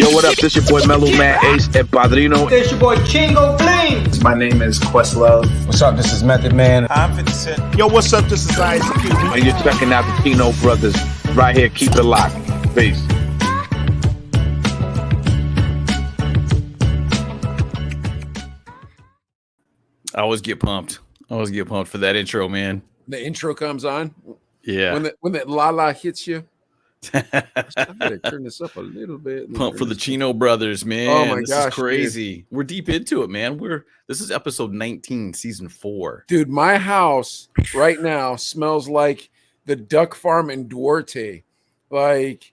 Yo, what up? This your boy Mellow Man Ace and Padrino. This your boy Chingo Bling. My name is Questlove. What's up? This is Method Man. I'm 50 Cent. Yo, what's up? This is Ice Cube. And you're checking out the Chino brothers right here. Keep it locked. Peace. I always get pumped. For that intro, man. The intro comes on. Yeah. When that la hits you. I'm gonna turn this up a little bit. Pump for the Chino brothers, man. Oh my this gosh, is crazy. Dude. We're deep into it, man. This is episode 19, season 4. Dude, my house right now smells like the duck farm in Duarte. Like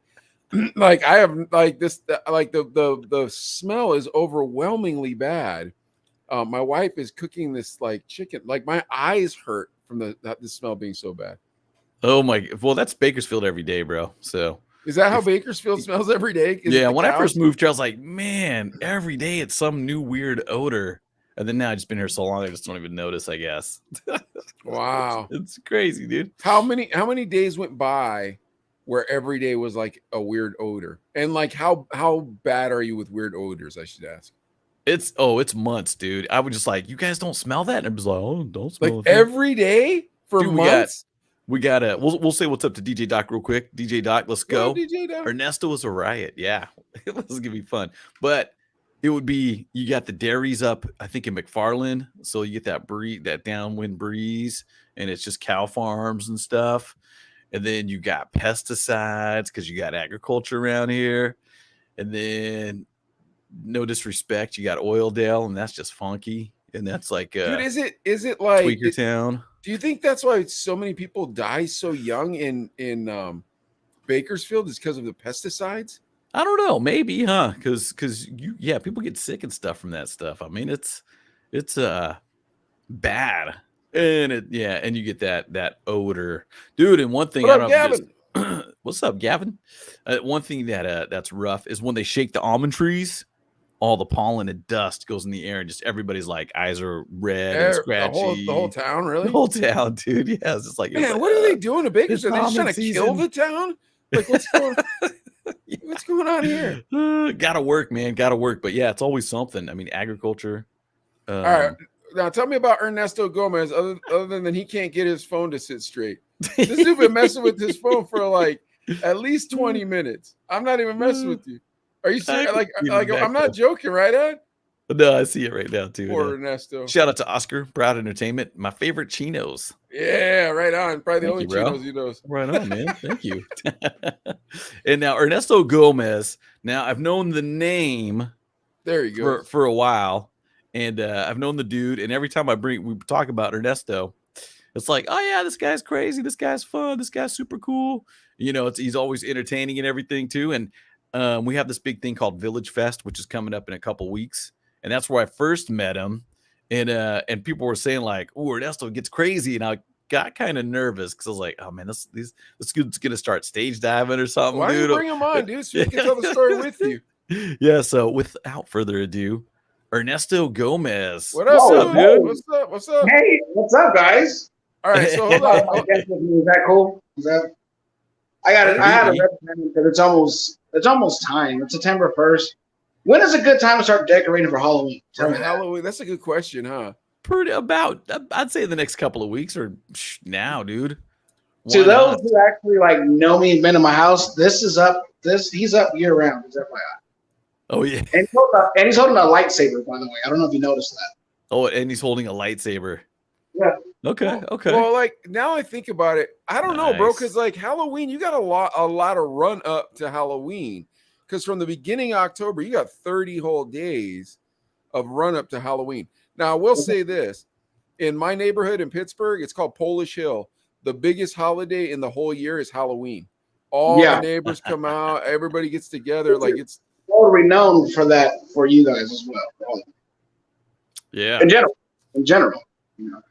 I have like this, like the smell is overwhelmingly bad. My wife is cooking this like chicken. Like my eyes hurt from the smell being so bad. Oh my! Well, that's Bakersfield every day, bro. So is that how Bakersfield smells every day? Yeah. When I first moved here, I was like, man, every day it's some new weird odor. And then now I've just been here so long, I just don't even notice. I guess. Wow, it's crazy, dude. How many days went by where every day was like a weird odor? And like how bad are you with weird odors? I should ask. It's months, dude. I would just like, you guys don't smell that, and it was like, oh, don't smell like it. Every day for dude, months. We gotta we'll say what's up to DJ Doc real quick. DJ Doc, let's go. DJ Doc. Ernesto was a riot. Yeah. This is gonna be fun. But it would be, you got the dairies up, I think in McFarland. So you get that downwind breeze, and it's just cow farms and stuff. And then you got pesticides because you got agriculture around here. And then, no disrespect, you got Oildale, and that's just funky. And that's like dude, is it like Tweaker Town? Do you think that's why so many people die so young in Bakersfield is because of the pesticides? I don't know, maybe, huh? Because people get sick and stuff from that stuff. I mean, it's bad, and and you get that odor, dude. And one thing, What up, Gavin? What's up, Gavin? One thing that's rough is when they shake the almond trees. All the pollen and dust goes in the air, and just everybody's like eyes are red and scratchy. The whole town, really? The whole town, dude. Yeah, it's just like, man, what are they doing to Bakersfield? Are they just trying to kill the town? Like, what's going what's going on here? Gotta work, man. Gotta work. But yeah, it's always something. I mean, agriculture. All right. Now tell me about Ernesto Gomez, other than he can't get his phone to sit straight. This dude been messing with his phone for like at least 20 minutes. I'm not even messing with you. Are you serious? Like I'm not joking, right, Ed? No, I see it right now, too. Poor Ernesto. Shout out to Oscar, Proud Entertainment, my favorite Chinos. Yeah, right on. Probably the only Chinos he knows. Right on, man. Thank you. And now Ernesto Gomez. Now I've known the name. There you go. For a while, and I've known the dude. And every time we talk about Ernesto, it's like, oh yeah, this guy's crazy. This guy's fun. This guy's super cool. You know, he's always entertaining and everything too. And we have this big thing called Village Fest, which is coming up in a couple weeks, and that's where I first met him. And people were saying like, "Oh, Ernesto gets crazy," and I got kind of nervous because I was like, "Oh man, this dude's gonna start stage diving or something." Why dude? Don't you bring him on, dude? So we can tell the story with you. Yeah. So without further ado, Ernesto Gomez. What up, dude? Hey. What's up? Hey, what's up, guys? All right, so hold on. Is that cool? I got it. I had to recommend because it's almost time. It's September 1st. When is a good time to start decorating for Halloween? For Halloween, that's a good question, huh? I'd say the next couple of weeks or now, dude. To those who actually like know me and been in my house, he's up year round. Is FYI. Oh yeah, and he's holding a lightsaber. By the way, I don't know if you noticed that. Oh, and he's holding a lightsaber. Yeah. Okay. Well, like now I think about it, I don't know, bro, because like Halloween, you got a lot of run up to Halloween. Because from the beginning of October, you got 30 whole days of run up to Halloween. Now, I will say this. In my neighborhood in Pittsburgh, it's called Polish Hill. The biggest holiday in the whole year is Halloween. All the neighbors come out. Everybody gets together. Like it's well renowned for that for you guys as well. Yeah. In general. You know.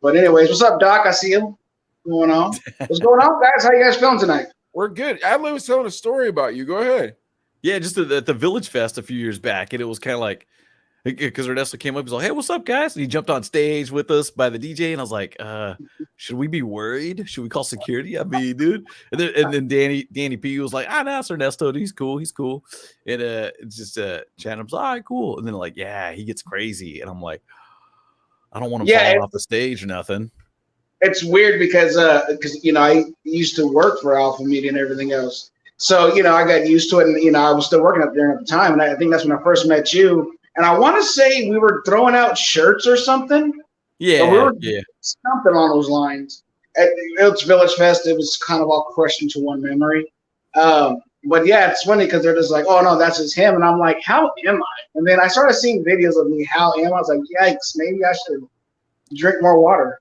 But anyways, what's up, Doc? I see him. What's going on? What's going on, guys? How you guys feeling tonight? We're good. Adley was telling a story about you. Go ahead. Yeah, just at the Village Fest a few years back, and it was kind of like, because Ernesto came up, he's like, "Hey, what's up, guys?" And he jumped on stage with us by the DJ, and I was like, "Should we be worried? Should we call security?" I mean, dude. And then Danny P was like, "No, it's Ernesto. He's cool. And it's just chatting. I was like, "All right, cool." And then like, yeah, he gets crazy, and I'm like, I don't want him falling off the stage or nothing. It's weird because I used to work for Alpha Media and everything else. So, I got used to it, and, I was still working up there at the time, and I think that's when I first met you. And I want to say we were throwing out shirts or something. Yeah, something on those lines. It was Village Fest. It was kind of all crushed into one memory. But, yeah, it's funny because they're just like, oh, no, that's just him. And I'm like, how am I? And then I started seeing videos of me, how am I? I was like, yikes, maybe I should drink more water.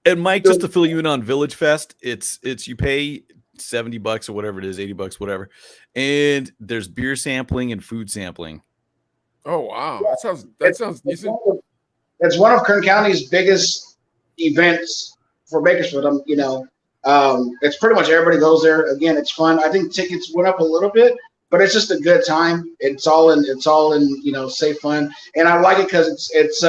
And Mike, just to fill you in on Village Fest, it's you pay $70 or whatever it is, $80, whatever, and there's beer sampling and food sampling. Oh wow, that sounds decent. It's one of Kern County's biggest events for Bakersfield. It's pretty much everybody goes there. Again, it's fun. I think tickets went up a little bit, but it's just a good time. It's all in safe fun, and I like it because it's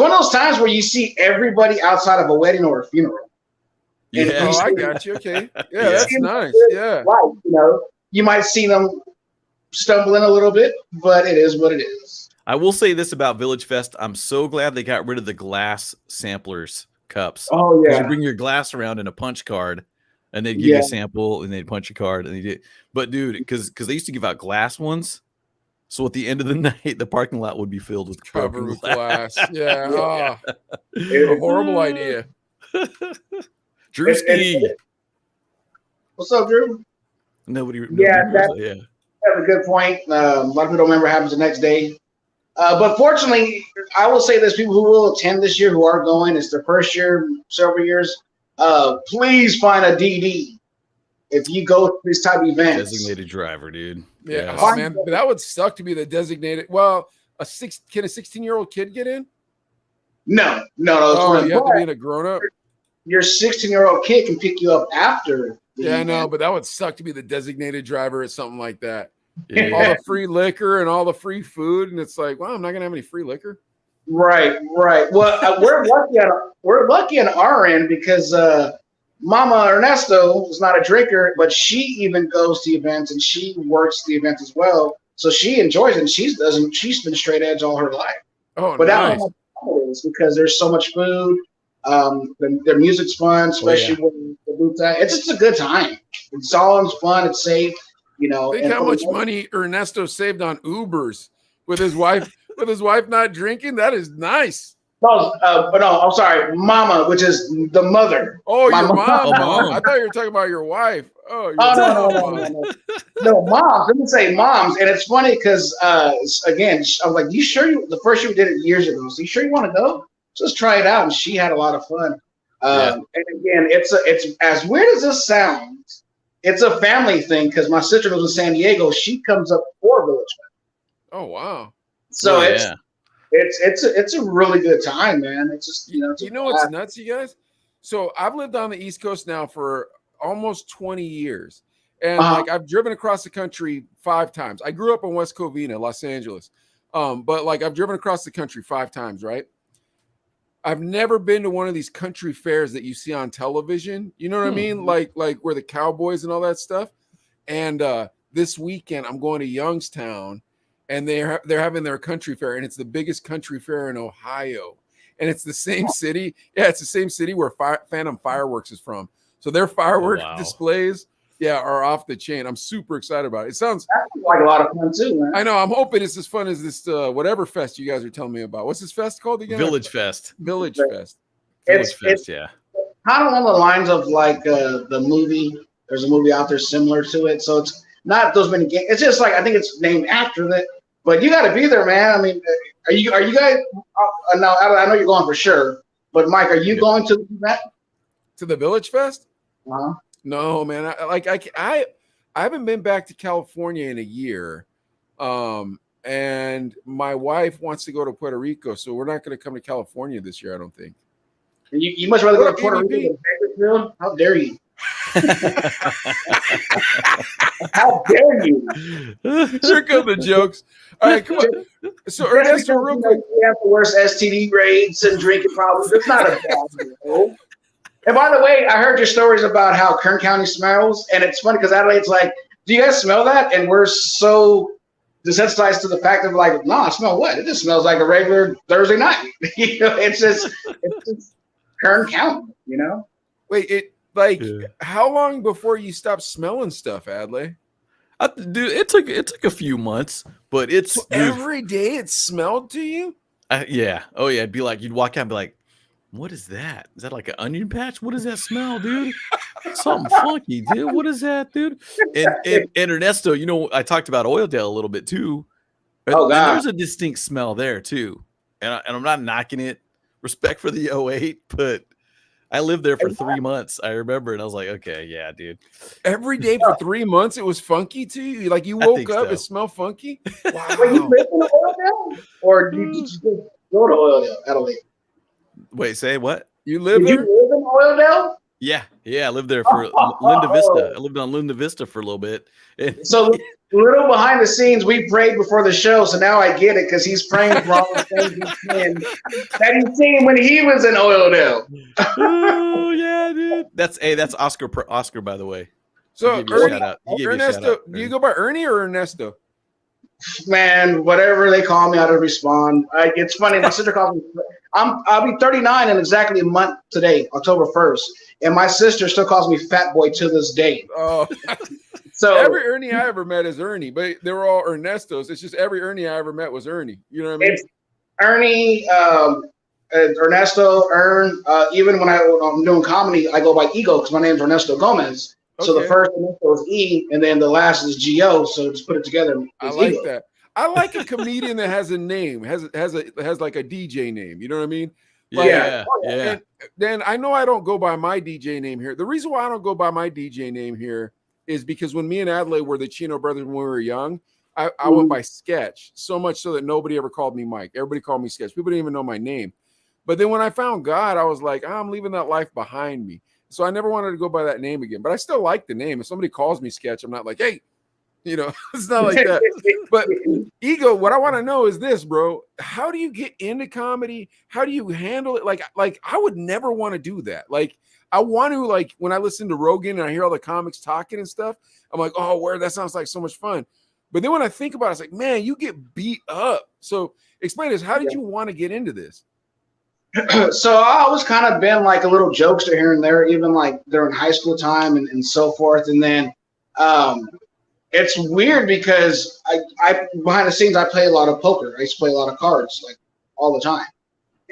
one of those times where you see everybody outside of a wedding or a funeral. Yeah, I got you. Okay, yeah, that's nice. Yeah, you might see them stumbling a little bit, but it is what it is. I will say this about Village Fest: I'm so glad they got rid of the glass samplers cups. Oh yeah, you bring your glass around in a punch card, and they'd give you a sample, and they'd punch your card, and they did. But dude, because they used to give out glass ones. So at the end of the night, the parking lot would be filled with covered with glass. Yeah. A horrible idea. Drewski. What's up, Drew? Nobody that's a good point. A lot of people don't remember what happens the next day. But fortunately, I will say this, people who will attend this year who are going, it's their first year, several years, please find a DD. If you go to these type of events. Designated driver, dude. Yeah, oh, man, that would suck to be the designated. Well, can a 16-year-old kid get in? No. Oh, you have to be a grown-up? Your 16-year-old kid can pick you up after. Yeah, I know, but that would suck to be the designated driver or something like that. Yeah. All the free liquor and all the free food, and it's like, well, I'm not going to have any free liquor. Right. Well, we're lucky on our end because Mama Ernesto is not a drinker, but she even goes to events and she works the events as well. So she enjoys it. And she's been straight edge all her life. Oh, but nice. That's how it is because there's so much food. Their music's fun, especially when the booth's at. It's just a good time. It's all fun. It's safe. Think how much money Ernesto saved on Ubers with his wife. With his wife not drinking. That is nice. No, I'm sorry, Mama, which is the mother. Oh, your mom. Mom. I thought you were talking about your wife. No, moms. Let me say moms. And it's funny because, again, I was like, you sure the first year we did it years ago. So you sure you want to go? Just try it out. And she had a lot of fun. And again, it's as weird as this sounds, it's a family thing because my sister lives in San Diego. She comes up for Village Fest. Oh, wow. So it's a really good time, man. It's just, what's nuts, you guys? So I've lived on the East Coast now for almost 20 years. And I've driven across the country 5 times. I grew up in West Covina, Los Angeles. But I've driven across the country 5 times, right? I've never been to one of these country fairs that you see on television. You know what I mean? Like where the cowboys and all that stuff. And this weekend I'm going to Youngstown. And they're having their country fair, and it's the biggest country fair in Ohio. And it's the same city. Yeah, it's the same city where Phantom Fireworks is from. So their firework displays, are off the chain. I'm super excited about it. It sounds like a lot of fun too, man. I know. I'm hoping it's as fun as this whatever fest you guys are telling me about. What's this fest called again? Village Fest. Village Fest. It's kind of along the lines of the movie. There's a movie out there similar to it. So it's not those many games. It's just I think it's named after that. But you got to be there, man. I mean, are you guys? Now I know you're going for sure. But Mike, are you going to that? To the Village Fest? Uh-huh. No, man. I haven't been back to California in a year, and my wife wants to go to Puerto Rico, so we're not going to come to California this year. I don't think. You much rather go to Puerto Rico than Bakersfield? How dare you? How dare you? Here come the jokes. All right, come on. So Ernesto, real quick, we have the worst STD rates and drinking problems. It's not a bad deal. And by the way, I heard your stories about how Kern County smells, and it's funny because Adelaide's like, "Do you guys smell that?" And we're so desensitized to the fact of like, "No, I smell what? It just smells like a regular Thursday night." It's just Kern County. wait, how long before you stopped smelling stuff, Adlai? Dude, it took a few months, but it's every day it smelled to you. Yeah. Oh yeah. It'd be like you'd walk out and be like, "What is that? Is that like an onion patch? What does that smell, dude? Something funky, dude. What is that, dude?" And Ernesto, I talked about Oildale a little bit too. Oh, God. And there's a distinct smell there too. And I'm not knocking it. Respect for the 08, but I lived there for 3 months. I remember, and I was like, okay, yeah, dude. Every day for 3 months, it was funky to you. Like you woke up, it smelled funky. Wow. Wait, you live in Oildale, or did you just go to Oildale, Adelaide? Wait, say what? You live Did there? you live in Oildale? Yeah, I lived there for Linda Vista. I lived on Linda Vista for a little bit. So, little behind the scenes, we prayed before the show, so now I get it because he's praying for all the things that he's seen when he was in Oildale. Oh yeah, dude. That's Oscar, by the way. So Ernesto, do you go by Ernie or Ernesto? Man, whatever they call me, I don't respond. It's funny. My sister calls me. I'll be 39 in exactly a month today, October 1st, and my sister still calls me Fat Boy to this day. Oh, so every Ernie I ever met is Ernie, but they were all Ernestos. It's just every Ernie I ever met was Ernie. You know what I mean? It's Ernie, Ernesto, even when I'm doing comedy, I go by Ego because my name's Ernesto Gomez. Okay. So the first Ernesto is E, and then the last is G-O. So just put it together. I like that. I like a comedian that has a name, has like a DJ name. You know what I mean? Like, yeah. And then I know I don't go by my DJ name here. The reason why I don't go by my DJ name here is because when me and Adelaide were the Chino brothers when we were young, I went by Sketch, so much so that nobody ever called me Mike. Everybody called me Sketch. People didn't even know my name. But then when I found God, I was like, I'm leaving that life behind me. So I never wanted to go by that name again. But I still like the name. If somebody calls me Sketch, I'm not like, hey, it's not like that. But Ego, what I want to know is this, bro. How do you get into comedy? How do you handle it? Like I would never want to do that. Like I want to, like, when I listen to Rogan and I hear all the comics talking and stuff, I'm like, oh, where that sounds like so much fun. But then when I think about it, it's like, man, you get beat up. So explain this. How did you want to get into this? So I always kind of been like a little jokester here and there, even like during high school time and so forth. And then it's weird because I behind the scenes, I play a lot of poker. I used to play a lot of cards, like all the time.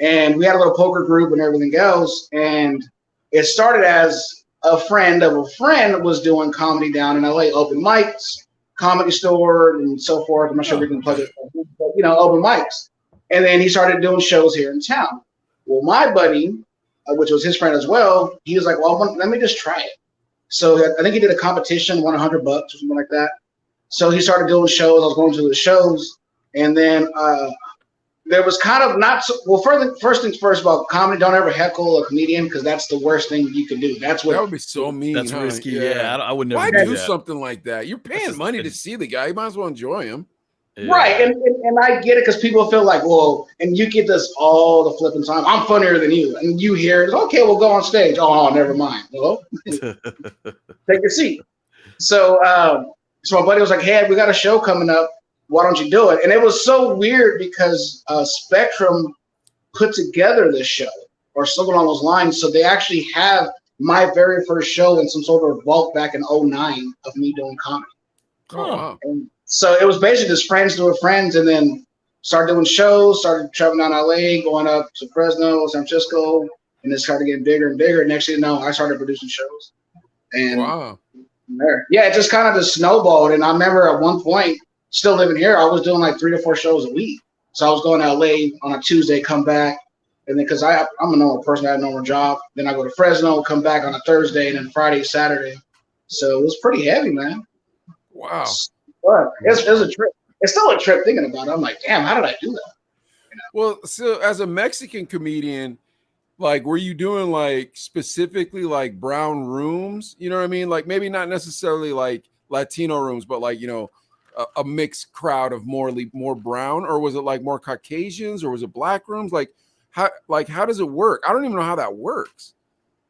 And we had a little poker group and everything else. And it started as a friend of a friend was doing comedy down in LA, open mics, Comedy Store and so forth. I'm not sure if we can plug it, but open mics. And then he started doing shows here in town. Well, my buddy, which was his friend as well, he was like, well, let me just try it. So I think he did a competition, won $100 or something like that. So he started doing shows. I was going to the shows. And then there was kind of not so, well, first things first about comedy, don't ever heckle a comedian because that's the worst thing you can do. That would be so mean. That's risky. Yeah, I would never Why do something like that? You're paying money to see the guy. You might as well enjoy him. Yeah. Right, and I get it because people feel like, well, and you get this all the flipping time. I'm funnier than you, and you hear it. Okay, we'll go on stage. Oh, never mind. Well, take your seat. So, so my buddy was like, "Hey, we got a show coming up. Why don't you do it?" And it was so weird because Spectrum put together this show or something along those lines. So they actually have my very first show in some sort of vault back in 2009 of me doing comedy. Oh, wow. And so it was basically just friends doing friends, and then started doing shows, started traveling down LA, going up to Fresno, San Francisco, and it started getting bigger and bigger. Next thing you know, I started producing shows. And wow. Yeah, it just kind of just snowballed. And I remember at one point, still living here, I was doing like 3 to 4 shows a week. So I was going to LA on a Tuesday, come back. And then because I'm a normal person, I had a normal job. Then I go to Fresno, come back on a Thursday, and then Friday, Saturday. So it was pretty heavy, man. Wow. It was a trip. It's still a trip thinking about it. I'm like, damn, how did I do that? Well, so as a Mexican comedian, Like, were you doing like specifically like brown rooms? You know what I mean? Like maybe not necessarily like Latino rooms, but like, a mixed crowd of more brown, or was it like more Caucasians, or was it black rooms? Like how does it work? I don't even know how that works.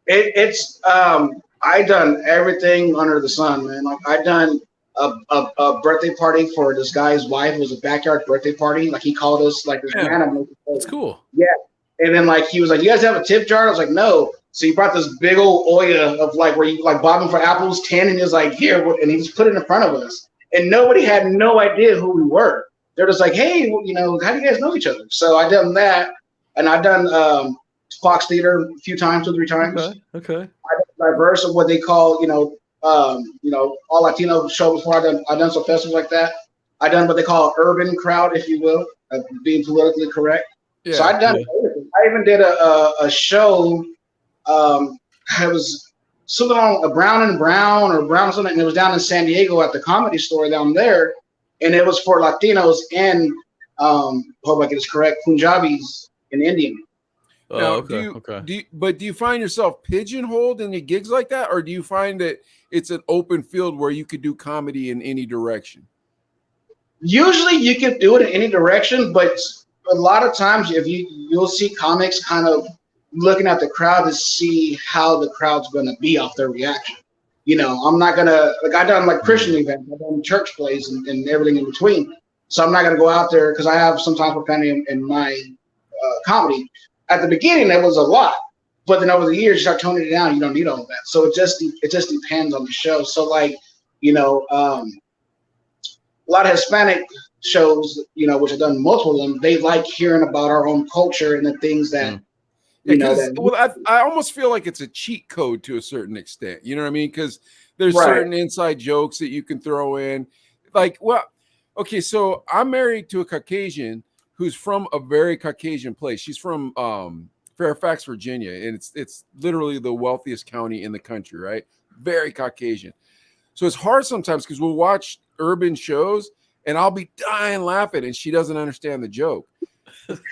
It's I done everything under the sun, man. Like I done a birthday party for this guy's wife. It was a backyard birthday party. Like he called us like this random. That's cool. Yeah. And then like he was like, "You guys have a tip jar?" I was like, "No." So he brought this big old Oya of like where you like bobbing for apples, 10, and he was like, "Here," and he just put it in front of us. And nobody had no idea who we were. They're just like, "Hey, how do you guys know each other?" So I done that, and I done Fox Theater a few times, 2-3 times. Okay. I done diverse of what they call, all Latino shows before. I done some festivals like that. I done what they call urban crowd, if you will, being politically correct. Yeah, so I done everything. I even did a show. It was something on a Brown and Brown or Brown or something, and it was down in San Diego at the Comedy Store down there, and it was for Latinos and hope I get this correct, Punjabis and Indian. Now, do you find yourself pigeonholed in the gigs like that, or do you find that it's an open field where you could do comedy in any direction? Usually, you can do it in any direction, but a lot of times, if you'll see comics kind of looking at the crowd to see how the crowd's going to be off their reaction. I'm not gonna I done like Christian events, I've done church plays and everything in between. So I'm not gonna go out there because I have sometimes profanity in my comedy. At the beginning, it was a lot, but then over the years, you start toning it down. You don't need all of that. So it just depends on the show. So like, a lot of Hispanic shows, which I've done multiple of them, they like hearing about our own culture and the things that, I almost feel like it's a cheat code to a certain extent. You know what I mean? Because there's certain inside jokes that you can throw in. Like, okay, so I'm married to a Caucasian who's from a very Caucasian place. She's from Fairfax, Virginia, and it's literally the wealthiest county in the country, right? Very Caucasian. So it's hard sometimes because we'll watch urban shows and I'll be dying laughing and she doesn't understand the joke.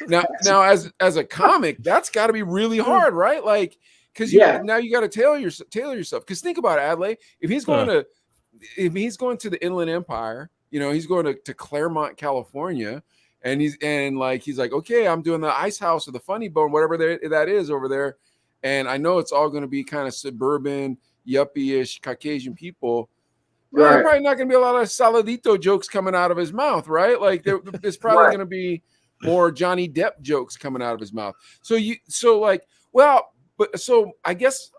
Now as a comic, that's got to be really hard, right? Like, because now you got to tailor yourself. Because think about it, Adlai. If he's going to the Inland Empire, he's going to Claremont, California, and he's like, okay, I'm doing the Ice House or the Funny Bone, whatever that is over there, and I know it's all going to be kind of suburban, yuppie-ish Caucasian people. Well, there's probably not going to be a lot of Saladito jokes coming out of his mouth, right? Like there's probably going to be more Johnny Depp jokes coming out of his mouth. So I guess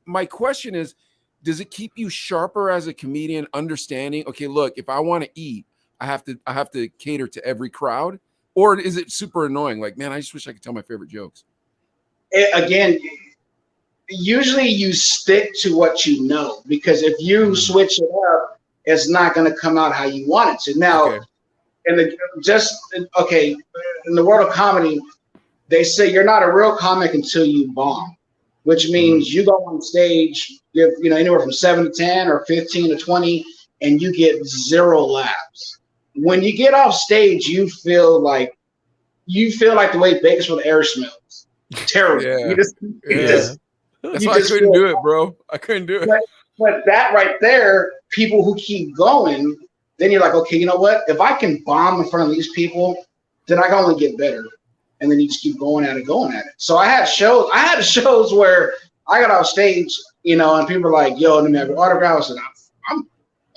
my question is, does it keep you sharper as a comedian, understanding, okay, look, if I want to eat, I have to cater to every crowd? Or is it super annoying? Like, man, I just wish I could tell my favorite jokes. Again, usually you stick to what you know, because if you switch it up, it's not going to come out how you want it to. Now, in the world of comedy, they say you're not a real comic until you bomb, which means you go on stage, give anywhere from 7 to 10 or 15 to 20, and you get 0 laughs. When you get off stage, you feel like the way Bakersfield air smells. Terrible. Yeah. That's why I couldn't do it, bro. I couldn't do it. But that right there, people who keep going, then you're like, okay, you know what? If I can bomb in front of these people, then I can only get better. And then you just keep going at it. So I had shows where I got off stage, and people were like, yo, let me have your autograph. I said,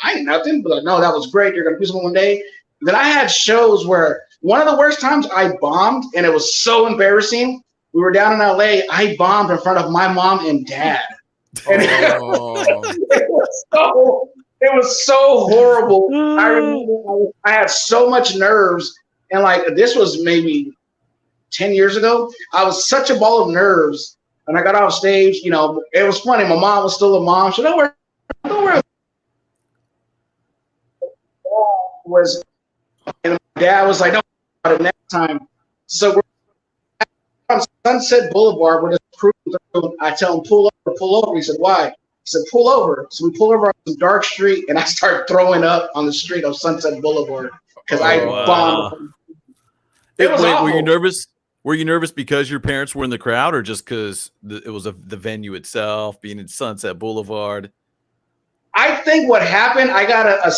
I ain't nothing. But like, no, that was great. You're going to do something one day. And then I had shows where one of the worst times I bombed, and it was so embarrassing. We were down in LA. I bombed in front of my mom and dad. And it was so horrible. I remember I had so much nerves. And like, this was maybe 10 years ago. I was such a ball of nerves. And I got off stage, it was funny. My mom was still a mom. She said, don't worry. And my dad was like, no, about it next time. So we're on Sunset Boulevard. We're just cruising through. I tell him, pull over. He said, why? He said, pull over. So we pull over on some dark street, and I start throwing up on the street of Sunset Boulevard because I bombed. It was awful. Were you nervous? Were you nervous because your parents were in the crowd, or just because it was the venue itself, being in Sunset Boulevard? I think what happened, I got a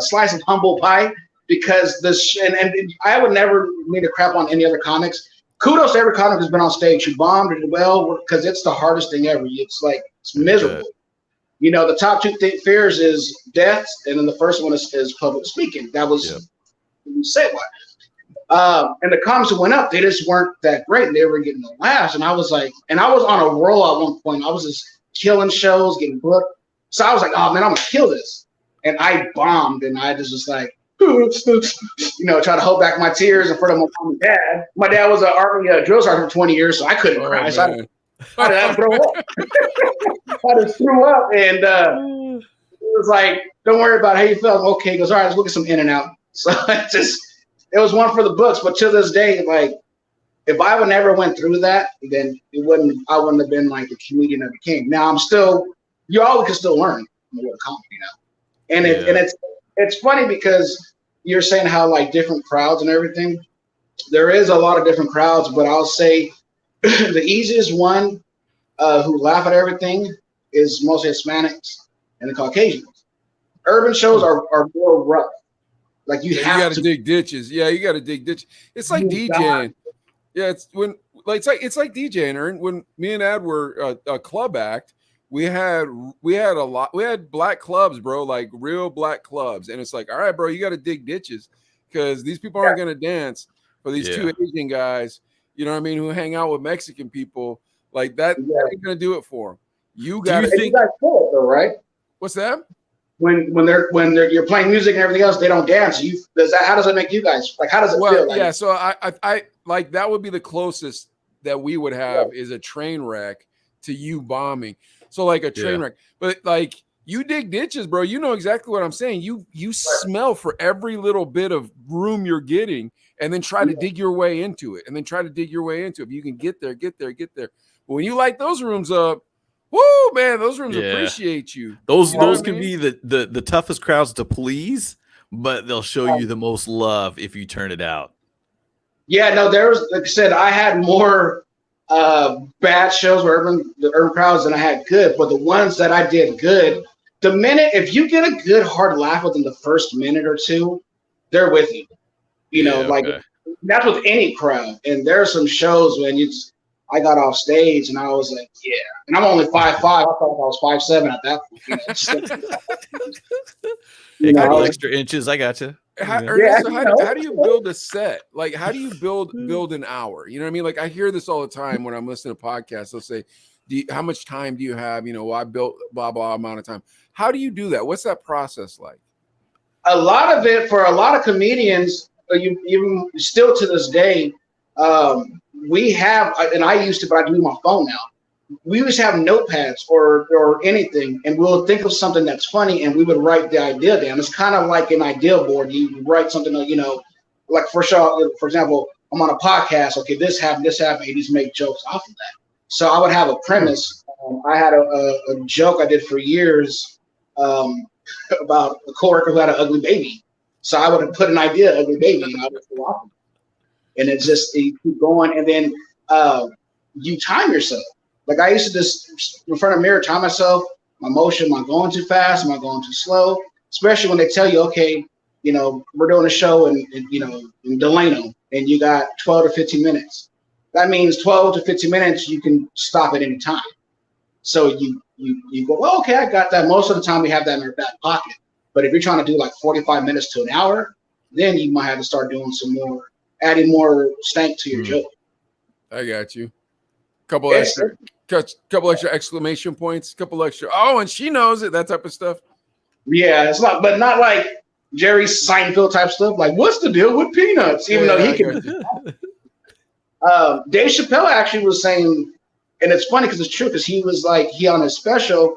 slice of humble pie because and I would never mean to crap on any other comics. Kudos to every comic who's been on stage who bombed it well, because it's the hardest thing ever. It's miserable. You know, the top two fears is death, and then the first one is public speaking. That was you say what. And the comics that went up, they just weren't that great. They were getting the laughs, and I was like, and I was on a roll at one point. I was just killing shows, getting booked. So I was like, oh man, I'm gonna kill this, and I bombed, and I just was like, you know, try to hold back my tears in front of my mom and dad. My dad was an Army drill sergeant for 20 years, so I couldn't cry. So I throw up. I just threw up, and it was like, don't worry about how you felt. Okay, he goes, all right, let's look at some In and Out. So it was one for the books. But to this day, like, if I would never went through that, then I wouldn't have been like the comedian I became. Now you always can still learn what a comedy, you know. And it's funny because you're saying how like different crowds and everything. There is a lot of different crowds, but I'll say the easiest one who laugh at everything is mostly Hispanics and the Caucasians. Urban shows are more rough. Like you have to dig ditches. Yeah, you got to dig ditches. It's like DJing. Yeah, it's like DJing. When me and Ad were a club act, we had black clubs, bro, like real black clubs, and it's like, all right, bro, you got to dig ditches because these people aren't gonna dance for these two Asian guys, you know what I mean, who hang out with Mexican people like that. That ain't gonna do it for them. You got to think, you guys feel it though, right? What's that? When you're playing music and everything else, they don't dance. How does it make you guys? Like, how does it feel? Like, yeah, so I like that would be the closest that we would have is a train wreck to you bombing. So like a train wreck, but like you dig ditches, bro. You know exactly what I'm saying. You smell for every little bit of room you're getting, and then try to dig your way into it, and then try to dig your way into it. If you can get there. But when you light those rooms up, whoo, man, those rooms appreciate you. Those can be the toughest crowds to please, but they'll show you the most love if you turn it out. Yeah, no, there was, like I said, I had more bad shows with the urban crowds than I had good, but the ones that I did good, if you get a good hard laugh within the first minute or two, they're with you. You know, like that's with any crowd. And there are some shows when I got off stage and I was like, yeah. And I'm only 5'5". I thought I was 5'7" at that point. A couple extra inches, I got you. Ernesto, how do you build a set? Like, how do you build an hour? You know what I mean? Like, I hear this all the time when I'm listening to podcasts. They'll say, how much time do you have? You know, well, I built blah, blah amount of time. How do you do that? What's that process like? A lot of it, for a lot of comedians, even still to this day, we have, and I used to, but I do my phone now. We used to have notepads or anything, and we'll think of something that's funny, and we would write the idea down. It's kind of like an idea board. You write something, you know, like for example, I'm on a podcast. Okay, this happened, and you just make jokes off of that. So I would have a premise. I had a joke I did for years about a coworker who had an ugly baby. So I would have put an idea, ugly baby, and I would go off of it. And it just you keep going, and then you time yourself. Like I used to just in front of the mirror time myself, my motion, am I going too fast? Am I going too slow? Especially when they tell you, okay, you know, we're doing a show in Delano and you got 12 to 15 minutes. That means 12 to 15 minutes, you can stop at any time. So you go, well, okay, I got that. Most of the time we have that in our back pocket. But if you're trying to do like 45 minutes to an hour, then you might have to start doing adding more stank to your joke. I got you. Couple extra exclamation points, couple extra. Oh, and she knows it. That type of stuff. Yeah, it's not, but not like Jerry Seinfeld type stuff. Like, what's the deal with peanuts? Even though he can. Dave Chappelle actually was saying, and it's funny because it's true. Because he was like, he on his special,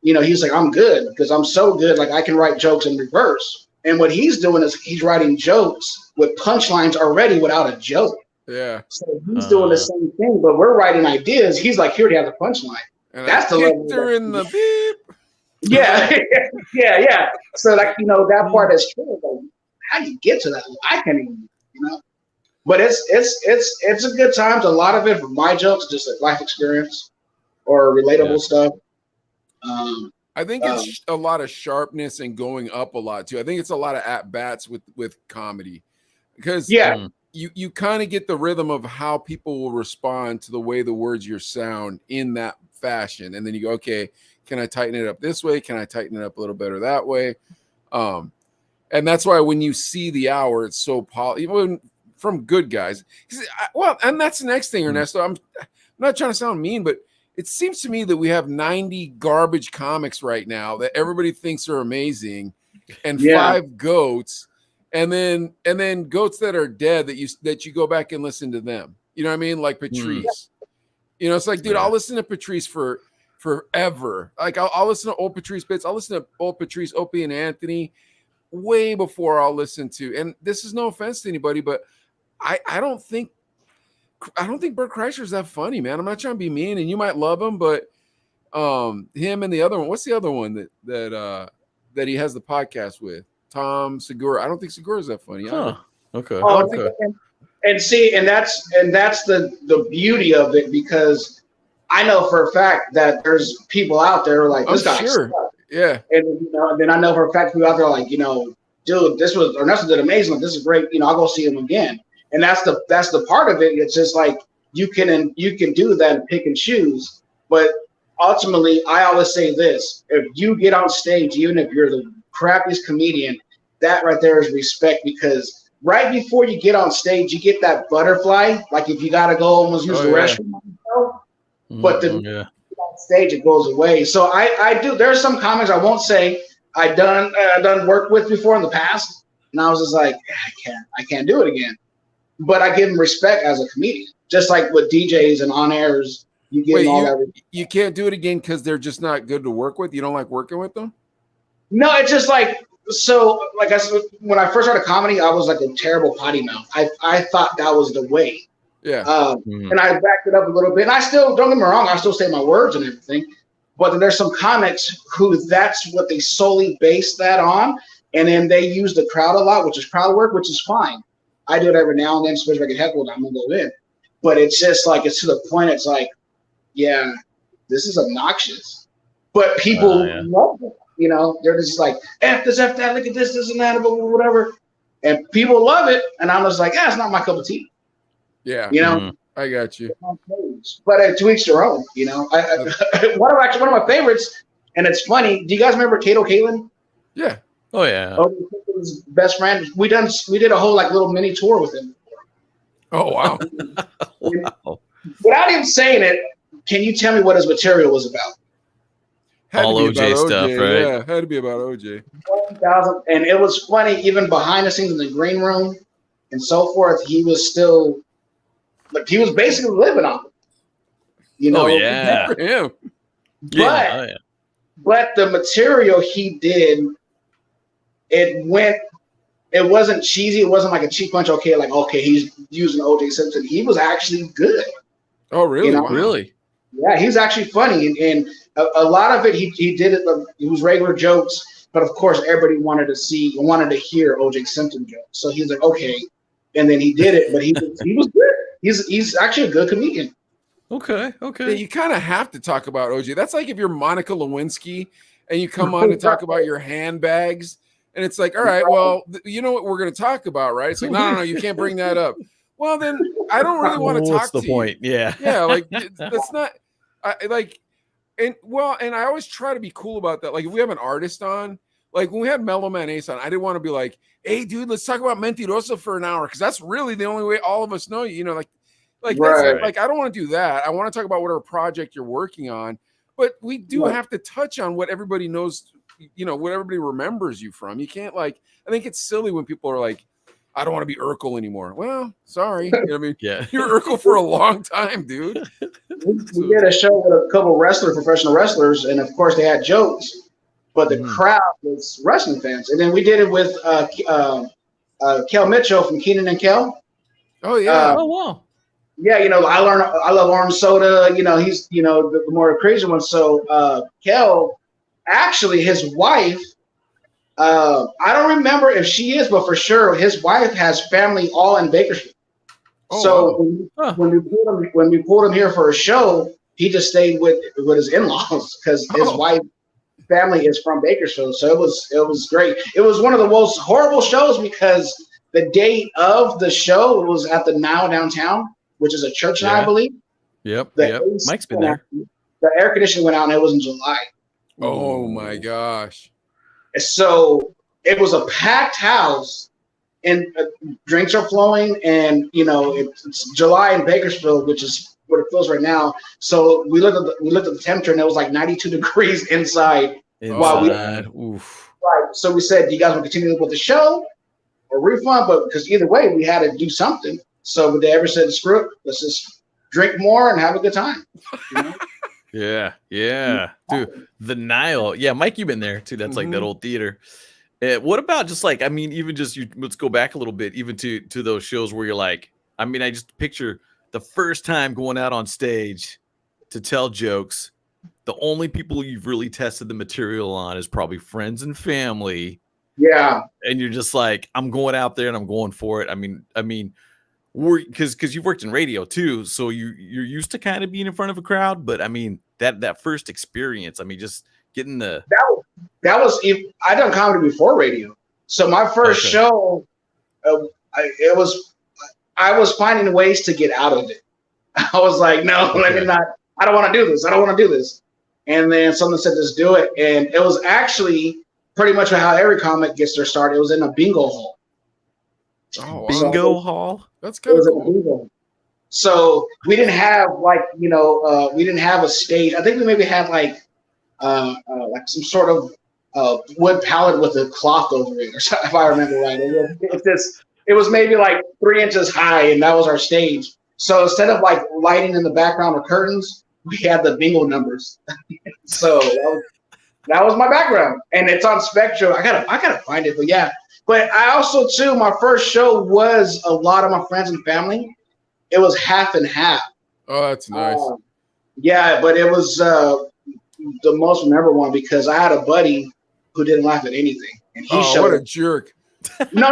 you know, he's like, I'm good because I'm so good. Like I can write jokes in reverse. And what he's doing is he's writing jokes with punchlines already without a joke. Yeah. So he's doing the same thing, but we're writing ideas. He's like, here to have the punchline. And that's the level. Her in the beep. Yeah, yeah. So like, you know, that part is true. Like, how do you get to that? I can't even, you know. But it's a good time. A lot of it for my jokes, just like life experience or relatable stuff. I think it's a lot of sharpness and going up a lot too. I think it's a lot of at bats with comedy, because you kind of get the rhythm of how people will respond to the way the words you sound in that fashion, and then you go, okay, can I tighten it up this way? Can I tighten it up a little better that way? And that's why when you see the hour, it's so even from good guys. Well, and that's the next thing, Ernesto. I'm not trying to sound mean, but it seems to me that we have 90 garbage comics right now that everybody thinks are amazing, and 5 goats, and then goats that are dead that you go back and listen to them. You know what I mean? Like Patrice. You know, it's like, dude, I'll listen to Patrice forever. Like I'll listen to old Patrice bits. I'll listen to old Patrice, Opie, and Anthony way before I'll listen to. And this is no offense to anybody, but I don't think Bert Kreischer's that funny, man. I'm not trying to be mean, and you might love him, but him and the other one, what's the other one that he has the podcast with? Tom Segura. I don't think Segura's that funny. Huh. Okay. And see, and that's the beauty of it, because I know for a fact that there's people out there like this guy. Sure. Yeah. And then I know for a fact people out there like, dude, this was Ernesto did amazing. Like, this is great. I'll go see him again. And that's the part of it. It's just like you can do that and pick and choose. But ultimately, I always say this: if you get on stage, even if you're the crappiest comedian, that right there is respect, because right before you get on stage, you get that butterfly. Like if you gotta go almost use the restroom, but then on stage it goes away. So I do. There's some comics I won't say I done work with before in the past, and I was just like, I can't do it again. But I give them respect as a comedian, just like with DJs and on airs. You give them all that. You can't do it again because they're just not good to work with. You don't like working with them? No, it's just like, so like I said, when I first started comedy, I was like a terrible potty mouth. I thought that was the way. Yeah. And I backed it up a little bit. And I still, don't get me wrong, I still say my words and everything. But then there's some comics who that's what they solely base that on. And then they use the crowd a lot, which is crowd work, which is fine. I do it every now and then, especially if I get heckled, I'm going to go in. But it's just like, it's to the point, it's like, yeah, this is obnoxious. But people love it. They're just like, F this, F that, look at this and that, whatever. And people love it. And I'm just like, it's not my cup of tea. Yeah. I got you. But to each their own, one of my favorites, and it's funny, do you guys remember Kato Kalin? Yeah. Oh yeah. His best friend. We did a whole like little mini tour with him. Oh wow. Wow. Without even saying it, can you tell me what his material was about? All OJ stuff, right? Yeah, had to be about OJ. 1,000, and it was funny, even behind the scenes in the green room and so forth. He was still, like, he was basically living on it. Oh yeah. Good for him. But the material he did, it wasn't cheesy. It wasn't like a cheap punch. Okay, he's using O.J. Simpson. He was actually good. Oh, really? Wow. Really? Yeah, he's actually funny, and a lot of it he did it. It was regular jokes, but of course everybody wanted to hear O.J. Simpson jokes. So he's like, okay, and then he did it. But he was good. He's actually a good comedian. Okay. Yeah, you kind of have to talk about OJ. That's like if you're Monica Lewinsky and you come on to talk about your handbags, and it's like, all right, well, you know what we're going to talk about, right? It's like, no, you can't bring that up. Well, then I don't really want to talk to you. What's the point? Yeah. Yeah, like that's not and I always try to be cool about that. Like if we have an artist on, like when we had Mellow Man Ace on, I didn't want to be like, hey, dude, let's talk about Mentirosa for an hour, because that's really the only way all of us know you. Like right. Like I don't want to do that. I want to talk about whatever project you're working on, but we do have to touch on what everybody knows, what everybody remembers you from. You can't I think it's silly when people are like, I don't want to be Urkel anymore. Well, sorry. Yeah. You're Urkel for a long time, dude. We did a show with a couple professional wrestlers, and of course they had jokes, but the crowd was wrestling fans. And then we did it with Kel Mitchell from Keenan and Kel. Oh yeah. Oh wow. Yeah, I love orange soda. He's the more crazy one. So Kel, actually, his wife, I don't remember if she is, but for sure his wife has family all in Bakersfield. So wow. when we pulled him here for a show, he just stayed with his in-laws because his wife family is from Bakersfield. So it was great. It was one of the most horrible shows because the date of the show was at the Now downtown, which is a church now, I believe. Yep. AC Mike's been there. The air conditioning went out, and it was in July. Oh my gosh! So it was a packed house, and drinks are flowing, and it's July in Bakersfield, which is what it feels right now. So we looked at the temperature, and it was like 92 degrees inside. While so we said, "Do you guys want to continue with the show or refund?" But because either way, we had to do something. So they ever said, "Screw it, let's just drink more and have a good time." Yeah, dude. The Nile, yeah, Mike, you've been there too. That's like that old theater. What about just like, I mean, even just let's go back a little bit, even to those shows where you're like, I mean, I just picture the first time going out on stage to tell jokes. The only people you've really tested the material on is probably friends and family. Yeah, and you're just like, I'm going out there and I'm going for it. I mean, because you've worked in radio too, so you're used to kind of being in front of a crowd. But I mean, that first experience, I mean, just getting the that was I done comedy before radio. So my first show, I was finding ways to get out of it. I was like, no, let me not. I don't want to do this. I don't want to do this. And then someone said, just do it. And it was actually pretty much how every comic gets their start. It was in a bingo hall. Oh, bingo hall? That's kind of cool. So we didn't have we didn't have a stage. I think we maybe had like some sort of wood pallet with a cloth over it, or something, if I remember right. It was maybe like 3 inches high, and that was our stage. So instead of like lighting in the background or curtains, we had the bingo numbers. So that was my background, and it's on Spectrum. I gotta find it, but yeah. But I also too, my first show was a lot of my friends and family. It was half and half. Oh, that's nice. Yeah, but it was the most memorable one because I had a buddy who didn't laugh at anything, and he showed what up. A jerk! No,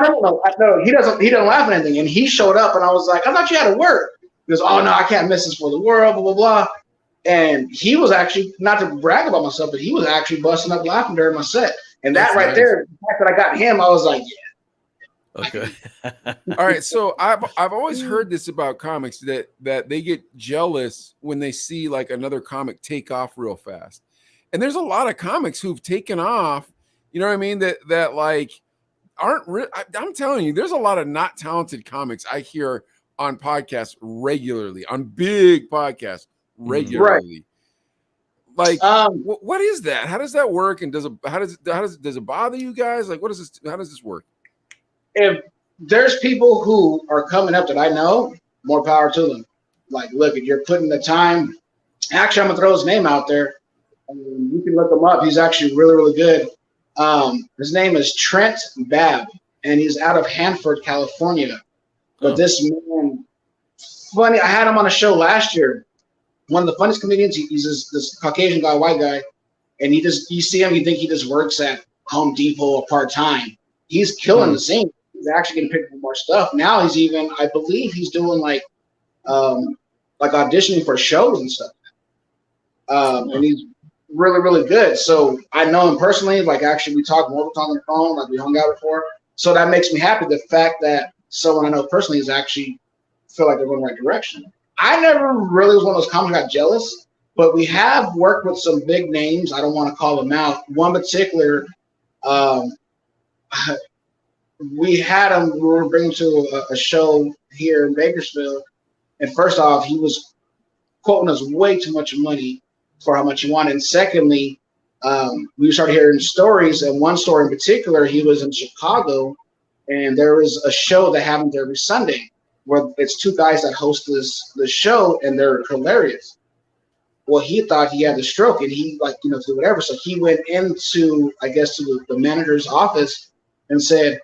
he doesn't laugh at anything, and he showed up, and I was like, I thought you had to work. He goes, oh no, I can't miss this for the world, blah blah blah. And he was actually, not to brag about myself, but he was actually busting up laughing during my set. And that right there, the fact that I got him, I was like, yeah. Okay. All right. So I've always heard this about comics that they get jealous when they see like another comic take off real fast. And there's a lot of comics who've taken off, you know what I mean? That like aren't I'm telling you, there's a lot of not talented comics I hear on podcasts regularly, on big podcasts regularly. Right. Like, what is that? How does that work? And does it bother you guys? Like, what is this? How does this work? If there's people who are coming up that I know, more power to them. Like, look, if you're putting the time, actually, I'm gonna throw his name out there. You can look him up. He's actually really, really good. His name is Trent Babb, and he's out of Hanford, California. But this man, funny, I had him on a show last year. One of the funniest comedians. He's this Caucasian guy, white guy, and you see him, you think he just works at Home Depot part time. He's killing the scene. He's actually getting picked up more stuff. Now he's even, I believe, he's doing like auditioning for shows and stuff. And he's really, really good. So I know him personally. Like, actually, we talked more on the phone. Like, we hung out before. So that makes me happy. The fact that someone I know personally is actually feel like they're going the right direction. I never really was one of those comics who got jealous, but we have worked with some big names. I don't want to call them out. One particular, we were bringing to a show here in Bakersfield, and first off, he was quoting us way too much money for how much he wanted. And secondly, we started hearing stories, and one story in particular, he was in Chicago, and there was a show that happened every Sunday where it's two guys that host this show, and they're hilarious. Well, he thought he had a stroke, and he do whatever. So he went into, I guess, to the manager's office and said,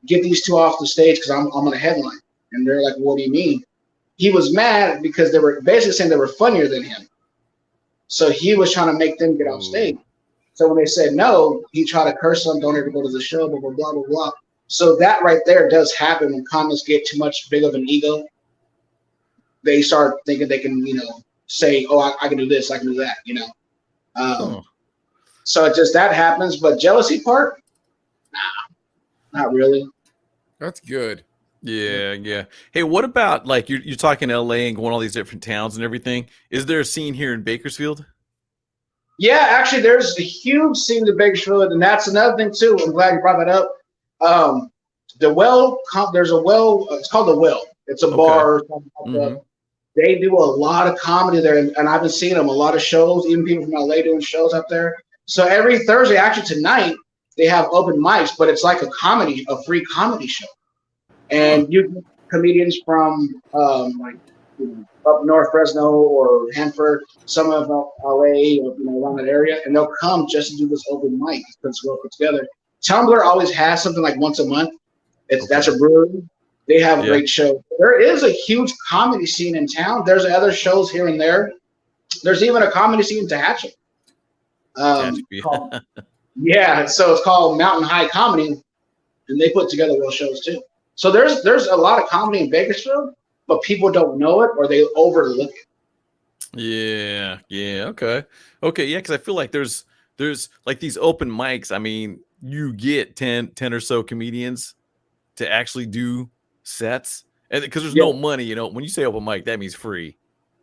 "Get these two off the stage because I'm on a headline." And they're like, "What do you mean?" He was mad because they were basically saying they were funnier than him. So he was trying to make them get off stage. So when they said no, he tried to curse them, "Don't ever go to the show, blah, blah, blah, blah, blah." So that right there does happen when comics get too much big of an ego. they start thinking they can, say, oh, I can do this, I can do that, So it just that happens. But jealousy part, nah, not really. That's good. Yeah, yeah. Hey, what about like you're talking LA and going all these different towns and everything? Is there a scene here in Bakersfield? Yeah, actually, there's a huge scene in Bakersfield, and that's another thing too. I'm glad you brought that up. There's a well. It's called the Well. It's a bar. Mm-hmm. They do a lot of comedy there, and I've been seeing them a lot of shows. Even people from LA doing shows up there. So every Thursday, actually tonight, they have open mics, but it's like a free comedy show, and you get comedians from like up north, Fresno or Hanford, some of LA, or around that area, and they'll come just to do this open mic because it's well put together. Tumblr always has something like once a month. That's a brewery. They have great shows. There is a huge comedy scene in town. There's other shows here and there. There's even a comedy scene in Tehachapi. So it's called Mountain High Comedy, and they put together real shows too. So there's a lot of comedy in Bakersfield, but people don't know it or they overlook it. Yeah. Okay. Yeah, because I feel like there's like these open mics. I mean, you get 10 or so comedians to actually do sets, and because there's no money, when you say open mic, that means free.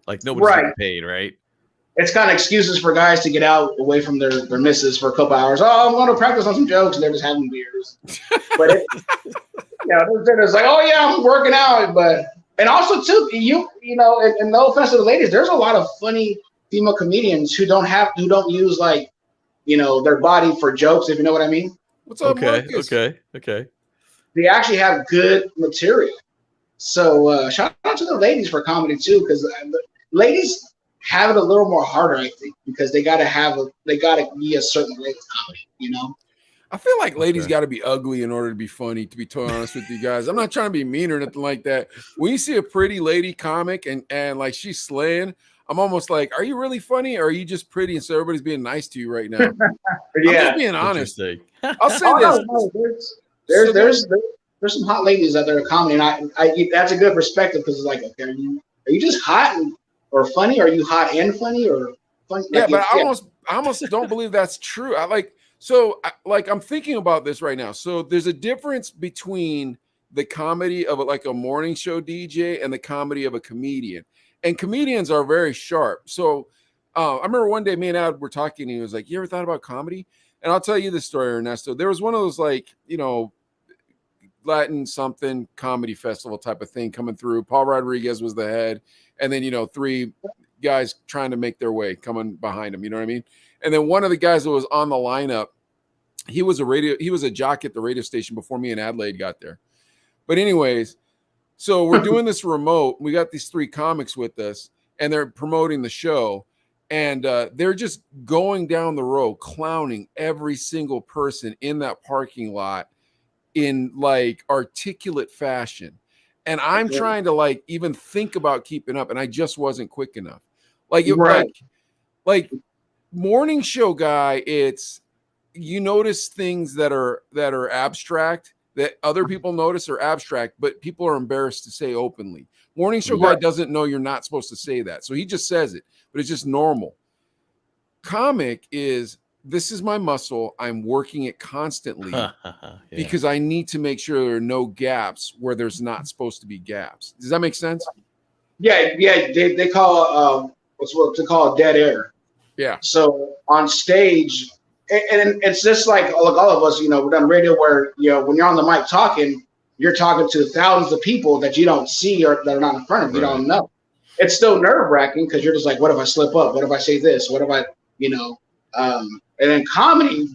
Like nobody's getting paid, right? It's kind of excuses for guys to get out away from their misses for a couple hours. Oh, I'm going to practice on some jokes, and they're just having beers. But it's like, oh yeah, I'm working out. But and also too, and no offense to the ladies, there's a lot of funny female comedians who don't use like, their body for jokes, if you know what I mean. What's up, Marcus? Okay. They actually have good material. So shout out to the ladies for comedy too, because ladies have it a little more harder, I think, because they gotta be a certain way of comedy, I feel like ladies got to be ugly in order to be funny, to be totally honest with you guys. I'm not trying to be mean or nothing like that. When you see a pretty lady comic and like she's slaying, I'm almost like, are you really funny or are you just pretty and so everybody's being nice to you right now? I'm just being honest. I'll say this. There's some hot ladies out there in comedy, and I that's a good perspective because it's like, okay, are you just hot or funny? Are you hot and funny or funny? Yeah, but I almost don't believe that's true. I'm thinking about this right now. So there's a difference between the comedy of a morning show DJ and the comedy of a comedian. And comedians are very sharp. So I remember one day me and Ad were talking, and he was like, you ever thought about comedy? And I'll tell you this story, Ernesto. There was one of those Latin something comedy festival type of thing coming through. Paul Rodriguez was the head. And then, 3 guys trying to make their way coming behind him. You know what I mean? And then one of the guys that was on the lineup, he was a jockey at the radio station before me and Adelaide got there. But anyways, so we're doing this remote. We got these 3 comics with us, and they're promoting the show. And they're just going down the row, clowning every single person in that parking lot in like articulate fashion. And I'm trying to even think about keeping up, and I just wasn't quick enough. Like morning show guy, it's notice things that are abstract that other people notice are abstract, but people are embarrassed to say openly. Morning show guy doesn't know you're not supposed to say that, so he just says it, but it's just normal. Comic is, this is my muscle. I'm working it constantly because I need to make sure there are no gaps where there's not supposed to be gaps. Does that make sense? Yeah. They call what they call dead air. Yeah. So on stage, and it's just like all of us, we've done radio where, when you're on the mic talking, you're talking to thousands of people that you don't see or that are not in front of you. You don't know. It's still nerve wracking because you're just like, what if I slip up? What if I say this? What if I, and in comedy,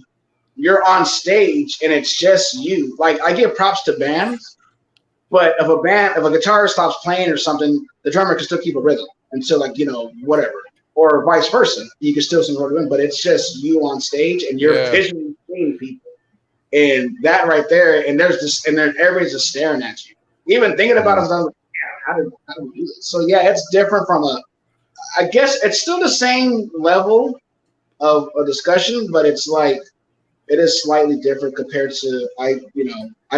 you're on stage and it's just you. Like, I give props to bands, but if a guitarist stops playing or something, the drummer can still keep a rhythm until whatever. Or vice versa, you can still sing sort of in, but it's just you on stage and you're visually seeing people, and that right there, and everybody's just staring at you. Even thinking about it, I'm like, how do we do this? So it's different from I guess it's still the same level of a discussion, but it's it is slightly different compared to I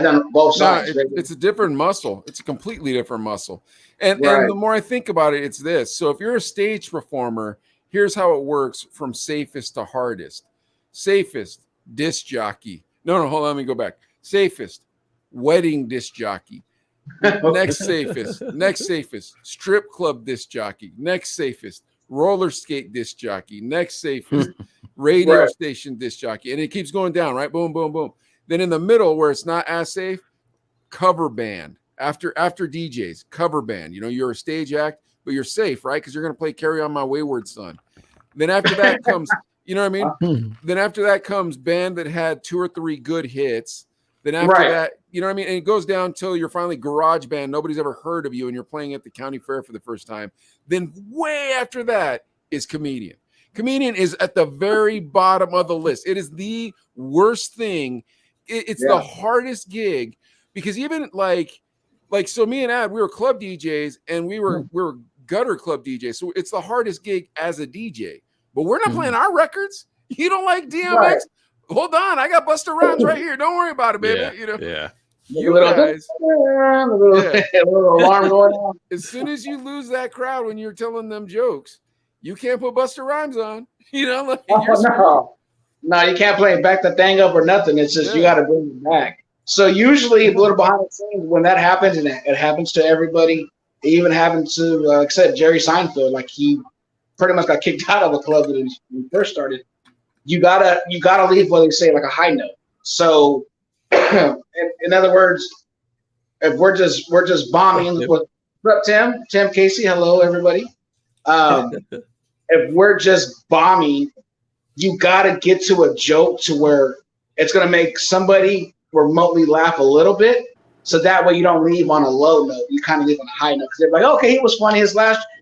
done both sides. It's a different muscle. It's a completely different muscle. And Right. the more I think about it, it's this. So if you're a stage performer, here's how it works from safest to hardest. Safest, disc jockey. No, hold on, let me go back. Safest, wedding disc jockey. Next safest, strip club disc jockey. Next safest, roller skate disc jockey. Next safest, radio station disc jockey. And it keeps going down, right? Boom, boom, boom. Then in the middle, where it's not as safe, cover band. After DJs, cover band. You're a stage act, but you're safe, right? Because you're going to play Carry On My Wayward Son. Then after that comes, you know what I mean? Then after that comes band that had 2 or 3 good hits. Then after that, you know what I mean? And it goes down till you're finally garage band. Nobody's ever heard of you, and you're playing at the county fair for the first time. Then way after that is comedian. Comedian is at the very bottom of the list. It is the worst thing. It's the hardest gig, because even like so me and Ad, we were club DJs, and we were gutter club DJs. So it's the hardest gig as a DJ. But we're not playing our records. You don't like DMX? Right. Hold on, I got Busta Rhymes right here. Don't worry about it, baby. You guys, a little alarm going on. As soon as you lose that crowd when you're telling them jokes, you can't put Busta Rhymes on. No, you can't play Back the Thing Up or nothing. It's just you got to bring it back. So usually, a little behind the scenes, when that happens, and it happens to everybody, it even happened to except Jerry Seinfeld. Like, he pretty much got kicked out of the club when he first started. You gotta leave what they say, like a high note. So, in other words, if we're just bombing, what's up, Tim Casey? Hello, everybody. If we're just bombing, you gotta get to a joke to where it's gonna make somebody remotely laugh a little bit, so that way you don't leave on a low note. You kind of leave on a high note, because they're like, okay, he was funny.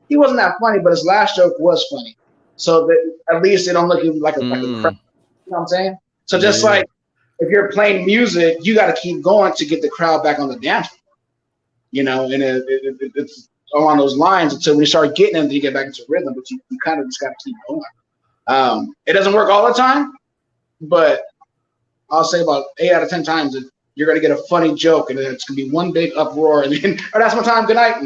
He wasn't that funny, but his last joke was funny. So that at least they don't look like a crap. You know what I'm saying? So just like if you're playing music, you got to keep going to get the crowd back on the dance floor. And it's along those lines until when you start getting them, you get back into rhythm. But you kind of just got to keep going. It doesn't work all the time, but I'll say about 8 out of 10 times that you're going to get a funny joke, and it's going to be one big uproar, and then, that's my time. Good night.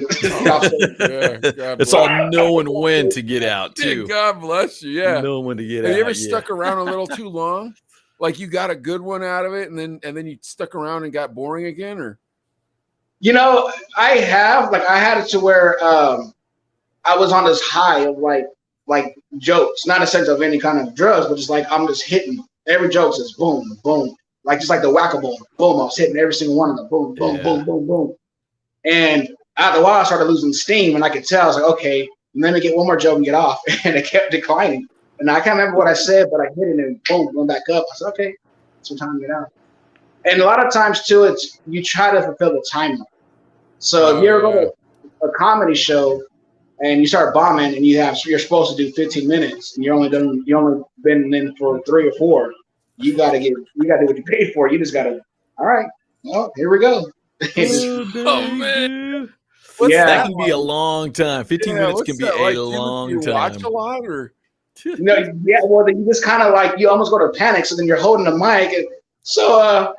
It's all knowing when to get out, too. God bless you. Yeah. Knowing when to get out. Have you ever stuck around a little too long? Like you got a good one out of it, and then you stuck around and got boring again, or? I have. Like, I had it to where I was on this high of like jokes, not in a sense of any kind of drugs, but just like I'm just hitting. Every joke says boom, boom. Like, just like the whack-a-mole. Boom, I was hitting every single one of them. Boom, boom, boom, boom, boom. And after a while, I started losing steam, and I could tell. I was like, okay, let me get one more joke and get off. And it kept declining. And I can't remember what I said, but I hit it, and boom, went back up. I said, okay, it's time to get out. And a lot of times, too, it's you try to fulfill the timeline. So if you ever go to a comedy show and you start bombing, and you're supposed to do 15 minutes, and you only been in for 3 or 4. You gotta do what you paid for. You just gotta. All right. Well, here we go. Oh man, that can be a long time. 15 minutes can be a long time. Watch a lot, or Well, then you just kind of like you almost go to panic. So then you're holding the mic. And, so,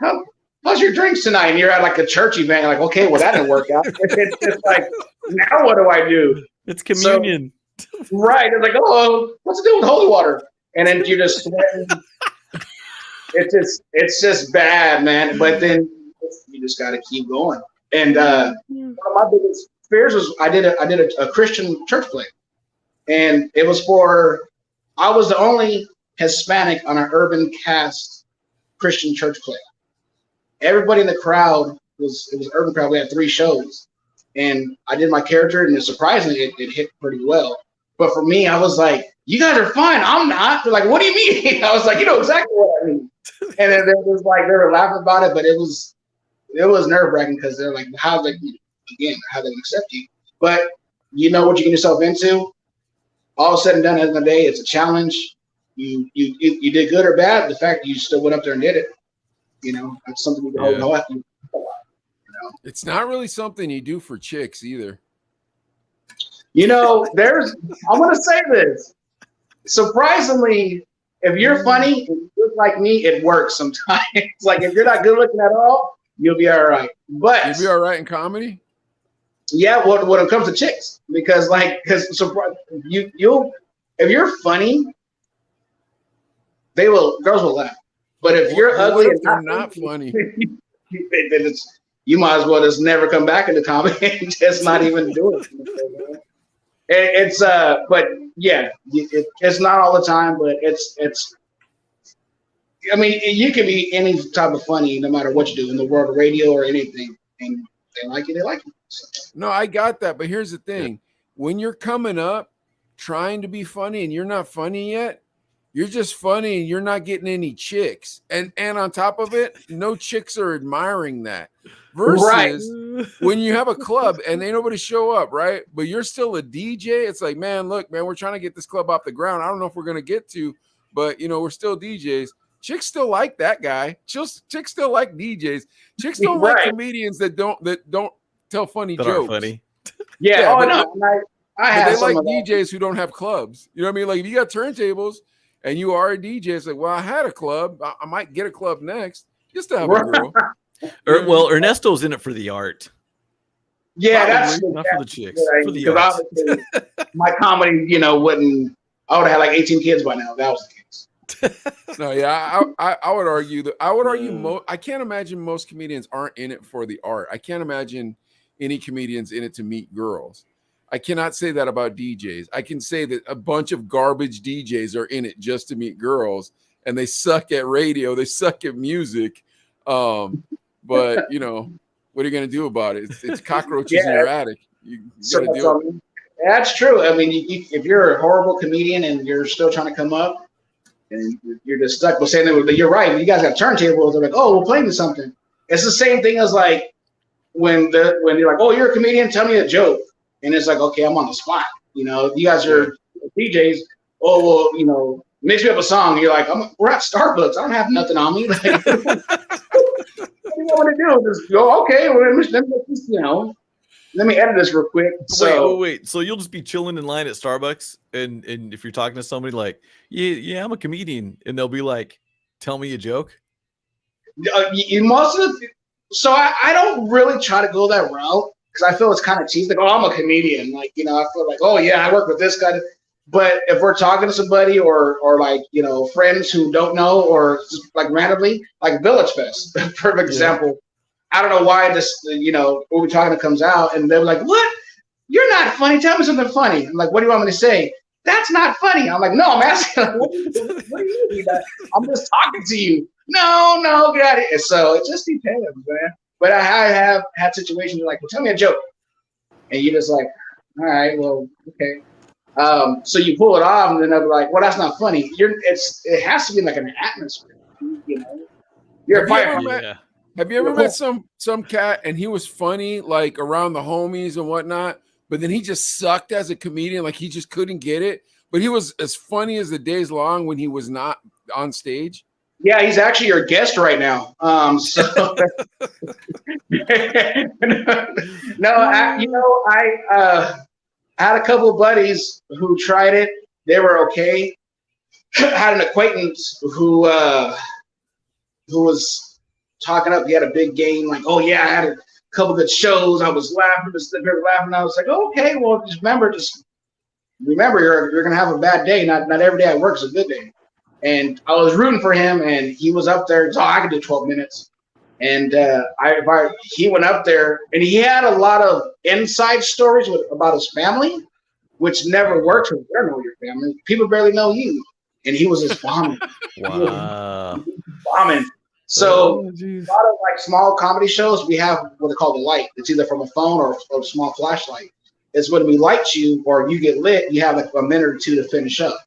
how's your drinks tonight? And you're at like a church event. You're like, okay, well that didn't work out. It's just like, now what do I do? It's communion. So, right. It's like, oh, what's it do with holy water? And then you just. It's just bad, man. But then you just got to keep going. And one of my biggest fears was I did a Christian church play, and it was I was the only Hispanic on an urban cast Christian church play. Everybody in the crowd was an urban crowd. We had 3 shows, and I did my character, and surprisingly it hit pretty well. But for me, I was like, you guys are fine. I'm not. They're like, what do you mean? I was like, you know exactly what I mean. And then it was like they were laughing about it, but it was nerve-wracking because they're like, how they accept you. But you know what you get yourself into. All said and done, at the end of the day, it's a challenge. You did good or bad. The fact that you still went up there and did it, that's something you can hold on. It's not really something you do for chicks either. I'm going to say this. Surprisingly, if you're funny and you look like me, it works sometimes. Like if you're not good looking at all, you'll be all right. But you'll be all right in comedy. Yeah, when it comes to chicks, because you'll if you're funny, girls will laugh. But if you're ugly and they're not funny, then you might as well just never come back into comedy and just not even do it. But yeah, it's not all the time, but it's. I mean, you can be any type of funny, no matter what you do in the world of radio or anything, and they like it. So. No, I got that, but here's the thing: when you're coming up, trying to be funny, and you're not funny yet, you're just funny, and you're not getting any chicks, and on top of it, no chicks are admiring that. Versus when you have a club and ain't nobody show up, right? But you're still a DJ. It's like, man, look, man, we're trying to get this club off the ground. I don't know if we're gonna get to, but we're still DJs. Chicks still like that guy. Chicks still like DJs. Chicks don't like comedians that don't tell funny jokes. Funny. Yeah. But they like DJs who don't have clubs. You know what I mean? Like if you got turntables and you are a DJ, it's like, well, I had a club. I might get a club next just to have a girl. Well, Ernesto's in it for the art. Yeah, that's not for the chicks. For the art. My comedy, wouldn't. I would have had like 18 kids by now. That was the case. No, yeah, I would argue that. I would argue I can't imagine most comedians aren't in it for the art. I can't imagine any comedians in it to meet girls. I cannot say that about DJs. I can say that a bunch of garbage DJs are in it just to meet girls, and they suck at radio. They suck at music. But what are you going to do about it? It's cockroaches in your attic. You got to deal with it. That's true. I mean, if you're a horrible comedian and you're still trying to come up, and you're just stuck with saying that, you're right. You guys got turntables. They're like, oh, we're playing something. It's the same thing as like when you're like, oh, you're a comedian, tell me a joke, and it's like, okay, I'm on the spot. You guys are DJs. Oh, well, mix me up a song. You're like, we're at Starbucks. I don't have nothing on me. What do you want to do? Just go, okay, well, let me edit this real quick. So wait. So you'll just be chilling in line at Starbucks, and if you're talking to somebody like, yeah, I'm a comedian, and they'll be like, tell me a joke. So I don't really try to go that route because I feel it's kind of cheesy. Like, oh, I'm a comedian. Like, I feel like, oh yeah, I work with this guy. But if we're talking to somebody or like, friends who don't know or just like randomly, like Village Fest, perfect example. I don't know why this, what we're talking comes out and they're like, what? You're not funny. Tell me something funny. I'm like, what do you want me to say? That's not funny. I'm like, no, I'm asking. What do you mean? I'm just talking to you. No, get out of here. So it just depends, man. But I have had situations like, well, tell me a joke. And you're just like, all right, well, okay. So you pull it off, and then they're like, "Well, that's not funny." It has to be like an atmosphere, You're Have you ever met some cat and he was funny like around the homies and whatnot, but then he just sucked as a comedian, like he just couldn't get it, but he was as funny as the days long when he was not on stage? Yeah, he's actually your guest right now. So I had a couple of buddies who tried it. They were okay. I had an acquaintance who was talking up. He had a big game. Like, oh yeah, I had a couple good shows. I was laughing. I was like, oh, okay, well, just remember, you're gonna have a bad day. Not every day at work is a good day. And I was rooting for him, and he was up there. So I could do 12 minutes. And he went up there, and he had a lot of inside stories about his family, which never works because they don't know your family. People barely know you. And he was just bombing. Wow. Bombing. So a lot of like small comedy shows, we have what they call the light. It's either from a phone or a small flashlight. It's when we light you or you get lit, you have like a minute or two to finish up.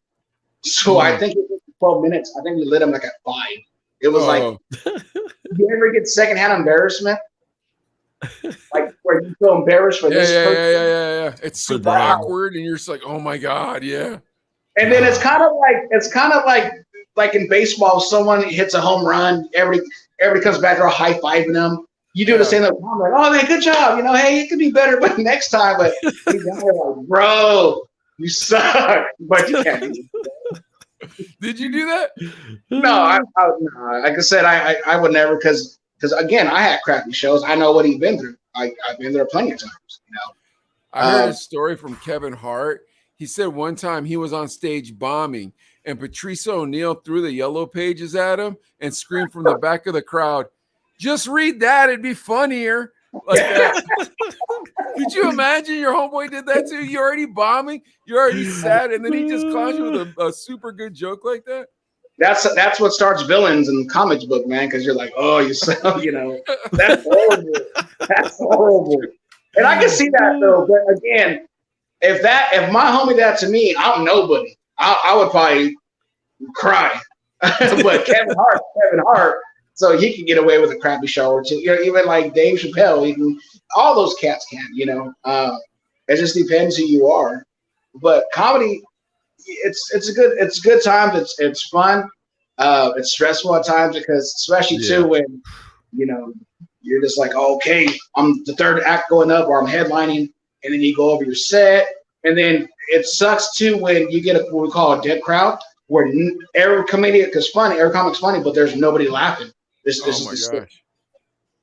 So I think it was 12 minutes. I think we lit him like at 5. It was like, you ever get secondhand embarrassment? Like where you feel embarrassed for this person? Yeah. It's super awkward, and you're just like, oh my God, yeah. And then it's kind of like in baseball, someone hits a home run, everybody comes back, they're all high-fiving them. You do the same thing. I'm like, oh man, good job. Hey, it could be better, but next time. But you're like, bro, you suck. But you can't do it. Did you do that? No, no, like I said, I would never because again, I had crappy shows. I know what he's been through. I've been there plenty of times. I heard a story from Kevin Hart. He said one time he was on stage bombing, and Patrice O'Neal threw the yellow pages at him and screamed from the back of the crowd, "Just read that; it'd be funnier." Like that. Could you imagine your homeboy did that too? You're already bombing, you're already sad, and then he just caught you with a super good joke like that. That's what starts villains in the comics book, man. Because you're like, oh, you sound, that's horrible. That's horrible. And I can see that though. But again, if my homie did that to me, I'm nobody. I would probably cry. But Kevin Hart. So he can get away with a crappy show or two. Even like Dave Chappelle, all those cats can. It just depends who you are. But comedy, it's a good time. It's fun. It's stressful at times because, especially too, when you're just like, oh, okay, I'm the third act going up, or I'm headlining, and then you go over your set, and then it sucks too when you get what we call a dead crowd, where every comedian is funny, every comic's funny, but there's nobody laughing. This is the gosh.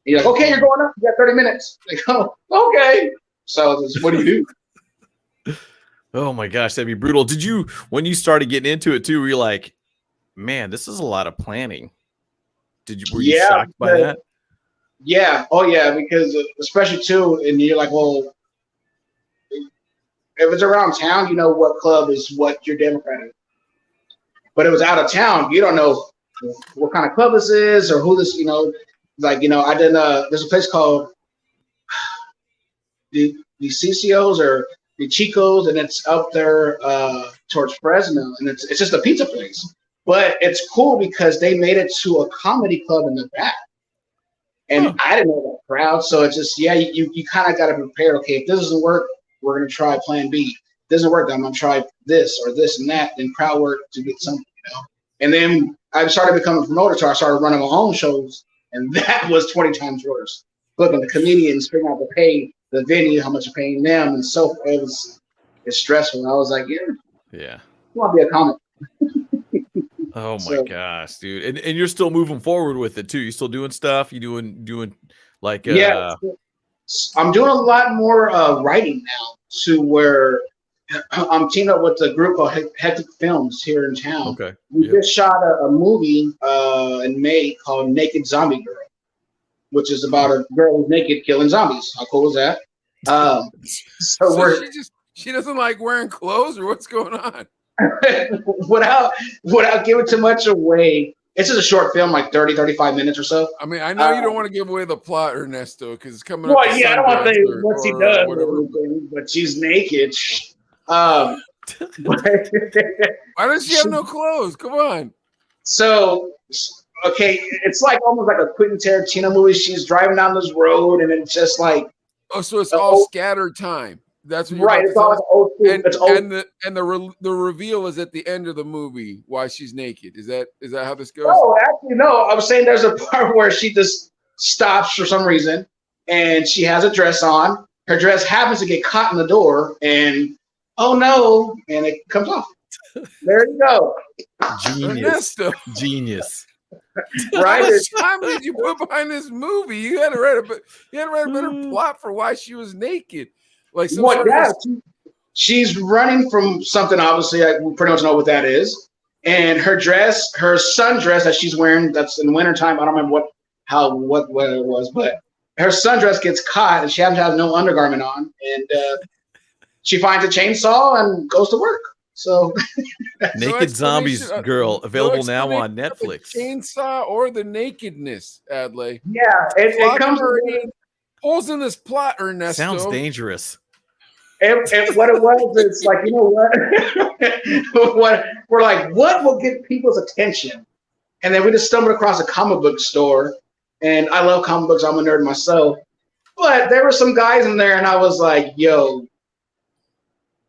You're like, okay, you're going up. You got 30 minutes. They go, okay. So what do you do? Oh my gosh, that'd be brutal. Did you, when you started getting into it too, were you like, man, this is a lot of planning? Were you shocked by that? Yeah. Oh yeah, because especially too, and you're like, well, if it's around town, you know what club is what you're Democratic. But if it was out of town, you don't know what kind of club this is or who this, I did there's a place called the CCOs or the Chicos, and it's up there towards Fresno, and it's just a pizza place. But it's cool because they made it to a comedy club in the back. And I didn't know that crowd, so it's just, you kind of got to prepare. Okay, if this doesn't work, we're going to try plan B. If it doesn't work, I'm going to try this or this and that, and crowd work to get something, And then I started becoming a promoter, so I started running my own shows, and that was 20 times worse. Looking at the comedians, figuring out to pay the venue, how much you're paying them, and so it's stressful. I was like, I want to be a comic. Oh my gosh, dude! And you're still moving forward with it too. You still doing stuff? You doing like I'm doing a lot more writing now, to where I'm teamed up with a group called Hectic Films here in town. Okay, we just shot a movie in May called Naked Zombie Girl, which is about a girl who's naked killing zombies. How cool is that? So she doesn't like wearing clothes, or what's going on? without giving too much away, it's just a short film, like 35 minutes or so. I mean, I know you don't want to give away the plot, Ernesto, because it's coming up. Well, yeah, I don't want to say what she does, but she's naked. Why does she have no clothes? Come on. So, okay, it's like almost like a Quentin Tarantino movie. She's driving down this road, and it's just like, so it's all scattered time. That's what you're right. It's all old school. And the reveal is at the end of the movie why she's naked. Is that how this goes? No, actually, no. I was saying there's a part where she just stops for some reason, and she has a dress on. Her dress happens to get caught in the door, and oh no, and it comes off. There you go. Genius. Right? How much time did you put behind this movie? You had to write a better plot for why she was naked. Like she's running from something. Obviously, we pretty much know what that is. And her sundress that she's wearing, that's in the wintertime. I don't remember what it was, but her sundress gets caught, and she happens to have no undergarment on. And she finds a chainsaw and goes to work. So, Naked Zombies Girl, available now on Netflix. The chainsaw or the nakedness, Adley? Yeah, it comes in. Holes in this plot, Ernesto. Sounds dangerous. And what it was, it's like, you know what? We're like, what will get people's attention? And then we just stumbled across a comic book store, and I love comic books. I'm a nerd myself, but there were some guys in there, and I was like, yo,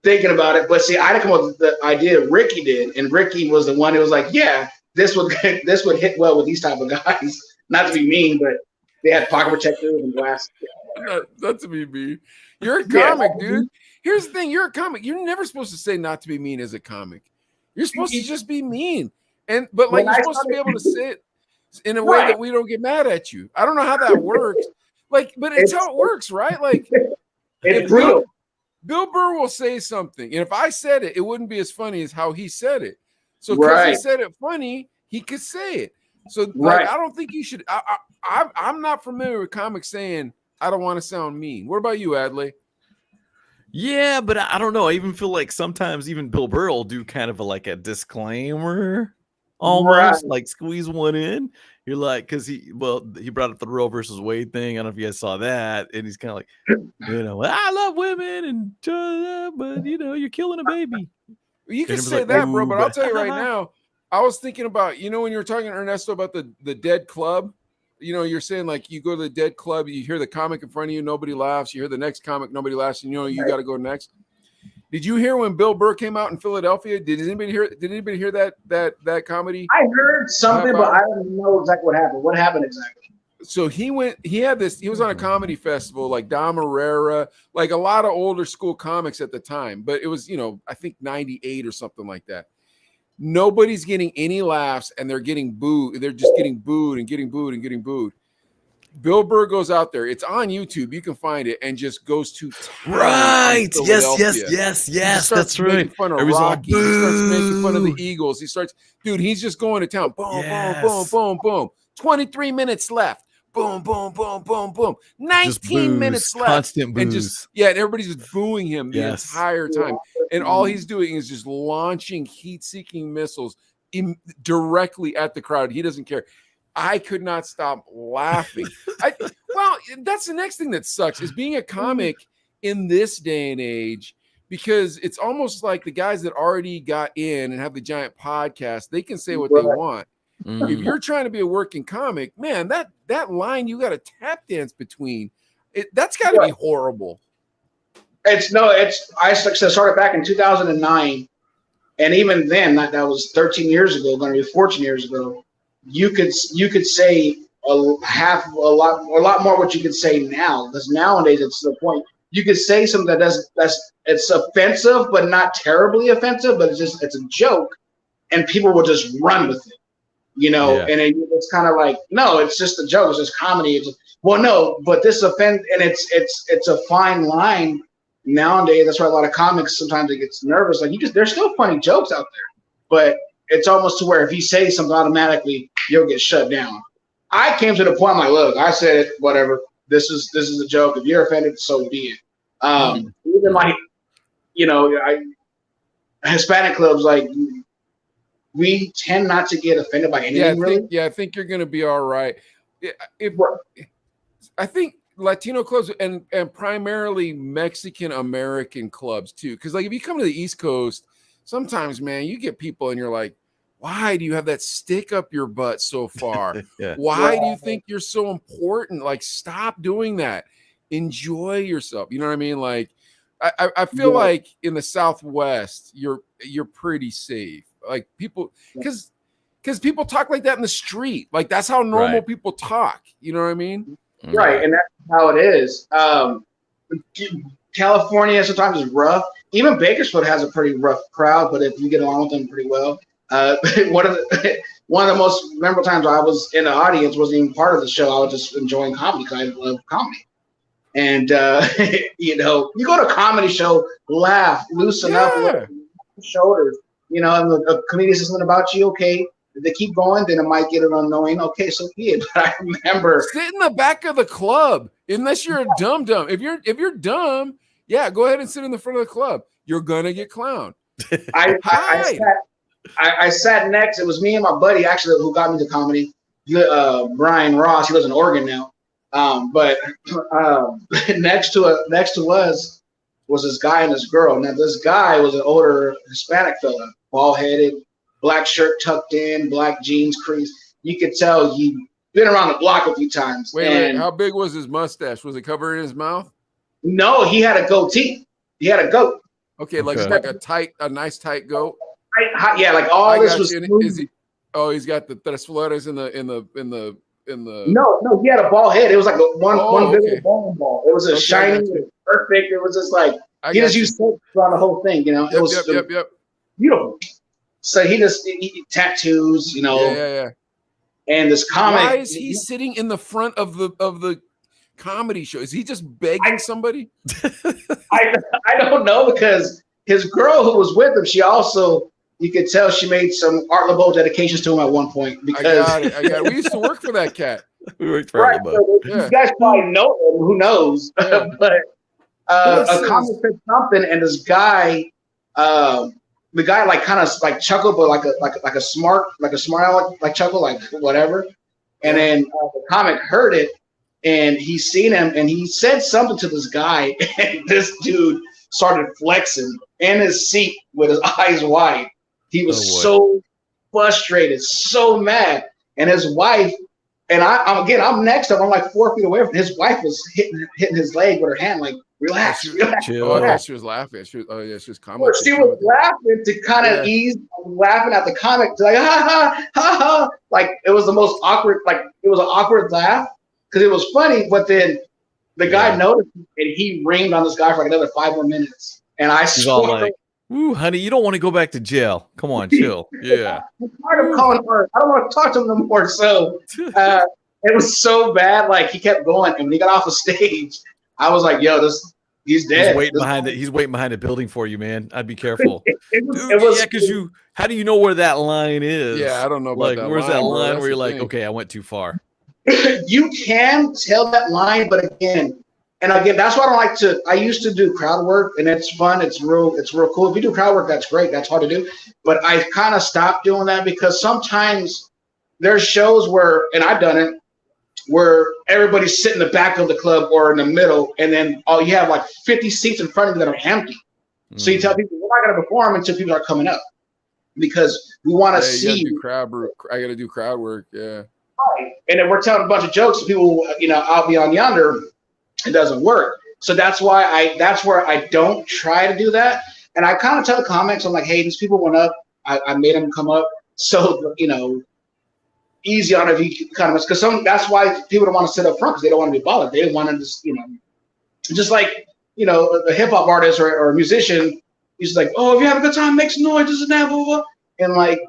thinking about it. But see, I didn't come up with the idea. Ricky did, and Ricky was the one who was like, yeah, this would hit well with these type of guys. Not to be mean, but they had pocket protectors and glass. Not to be mean. You're a comic, dude. Here's the thing. You're a comic. You're never supposed to say not to be mean as a comic. You're supposed to just be mean. But like, When you're I supposed to be started- able to say it in a way that we don't get mad at you. I don't know how that works. Like, but it's how it works, right? Like, It's brutal. Bill Burr will say something, and if I said it, it wouldn't be as funny as how he said it. So because he said it funny, he could say it. So like, I don't think you should. I'm not familiar with comics saying I don't want to sound mean. What about you, Adley? Yeah, but I don't know. I even feel like sometimes even Bill Burr will do kind of like a disclaimer, almost like squeeze one in. You're like, because he brought up the Roe versus Wade thing. I don't know if you guys saw that, and he's kind of like, I love women, and but you're killing a baby. You can say like, that, bro, but I'll tell you right now. I was thinking about, when you were talking to Ernesto about the dead club, you're saying like you go to the dead club, you hear the comic in front of you, nobody laughs. You hear the next comic, nobody laughs, and you got to go next. Did you hear when Bill Burr came out in Philadelphia? Did anybody hear that comedy? I heard something, but I don't know exactly what happened. What happened exactly? So he was on a comedy festival, like Dom Herrera, like a lot of older school comics at the time, but it was, I think 98 or something like that. Nobody's getting any laughs, and they're getting booed. They're just getting booed and getting booed and getting booed. Bill Burr goes out there. It's on YouTube. You can find it, and just goes to town. Right. Yes. That's right. Making fun of Rocky. He starts making fun of the Eagles. He's just going to town. Boom, boom, boom, boom, boom. 23 minutes left. Boom, boom, boom, boom, boom. 19 minutes left. Constant booze. And everybody's just booing him the entire time. And all he's doing is just launching heat-seeking missiles directly at the crowd. He doesn't care. I could not stop laughing. That's the next thing that sucks, is being a comic in this day and age, because it's almost like the guys that already got in and have the giant podcast, they can say what they want. If you're trying to be a working comic, man, that line you got to tap dance between, that's got to be horrible. I started back in 2009, and even then, that was 13 years ago, going to be 14 years ago. You could say a lot more what you could say now, because nowadays it's to the point you could say something it's offensive, but not terribly offensive, but it's a joke, and people will just run with it. And it's kind of like, no, it's just a joke. It's just comedy. But this offend, and it's a fine line nowadays. That's why a lot of comics sometimes it gets nervous. Like there's still funny jokes out there, but it's almost to where if you say something automatically, you'll get shut down. I came to the point, I'm like, look, I said it, whatever. This is a joke. If you're offended, so be it. Even like, Hispanic clubs, like, we tend not to get offended by anything. I think you're going to be all right. I think Latino clubs and primarily Mexican American clubs too, because like if you come to the East Coast, sometimes, man, you get people and you're like, why do you have that stick up your butt so far? Why do you think you're so important? Like, stop doing that. Enjoy yourself. You know what I mean? Like, I feel like in the Southwest, you're pretty safe. Like people, because people talk like that in the street. Like that's how normal people talk. You know what I mean? Right, and that's how it is. California sometimes is rough. Even Bakersfield has a pretty rough crowd, but if you get along with them pretty well. One of the most memorable times I was in the audience wasn't even part of the show. I was just enjoying comedy because I love comedy. And you go to a comedy show, laugh, loosen up a little, shoulders. And the comedian says something about you, okay. If they keep going, then it might get it annoying. Okay, so be it. But I remember sit in the back of the club, unless you're a dumb. If you're dumb, go ahead and sit in the front of the club. You're gonna get clowned. I sat next. It was me and my buddy actually who got me to comedy. Brian Ross. He lives in Oregon now. But next to us was this guy and this girl. Now this guy was an older Hispanic fella, bald-headed, black shirt tucked in, black jeans creased. You could tell he'd been around the block a few times. Wait, how big was his mustache? Was it covering his mouth? No, he had a goatee. He had a goat. Okay, like a nice tight goat. Yeah, like all this was. He's got the tres flores in the. No, he had a bald head. It was like one big ball. It was shiny, perfect. It was just like he just used tape throughout the whole thing. It was beautiful. So he tattoos, you know. Yeah. And this comic. Why is he sitting in the front of the comedy show? Is he just begging somebody? I don't know, because his girl who was with him, she also, you could tell she made some Art Laboe dedications to him at one point. Because I got it. We used to work for that cat. We worked for Art Laboe. So you guys probably know him. Who knows? Yeah. But a comic said something, and this guy, the guy like kind of like chuckled, but like a smart like chuckle, like whatever. And then the comic heard it, and he seen him, and he said something to this guy, and this dude started flexing in his seat with his eyes wide. He was so frustrated, so mad, and his wife. And I'm next to him. I'm like 4 feet away from him. His wife was hitting his leg with her hand, like, relax. Chill. Oh, yeah, she was laughing. She was commenting. She was laughing to kind of ease, laughing at the comic, like, ha, ha, ha, ha. Like, it was the most awkward, like, it was an awkward laugh because it was funny, but then the guy noticed and he reamed on this guy for like another 5 more minutes. And I swore, like, ooh, honey, you don't want to go back to jail. Come on, chill. Yeah. I'm tired of calling her. I don't want to talk to him no more. So it was so bad. Like, he kept going. And when he got off the stage, I was like, yo, he's dead. He's waiting behind the building for you, man. I'd be careful. it was because how do you know where that line is? Yeah, I don't know about like, that. Where's that line bro? where you're like, okay, I went too far? You can tell that line, but again, that's why I used to do crowd work, and it's fun. It's real cool. If you do crowd work, that's great. That's hard to do. But I kind of stopped doing that because sometimes there's shows where, and I've done it, where everybody's sitting in the back of the club or in the middle, and then you have like 50 seats in front of you that are empty. So you tell people, we're not going to perform until people are coming up because we want to see. I got to do crowd work. Yeah. Right. And then we're telling a bunch of jokes to people, out beyond yonder. It doesn't work. So that's where I don't try to do that. And I kind of tell the comics, I'm like, hey, these people went up. I made them come up. So, easy on it. Because that's why people don't want to sit up front because they don't want to be bothered. They want to just, just like, a hip hop artist or a musician, he's like, oh, if you have a good time, make some noise, this and that, blah, blah. And like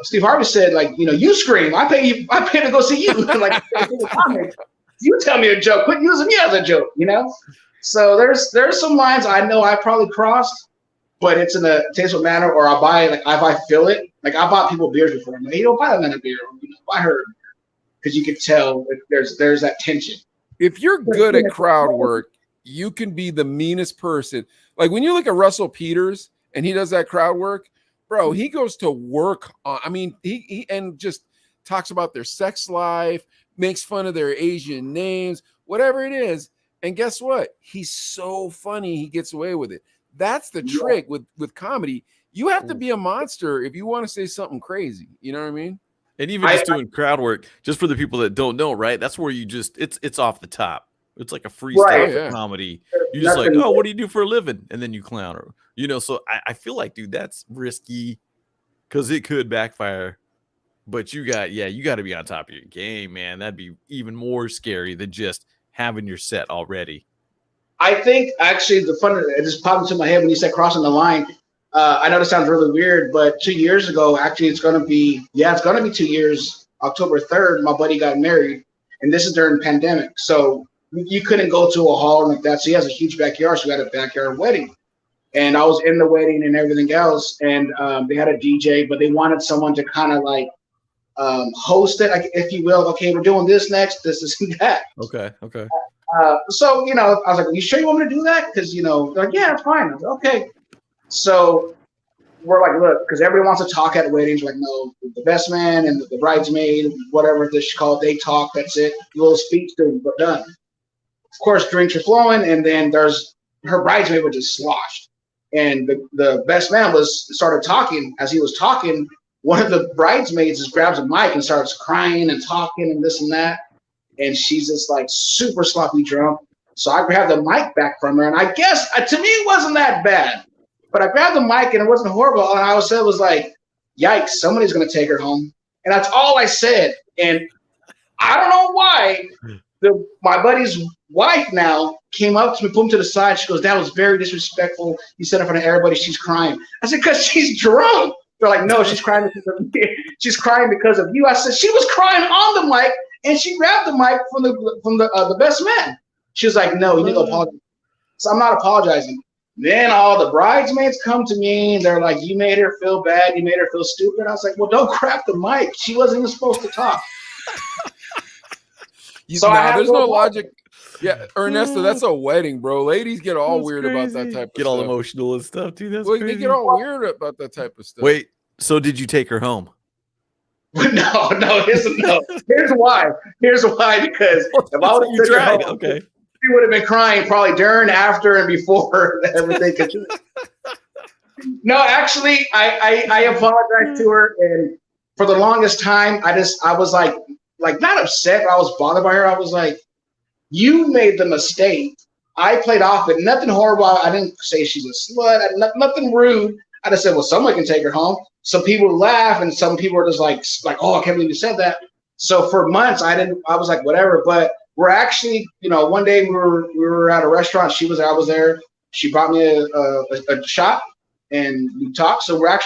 Steve Harvey said, like, you scream. I pay to go see you. Like, you tell me a joke. Quit using me as a joke. So there's some lines I know I probably crossed, but it's in a tasteful manner. Or I buy if I feel it. Like I bought people beers before. I'm like, hey, don't buy them a beer. Buy her, because you could tell there's that tension. If you're good at crowd work, you can be the meanest person. Like when you look at Russell Peters and he does that crowd work. Bro, he goes to work on, he and just talks about their sex life, makes fun of their Asian names, whatever it is. And guess what? He's so funny, he gets away with it. That's the trick with comedy. You have to be a monster if you want to say something crazy. You know what I mean? And even just doing crowd work, just for the people that don't know, right? That's where you just, it's off the top. It's like a freestyle for comedy. You're just like, oh, what do you do for a living? And then you clown her. So I feel like, dude, that's risky because it could backfire. But you got to be on top of your game, man. That'd be even more scary than just having your set already. I think actually the fun, it just popped into my head when you said crossing the line. I know this sounds really weird, but 2 years ago, actually, it's going to be 2 years. October 3rd, my buddy got married, and this is during the pandemic. So you couldn't go to a hall like that. So he has a huge backyard. So we had a backyard wedding. And I was in the wedding and everything else. And they had a DJ, but they wanted someone to kind of like host it, like, if you will. Okay, we're doing this next, this, and that. Okay. So, I was like, you sure you want me to do that? Because, they're like, yeah, it's fine. I was like, okay. So we're like, look, because everybody wants to talk at weddings. We're like, no, the best man and the bridesmaid, whatever this is called, they talk, that's it. A little speech to them, but done. Of course, drinks are flowing, and then there's her bridesmaid was just sloshed. And the best man started talking. As he was talking, one of the bridesmaids just grabs a mic and starts crying and talking and this and that. And she's just like super sloppy drunk. So I grabbed the mic back from her, and I guess to me it wasn't that bad. But I grabbed the mic and it wasn't horrible. And I said was like, yikes, somebody's gonna take her home. And that's all I said. And I don't know why. My buddy's wife now came up to me, pulled me to the side. She goes, that was very disrespectful. You said in front of everybody she's crying. I said, because she's drunk. They're like, no, she's crying because of me. She's crying because of you. I said, she was crying on the mic, and she grabbed the mic from the best man. She was like, no, you need to apologize. So I'm not apologizing. Then all the bridesmaids come to me, and they're like, you made her feel bad. You made her feel stupid. I was like, well, don't grab the mic. She wasn't even supposed to talk. There's no logic. Yeah, Ernesto, that's a wedding, bro. Ladies get all weird crazy. about that type of get stuff. all emotional and stuff, too. That's well, crazy. they get all weird about that type of stuff. Wait, so did you take her home? No. Here's why. Because if I would have tried, okay, she would have been crying probably during, after, and before everything. No, actually, I apologized to her, and for the longest time, I was like not upset, but I was bothered by her. I was like, you made the mistake. I played off it. Nothing horrible. I didn't say she's a slut. Nothing rude. I just said, well, someone can take her home. Some people laugh, and some people are just like, oh, I can't believe you said that. So for months, I was like, whatever. But we're actually, one day we were at a restaurant. She was there. I was there. She brought me a shot, and we talked. So we're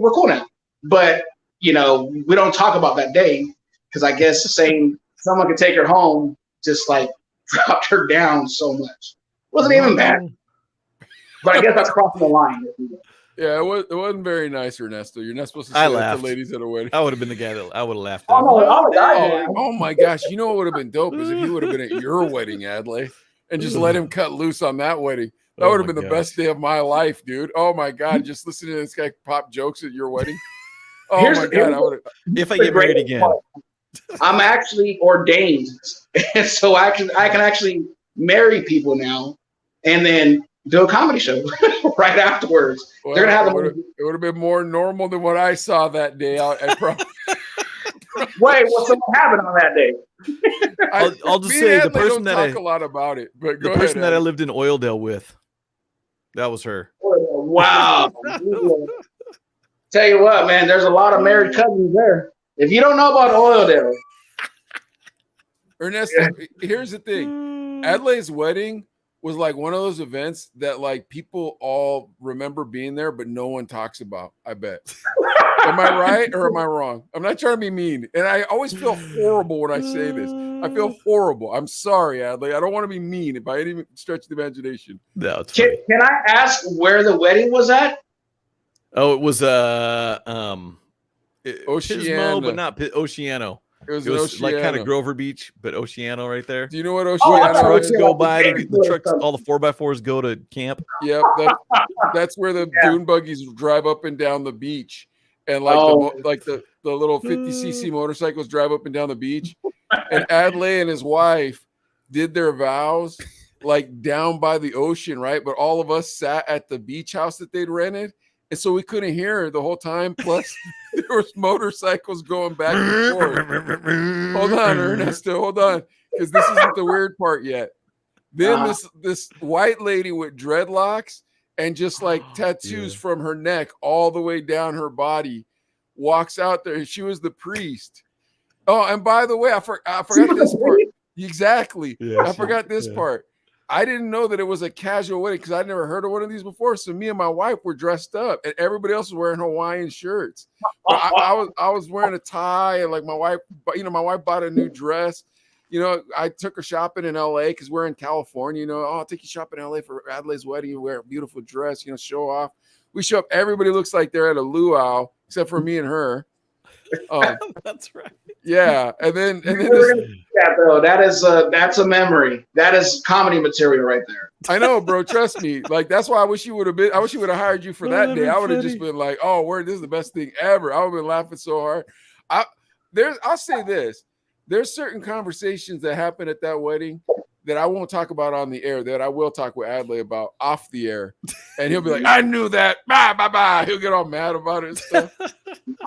cool now. But we don't talk about that day because I guess saying someone could take her home just like dropped her down so much. Wasn't even bad. But I guess that's crossing the line. Yeah, it wasn't very nice, Ernesto. You're not supposed to say that to ladies at a wedding. I would have been the guy that I would have laughed. Oh my gosh! You know what would have been dope is if he would have been at your wedding, Adley, and just let him cut loose on that wedding. That would have been the best day of my life, dude. Oh my god! Just listening to this guy pop jokes at your wedding. Oh my god! I would have. If I get married again, I'm actually ordained, and so I can actually marry people now, and then do a comedy show right afterwards. Well, they're gonna have it would have been more normal than what I saw that day out at prom. Wait, what's what happened on that day? I'll just say the person that talk a lot about it, but the person that I lived in Oildale with, that was her. Wow. Tell you what, man, there's a lot of married cousins there. If you don't know about Oildale, Ernesto, here's the thing: Adley's wedding was like one of those events that like people all remember being there, but no one talks about. I bet. Am I right or am I wrong? I'm not trying to be mean, and I always feel horrible when I say this. I feel horrible. I'm sorry, Adley. I don't want to be mean by any stretch of the imagination. No, it's can I ask where the wedding was at? Oh, it was Oceano, but not Oceano. It was like kind of Grover Beach, but Oceano right there. Do you know what Oceano is? Go by the trucks, all the 4x4s go to camp. Yep, that's where the dune buggies drive up and down the beach, and like the little 50cc motorcycles drive up and down the beach. And Adley and his wife did their vows like down by the ocean, right? But all of us sat at the beach house that they'd rented. And so we couldn't hear her the whole time. Plus, there was motorcycles going back and forth. Hold on, Ernesto. Hold on. Because this isn't the weird part yet. Then this white lady with dreadlocks and just like tattoos from her neck all the way down her body walks out there. And she was the priest. Oh, and by the way, I forgot this part. Exactly. Yeah, I forgot this part. I didn't know that it was a casual wedding because I'd never heard of one of these before. So me and my wife were dressed up, and everybody else was wearing Hawaiian shirts. But I was wearing a tie, and like my wife bought a new dress. I took her shopping in LA because we're in California. I'll take you shopping in LA for Adelaide's wedding. You wear a beautiful dress, show off. We show up. Everybody looks like they're at a luau, except for me and her. That's right. Yeah, and then that's a memory. That is comedy material right there. I know, bro. Trust me. Like that's why I wish you would have been. I wish you would have hired you for that day. I would have just been like, "Oh, word, this is the best thing ever." I would have been laughing so hard. I'll say this: there's certain conversations that happen at that wedding that I won't talk about on the air that I will talk with Adley about off the air, and he'll be like, "I knew that." Bye, bye, bye. He'll get all mad about it and stuff.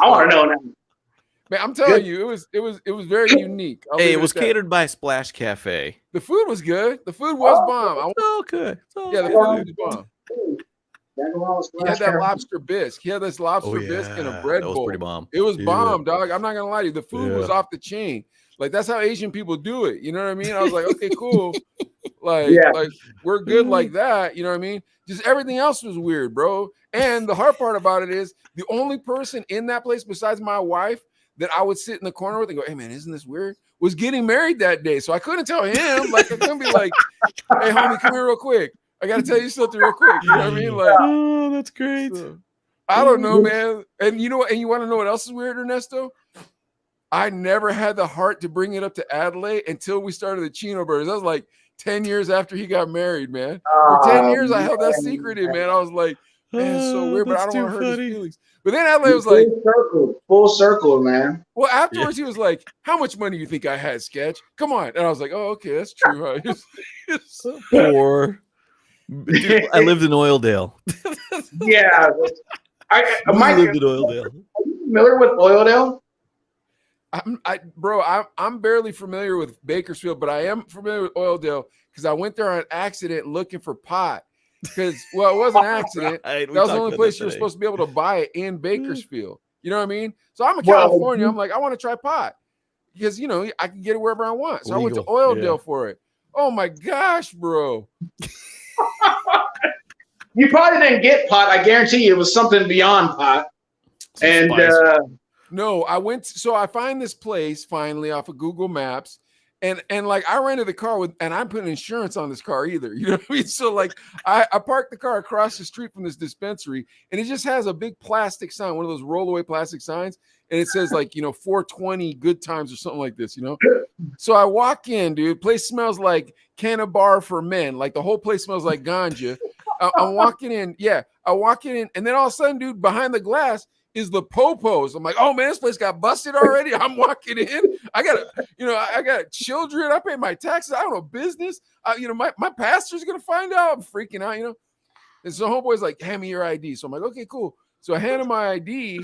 I want to know now. Man, I'm telling you, it was very unique. Hey, it was catered by Splash Cafe. The food was good. The food was bomb. Good. Yeah, the food was bomb. He had that lobster bisque. He had this lobster bisque in a bread bowl. That was pretty bomb. It was bomb, dog. I'm not gonna lie to you. The food was off the chain. Like that's how Asian people do it. You know what I mean? I was like, okay, cool. Like we're good like that. You know what I mean? Just everything else was weird, bro. And the hard part about it is the only person in that place besides my wife that I would sit in the corner with and go, hey man, isn't this weird? Was getting married that day. So I couldn't tell him. Like I couldn't be like, hey homie, come here real quick. I gotta tell you something real quick. You know what I mean? Like, oh, that's great. So, I don't know, man. And you know what? And you want to know what else is weird, Ernesto? I never had the heart to bring it up to Adelaide until we started the Chino Brothers. That was like 10 years after he got married, man. For 10 years, I held that secret in, man. I was like, man, it's so weird, but I don't want to hurt his feelings. But then Adelaide was like, full circle, man. Well, afterwards, he was like, how much money do you think I had, Sketch? Come on. And I was like, oh, okay, that's true. Huh? Poor. Dude, I lived in Oildale. Yeah. I lived in Oildale. Are you familiar with Oildale? I'm barely familiar with Bakersfield, but I am familiar with Oildale because I went there on accident looking for pot. Because, well, it wasn't an accident. Right. That was the only place you were supposed to be able to buy it in Bakersfield. You know what I mean? So I'm in California. I'm like, I want to try pot because, you know, I can get it wherever I want. So I went to Oildale for it. Oh, my gosh, bro. You probably didn't get pot. I guarantee you it was something beyond pot. And no, I went. So I find this place finally off of Google Maps. And like I rented the car with, and I'm putting insurance on this car either. You know what I mean? So like I parked the car across the street from this dispensary, and it just has a big plastic sign, one of those rollaway plastic signs, and it says like, you know, 420 good times or something like this, you know? So I walk in, dude. Place smells like Cannabar for men. Like the whole place smells like ganja. I'm walking in, I walk in, and then all of a sudden, dude, behind the glass is the Popos. I'm like, oh man, this place got busted already. I'm walking in. I got children. I pay my taxes. I don't know business. You know, my pastor's gonna find out. I'm freaking out, you know. And so homeboy's like, hand me your ID. So I'm like, okay, cool. So I hand him my ID,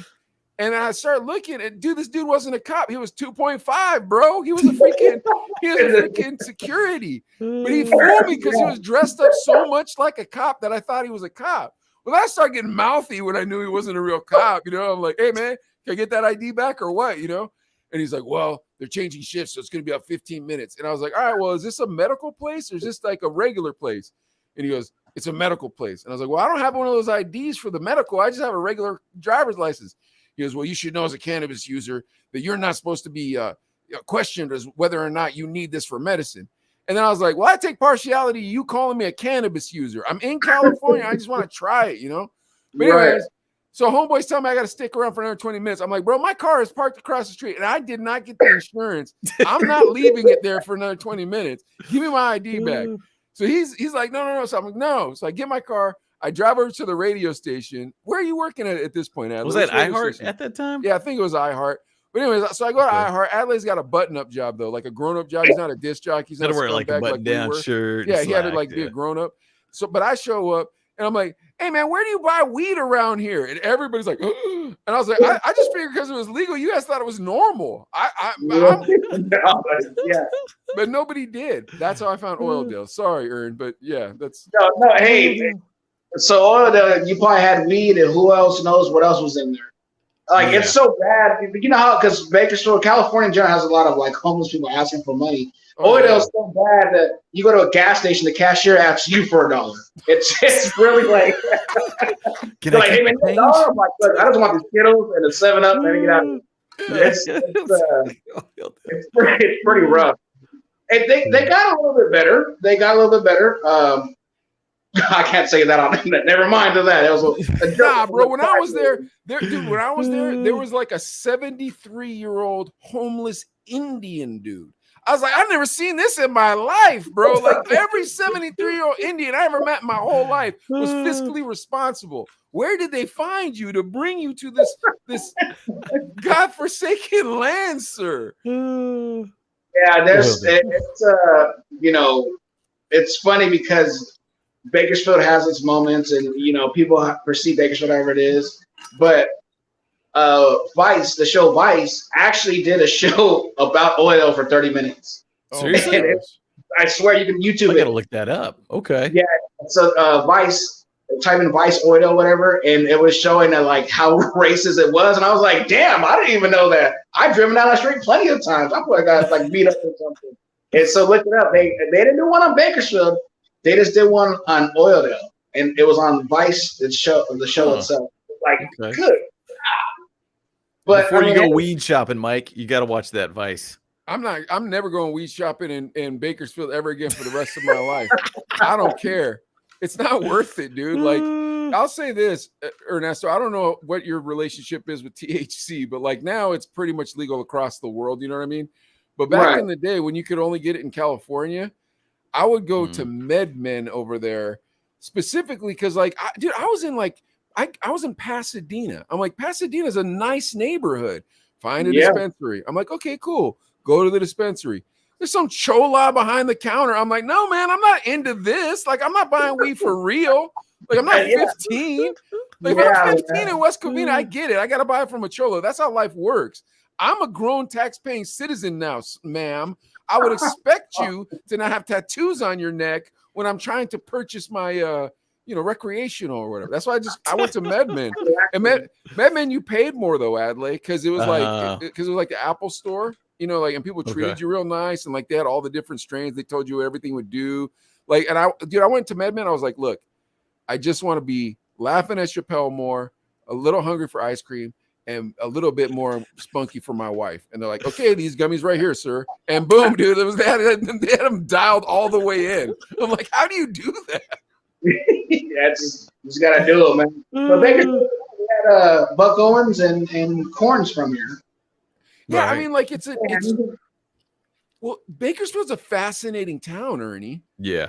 and I start looking, and dude, this dude wasn't a cop. He was 2.5, bro. He was a freaking security. But he fooled me because he was dressed up so much like a cop that I thought he was a cop. Well, I started getting mouthy when I knew he wasn't a real cop. You know, I'm like, hey, man, can I get that ID back or what? You know? And he's like, well, they're changing shifts, so it's going to be about 15 minutes. And I was like, all right, well, is this a medical place or is this like a regular place? And he goes, it's a medical place. And I was like, well, I don't have one of those IDs for the medical. I just have a regular driver's license. He goes, well, you should know as a cannabis user that you're not supposed to be questioned as whether or not you need this for medicine. And then I was like, well, I take partiality you calling me a cannabis user. I'm in California. I just want to try it, you know? But anyways, so homeboys tell me I got to stick around for another 20 minutes. I'm like, bro, my car is parked across the street and I did not get the insurance. I'm not leaving it there for another 20 minutes. Give me my ID back. So he's like, no. So I'm like, no. So I get my car. I drive over to the radio station. Where are you working at this point, Adelaide? Was that iHeart at that time? Yeah, I think it was iHeart. But anyways, so I go to iHeart. Adelaide's got a button-up job though, like a grown-up job. He's not a disc jockey. He's not a wear like a button-down shirt. Yeah, he had to like be a grown-up. So, but I show up and I'm like, hey man, where do you buy weed around here? And everybody's like, and I was like, I just figured because it was legal, you guys thought it was normal. But nobody did. That's how I found Oildale. Sorry, Ern, but yeah, that's no. Hey, so Oildale, you probably had weed, and who else knows what else was in there? Like it's so bad, you know how because Bakersfield, California in general has a lot of like homeless people asking for money. Oildale's so bad that you go to a gas station, the cashier asks you for $1. It's really like, like, hey man, $1? I'm like, look, I just want the Skittles and the 7-Up and get out of here. It's pretty rough. And they got a little bit better. I can't say that on never mind to that. It was a nah, bro. When I was there, there was like a 73-year-old homeless Indian dude. I was like, I've never seen this in my life, bro. Like every 73-year-old Indian I ever met in my whole life was fiscally responsible. Where did they find you to bring you to this godforsaken land, sir? Yeah, it's funny because Bakersfield has its moments, and people perceive Bakersfield however it is. But Vice, the show Vice, actually did a show about oil for 30 minutes. Seriously? I swear you can YouTube it. I gotta look that up. Okay. Yeah. So Vice, type in Vice oil, whatever, and it was showing that like how racist it was, and I was like, damn, I didn't even know that. I've driven down the street plenty of times. I probably got like beat up or something. And so look it up. They didn't do one on Bakersfield. They just did one on Oildale, and it was on Vice. The show itself. Like Okay. good. But before you go weed shopping, Mike, you got to watch that Vice. I'm never going weed shopping in Bakersfield ever again for the rest of my life. I don't care. It's not worth it, dude. Like, I'll say this, Ernesto, I don't know what your relationship is with THC, but like now it's pretty much legal across the world. You know what I mean? But back in the day when you could only get it in California, I would go to MedMen over there specifically because, like, I was in like, I was in Pasadena. I'm like, Pasadena's a nice neighborhood. Find a dispensary. I'm like, okay, cool. Go to the dispensary. There's some chola behind the counter. I'm like, no, man, I'm not into this. Like, I'm not buying weed for real. Like, I'm not 15. Like, when I'm 15 in West Covina, I get it. I got to buy it from a cholo. That's how life works. I'm a grown tax-paying citizen now, ma'am. I would expect you to not have tattoos on your neck when I'm trying to purchase my, recreational or whatever. That's why I went to MedMen. And MedMen, you paid more though, Adley, because it was like the Apple store, and people treated you real nice, and like they had all the different strains. They told you what everything would do. Like, and I went to MedMen. I was like, look, I just want to be laughing at Chappelle more, a little hungry for ice cream, and a little bit more spunky for my wife. And they're like, okay, these gummies right here, sir. And boom, dude, they had them dialed all the way in. I'm like, how do you do that? Just gotta do it, man. But Bakersfield had Buck Owens and Corns from here. Yeah, right. I mean, like well, Bakersfield's a fascinating town, Ernie. Yeah,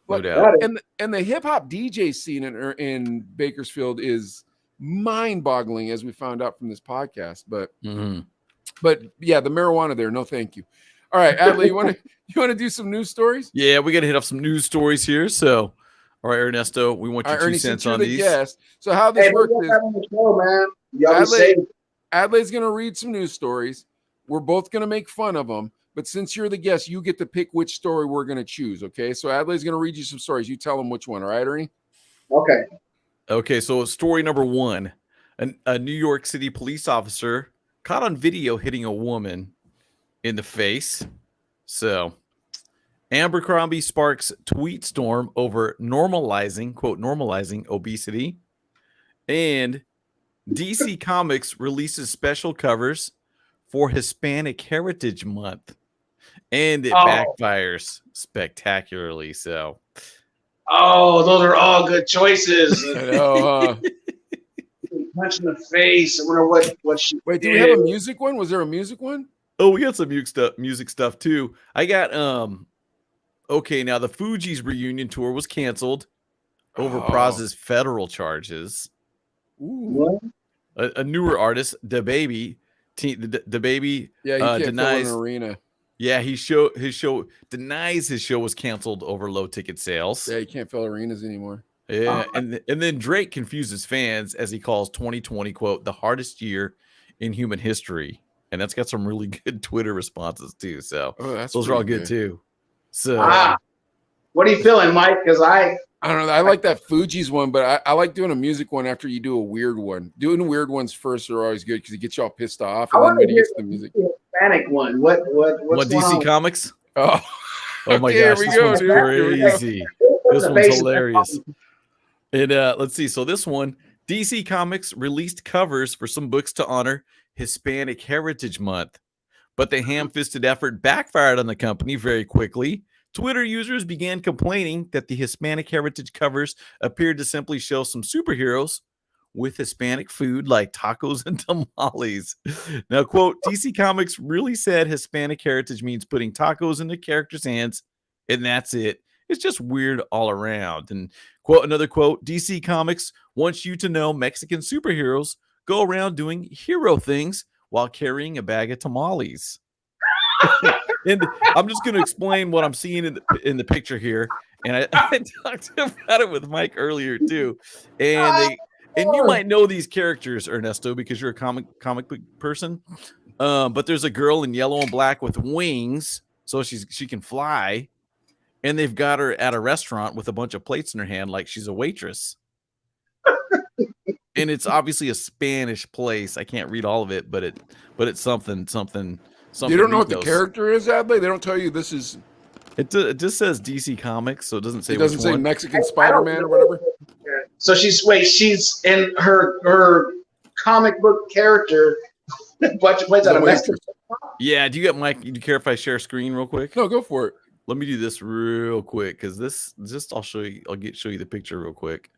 no doubt. And the hip hop DJ scene in Bakersfield is mind-boggling, as we found out from this podcast. But yeah, the marijuana there, no thank you. All right, Adley, you want to do some news stories? Yeah, we got to hit off some news stories here. So, all right, Ernesto, we want your 2 cents on these. Guest. So how this works is, Adley's going to read some news stories. We're both going to make fun of them. But since you're the guest, you get to pick which story we're going to choose, okay? So Adley's going to read you some stories. You tell them which one, all right, Ernie? Okay. Okay, so story number 1. A New York City police officer caught on video hitting a woman in the face. So, Abercrombie sparks tweet storm over normalizing obesity. And DC Comics releases special covers for Hispanic Heritage Month. And it backfires spectacularly. So, those are all good choices. I know, punch in the face. I wonder what she Wait, do we have a music one? Was there a music one? Oh, we got some music stuff too. I got okay, now the Fugees reunion tour was canceled over Praz's federal charges. What? A newer artist, DaBaby, DaBaby he can't denies fill an arena. Yeah, his show denies his show was canceled over low ticket sales. Yeah, you can't fill arenas anymore. Yeah, and then Drake confuses fans as he calls 2020, quote, the hardest year in human history. And that's got some really good Twitter responses too. So those are all good too. So what are you feeling, Mike? Because I don't know. I like that Fugees one, but I like doing a music one after you do a weird one. Doing weird ones first are always good because it gets you all pissed off. And then when you get to the music. Hispanic one. What DC Comics? Oh my gosh, here we this go, one's dude. crazy. This one's hilarious. And let's see. So this one, DC Comics released covers for some books to honor Hispanic Heritage Month, but the ham-fisted effort backfired on the company very quickly. Twitter users began complaining that the Hispanic Heritage covers appeared to simply show some superheroes with Hispanic food like tacos and tamales. Now, quote, DC Comics really said Hispanic Heritage means putting tacos in the characters' hands, and that's it. It's just weird all around. And quote, another quote, DC Comics wants you to know Mexican superheroes go around doing hero things while carrying a bag of tamales. And I'm just going to explain what I'm seeing in the picture here. And I talked about it with Mike earlier too. And you might know these characters, Ernesto, because you're a comic book person. But there's a girl in yellow and black with wings, so she can fly. And they've got her at a restaurant with a bunch of plates in her hand, like she's a waitress. And it's obviously a Spanish place. I can't read all of it, but it's something They don't know what the character is, Adley. They don't tell you this is. It just says DC Comics, so it doesn't say. It doesn't which say one. Mexican Spider-Man or whatever. So she's in her comic book character. But plays out of Mexico. Yeah. Do you get Mike? Do you care if I share screen real quick? No, go for it. Let me do this real quick because I'll show you. Show you the picture real quick.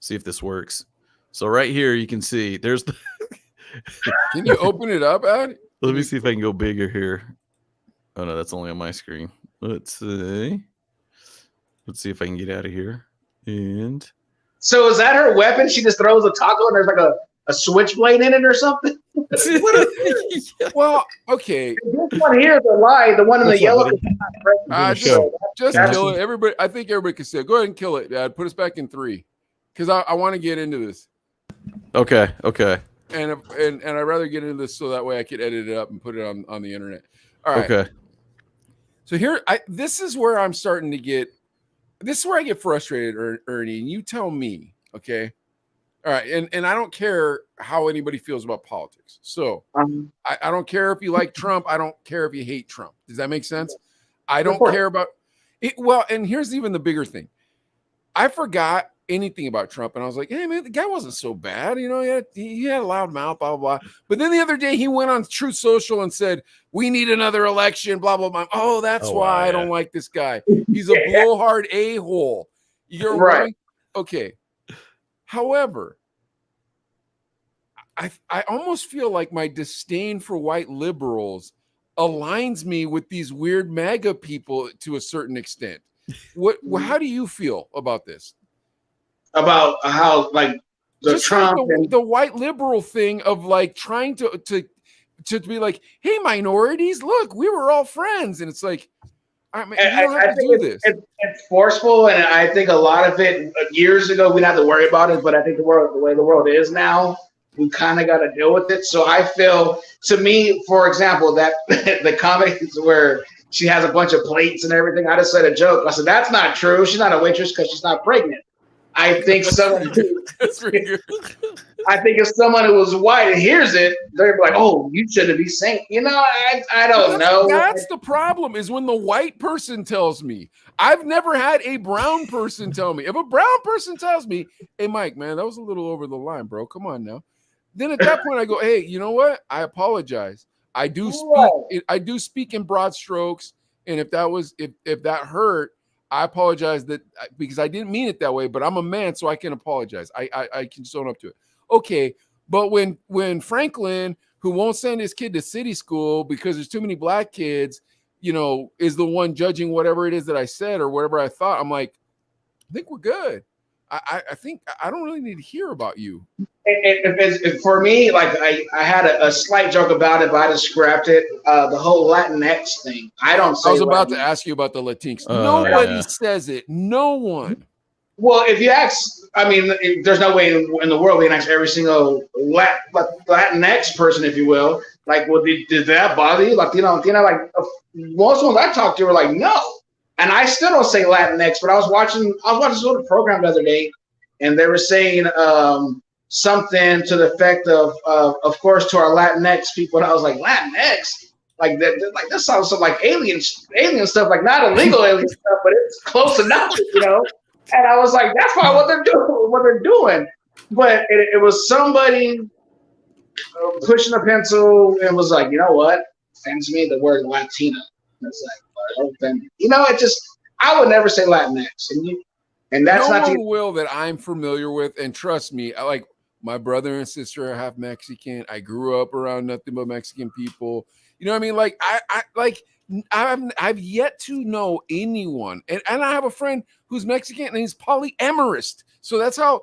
See if this works. So right here you can see there's the. Can you open it up, Ad? Let me see if I can go bigger here. Oh no, that's only on my screen. Let's see if I can get out of here. And so is that her weapon? She just throws a taco and there's like a switchblade in it or something? Well, okay. This one here is a lie. The one in the yellow. Just kill it. Everybody, I think everybody can say it. Go ahead and kill it, Dad. Put us back in 3, because I want to get into this. Okay. And I'd rather get into this so that way I could edit it up and put it on the internet. All right. Okay. So here, this is where I'm starting to get. This is where I get frustrated, Ernie. And you tell me, okay? All right, and I don't care how anybody feels about politics. So I don't care if you like Trump. I don't care if you hate Trump. Does that make sense? I don't care about it. Well, and here's even the bigger thing. I forgot anything about Trump, and I was like, hey, man, the guy wasn't so bad. You know, he had a loud mouth, blah, blah, blah. But then the other day he went on Truth Social and said, we need another election, blah, blah, blah. Oh, that's why I don't like this guy. He's a blowhard a-hole. You're right. Okay. However, I almost feel like my disdain for white liberals aligns me with these weird MAGA people to a certain extent. How do you feel about this? About how like Trump and the white liberal thing of like trying to be like, hey, minorities, look, we were all friends, and it's like, I mean, you don't have to do this. It's forceful, and I think a lot of it years ago we didn't have to worry about it, but I think the way the world is now, we kind of got to deal with it. So I feel, to me, for example, that the comics where she has a bunch of plates and everything, I just said a joke. I said, that's not true. She's not a waitress because she's not pregnant. I think someone I think if someone who was white and hears it, they're like, oh, you shouldn't be saying, you know, I don't know. That's the problem, is when the white person tells me. I've never had a brown person tell me. If a brown person tells me, hey, Mike, man, that was a little over the line, bro. Come on now. Then at that point I go, hey, you know what? I apologize. I do speak in broad strokes. And if that hurt, I apologize because I didn't mean it that way, but I'm a man, so I can apologize. I can own up to it. Okay. But when Franklin, who won't send his kid to city school because there's too many black kids, you know, is the one judging whatever it is that I said or whatever I thought, I'm like, I think we're good. I think I don't really need to hear about you. If for me, like I had a slight joke about it, but I just scrapped it. The whole Latinx thing. I was about to ask you about the Latinx. Nobody says it. No one. Well, if you ask, I mean, there's no way in the world we can ask every single Latinx person, if you will. Like, well, did that bother you? Like, you know, like most ones I talked to were like, no. And I still don't say Latinx, but I was watching this little program the other day, and they were saying something to the effect of course, to our Latinx people. And I was like, Latinx? Like that sounds like alien stuff, like not illegal alien stuff, but it's close enough, you know? And I was like, that's probably what they're doing. But it was somebody pushing a pencil and was like, you know what? Sends me the word Latina. And it's like, you know, I would never say Latinx, and that's no one will that I'm familiar with. And trust me, like my brother and sister are half Mexican. I grew up around nothing but Mexican people. You know what I mean? Like I've yet to know anyone, and I have a friend who's Mexican and he's polyamorous. So that's how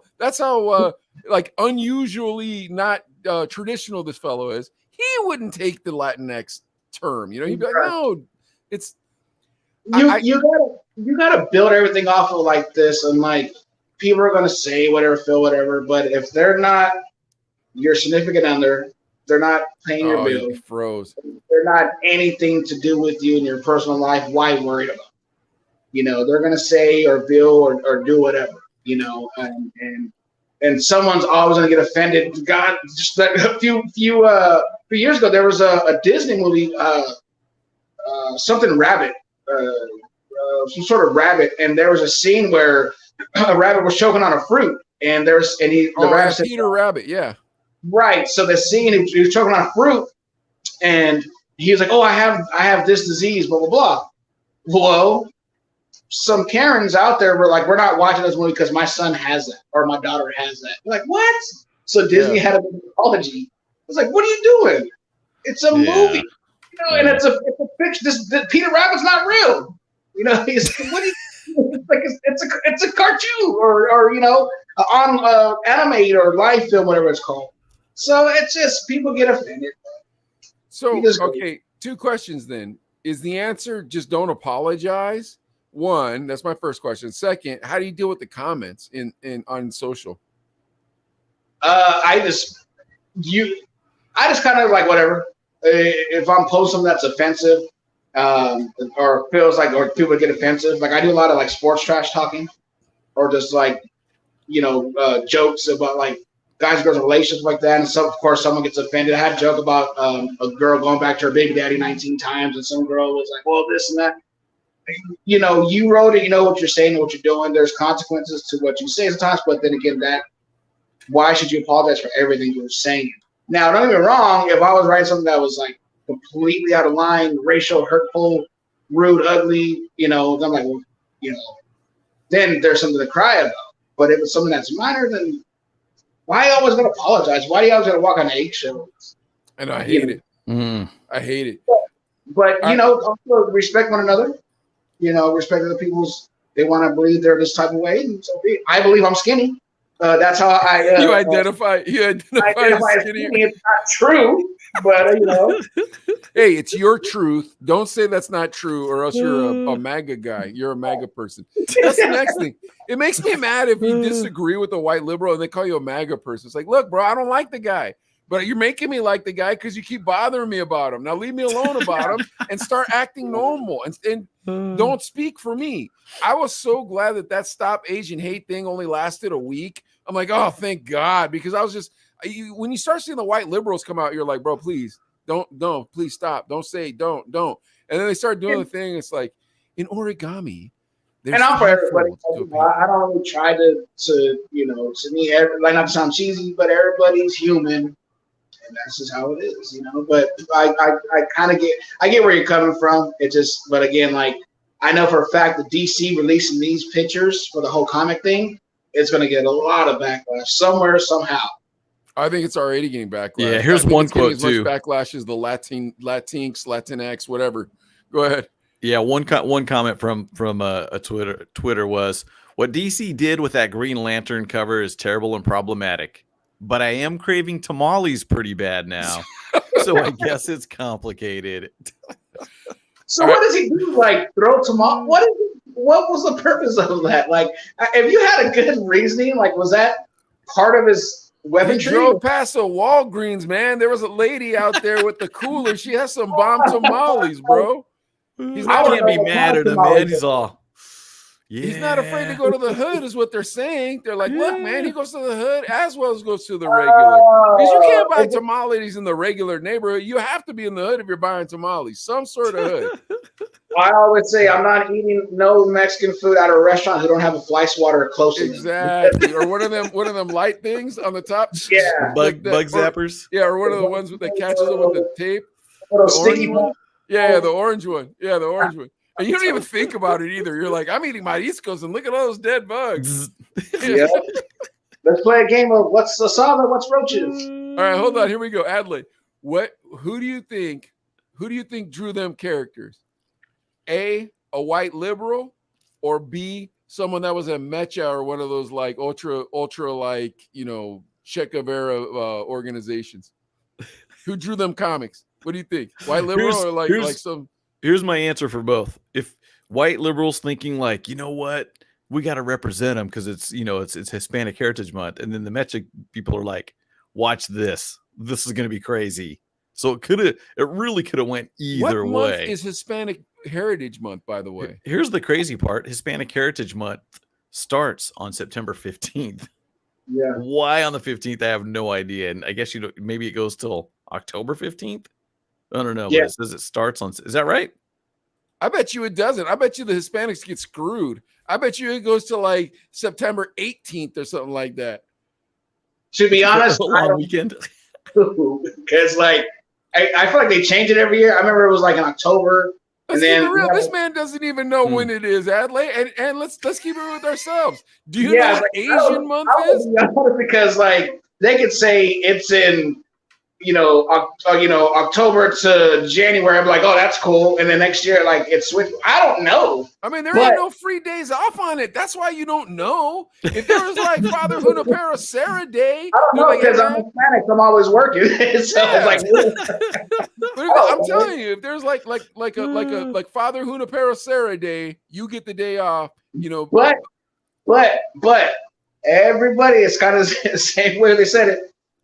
like unusually not traditional this fellow is. He wouldn't take the Latinx term. You know, he'd be like, no, it's. You gotta build everything off of like this, and like people are gonna say whatever, feel whatever, but if they're not your significant other, they're not paying your bill, froze. They're not anything to do with you in your personal life. Why worry about it? You know, they're gonna say or bill or do whatever. You know, and someone's always gonna get offended. God, just like a few few years ago, there was a Disney movie, something rabbit, some sort of rabbit, and there was a scene where a rabbit was choking on a fruit, and the rabbit said, Peter Rabbit, yeah. Right. So the scene, he was choking on a fruit, and he was like, "Oh, I have this disease, blah blah blah." Well, some Karens out there were like, "We're not watching this movie because my son has that or my daughter has that." We're like, what? So Disney had an apology. I was like, "What are you doing? It's a movie, and it's a fiction. This Peter Rabbit's not real. He's what? It's a cartoon or on animate or live film, whatever it's called." So it's just people get offended. So okay, 2 questions then. Is the answer just don't apologize? One, that's my first question. Second, how do you deal with the comments on social? I just kind of like whatever. If I'm posting something that's offensive, or feels like, or people get offensive, like I do a lot of like sports trash talking, or just like jokes about like guys and girls in relationships like that. And so of course someone gets offended. I had a joke about a girl going back to her baby daddy 19 times, and some girl was like, "Well, this and that." You wrote it. You know what you're saying and what you're doing. There's consequences to what you say sometimes, but then again, why should you apologize for everything you're saying? Now, don't get me wrong. If I was writing something that was like completely out of line, racial, hurtful, rude, ugly, I'm like, well, then there's something to cry about. But if it's something that's minor, then why are you always going to apologize? Why are you always going to walk on eggshells? And I hate it. I hate it. But, also respect one another. Respect other people's, they want to believe they're this type of way. And so I believe I'm skinny. That's how I. You identify as skinny. It's not true, but Hey, it's your truth. Don't say that's not true, or else you're a MAGA guy. You're a MAGA person. That's the next thing. It makes me mad if you disagree with a white liberal and they call you a MAGA person. It's like, look, bro, I don't like the guy, but you're making me like the guy because you keep bothering me about him. Now leave me alone about him and start acting normal and don't speak for me. I was so glad that Stop Asian Hate thing only lasted a week. I'm like, oh, thank God, because I was just when you start seeing the white liberals come out, you're like, bro, please don't, please stop, don't say, don't, and then they start doing the thing. It's like in origami. And I'm for everybody. I don't really try to me, like not to sound cheesy, but everybody's human, and that's just how it is, But I kind of get where you're coming from. It just, but again, like I know for a fact that DC releasing these pictures for the whole comic thing, it's going to get a lot of backlash somewhere, somehow. I think it's already getting backlash. Yeah, here's one quote as too. Much backlash is the Latinx, Latinx, whatever. Go ahead. Yeah, one comment from a Twitter was, "What DC did with that Green Lantern cover is terrible and problematic, but I am craving tamales pretty bad now, so I guess it's complicated." So what does he do? Like throw tamales? What was the purpose of that? Like, if you had a good reasoning, like was that part of his weaponry? He drove past a Walgreens, man. There was a lady out there with the cooler. She has some bomb tamales, bro. I can't be mad at him, man. He's all, yeah. He's not afraid to go to the hood, is what they're saying. They're like, look, man, he goes to the hood as well as goes to the regular. Because you can't buy tamales in the regular neighborhood. You have to be in the hood if you're buying tamales, some sort of hood. I always say I'm not eating no Mexican food out of a restaurant who don't have a fly swatter close to them. Exactly. Or one of them light things on the top. Yeah. Bug zappers. Or one of the ones that catches them with the tape. Little sticky one. Yeah, the orange one. Yeah, the orange one. And you don't even think about it either. You're like, I'm eating my East Coast and look at all those dead bugs. Yeah. Let's play a game of what's the solid, what's roaches. All right, hold on. Here we go. Adley, who do you think drew them characters? A white liberal, or B, someone that was a Mecha or one of those like ultra like, Che Guevara organizations? Who drew them comics? What do you think? White liberal or like some? Here's my answer for both. If white liberals thinking like, you know what, we got to represent them because it's Hispanic Heritage Month, and then the Mecha people are like, watch this. This is going to be crazy. So it really could have went either way. What month is Hispanic Heritage Month, by the way? Here's the crazy part. Hispanic Heritage Month starts on September 15th. Yeah. Why on the 15th? I have no idea. And I guess maybe it goes till October 15th. I don't know, Yeah. but it says it starts on. Is that right? I bet you it doesn't. I bet you the Hispanics get screwed. I bet you it goes to like September 18th or something like that. To be honest, A long weekend. Because like I feel like they change it every year. I remember it was like in October. Let's and keep then it real. This man doesn't even know when it is, Adley. And let's keep it with ourselves. Do you know what Asian month is? Because like they could say it's in October to January. I'm like, oh, that's cool. And then next year, like it's switched. I don't know. I mean, there ain't no free days off on it. That's why you don't know. If there was like Father Junipero Sarah Day, I don't know because I'm Hispanic. I'm always working. So it's like, but I'm telling you, if there's like Father Junipero Sarah Day, you get the day off. You know, but everybody is kind of the same way they said it.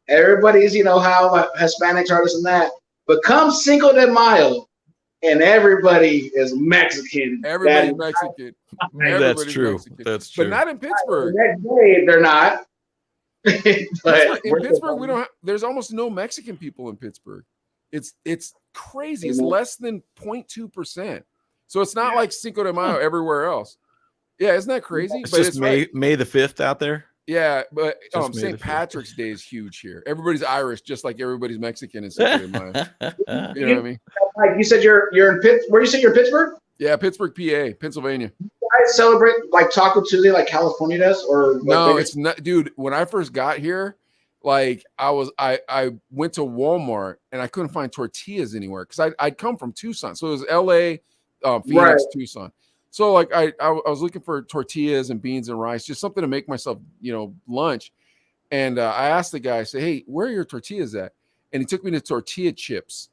Everybody's, how Hispanics are this and that. But come Cinco de Mayo, and everybody is Mexican. Everybody's Mexican. That's true. That's true. But not in Pittsburgh. The next day, they're not. But in Pittsburgh, we don't. There's almost no Mexican people in Pittsburgh. It's crazy. It's less than 0.2%. So it's not like Cinco de Mayo everywhere else. Yeah, isn't that crazy? It's just May the 5th out there. Yeah, but St. Patrick's Day is huge here. Everybody's Irish, just like everybody's Mexican in Cinco de Mayo. You know what I mean? Like you said, you're in Pittsburgh. Where you say you're Pittsburgh? Yeah, Pittsburgh, PA, Pennsylvania. You guys celebrate like Taco Tuesday, like California does, or no? It's not, dude. When I first got here, like I went to Walmart and I couldn't find tortillas anywhere because I'd come from Tucson, so it was L.A., Phoenix, right. Tucson. So like I was looking for tortillas and beans and rice, just something to make myself, lunch. And I asked the guy, I said, hey, where are your tortillas at? And he took me to tortilla chips.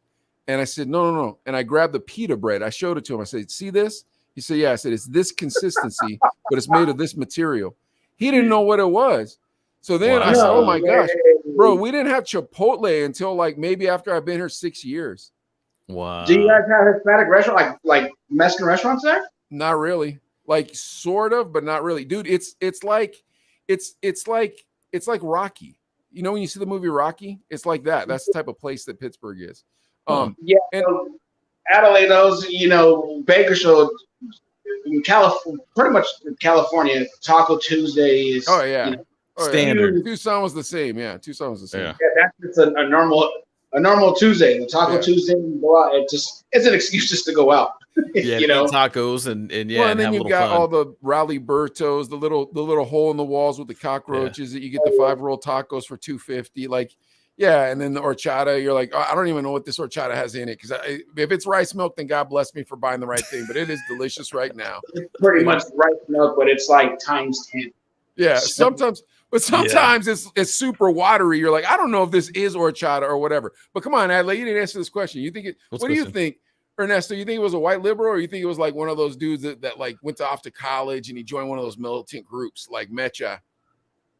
And I said, no. And I grabbed the pita bread. I showed it to him. I said, see this? He said, yeah. I said, it's this consistency, but it's made of this material. He didn't know what it was. So then I said, oh my gosh, bro, we didn't have Chipotle until like maybe after I've been here 6 years. Wow. Do you guys have Hispanic restaurant, like Mexican restaurants there? Not really, like sort of, but not really, dude. It's like Rocky. You know, when you see the movie Rocky, it's like that. That's the type of place that Pittsburgh is. Yeah, and Adelaide knows, Bakersfield, in California, pretty much in California, Taco Tuesday is. Oh yeah, standard. Yeah. Tucson was the same. Yeah, Tucson was the same. Yeah, that's just a normal Tuesday. The Taco Tuesday, you go out. It's an excuse just to go out. Yeah, tacos and Well, and then you've got fun. all the Rally Bertos, the little hole in the walls with the cockroaches that you get the 5-roll tacos for $2.50. Like, yeah, and then the horchata, you're like, I don't even know what this horchata has in it because if it's rice milk, then God bless me for buying the right thing. But it is delicious right now. It's pretty much rice milk, but it's like times 10. Yeah, sometimes it's super watery. You're like, I don't know if this is horchata or whatever. But come on, Adley, you didn't answer this question. You think what do you think? Ernesto, you think it was a white liberal, or you think it was like one of those dudes that like went off to college and he joined one of those militant groups like Mecha?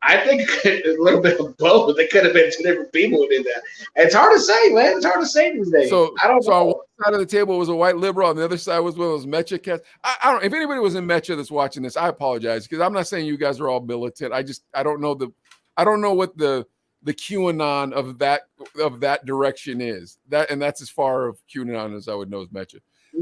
I think a little bit of both. They could have been two different people who did that. It's hard to say, man. It's hard to say these days. So I don't know. On one side of the table was a white liberal, on the other side was one of those Mecha cats. I don't. If anybody was in Mecha that's watching this, I apologize because I'm not saying you guys are all militant. I don't know what the QAnon of that direction is. That's as far of QAnon as I would know as Mecha.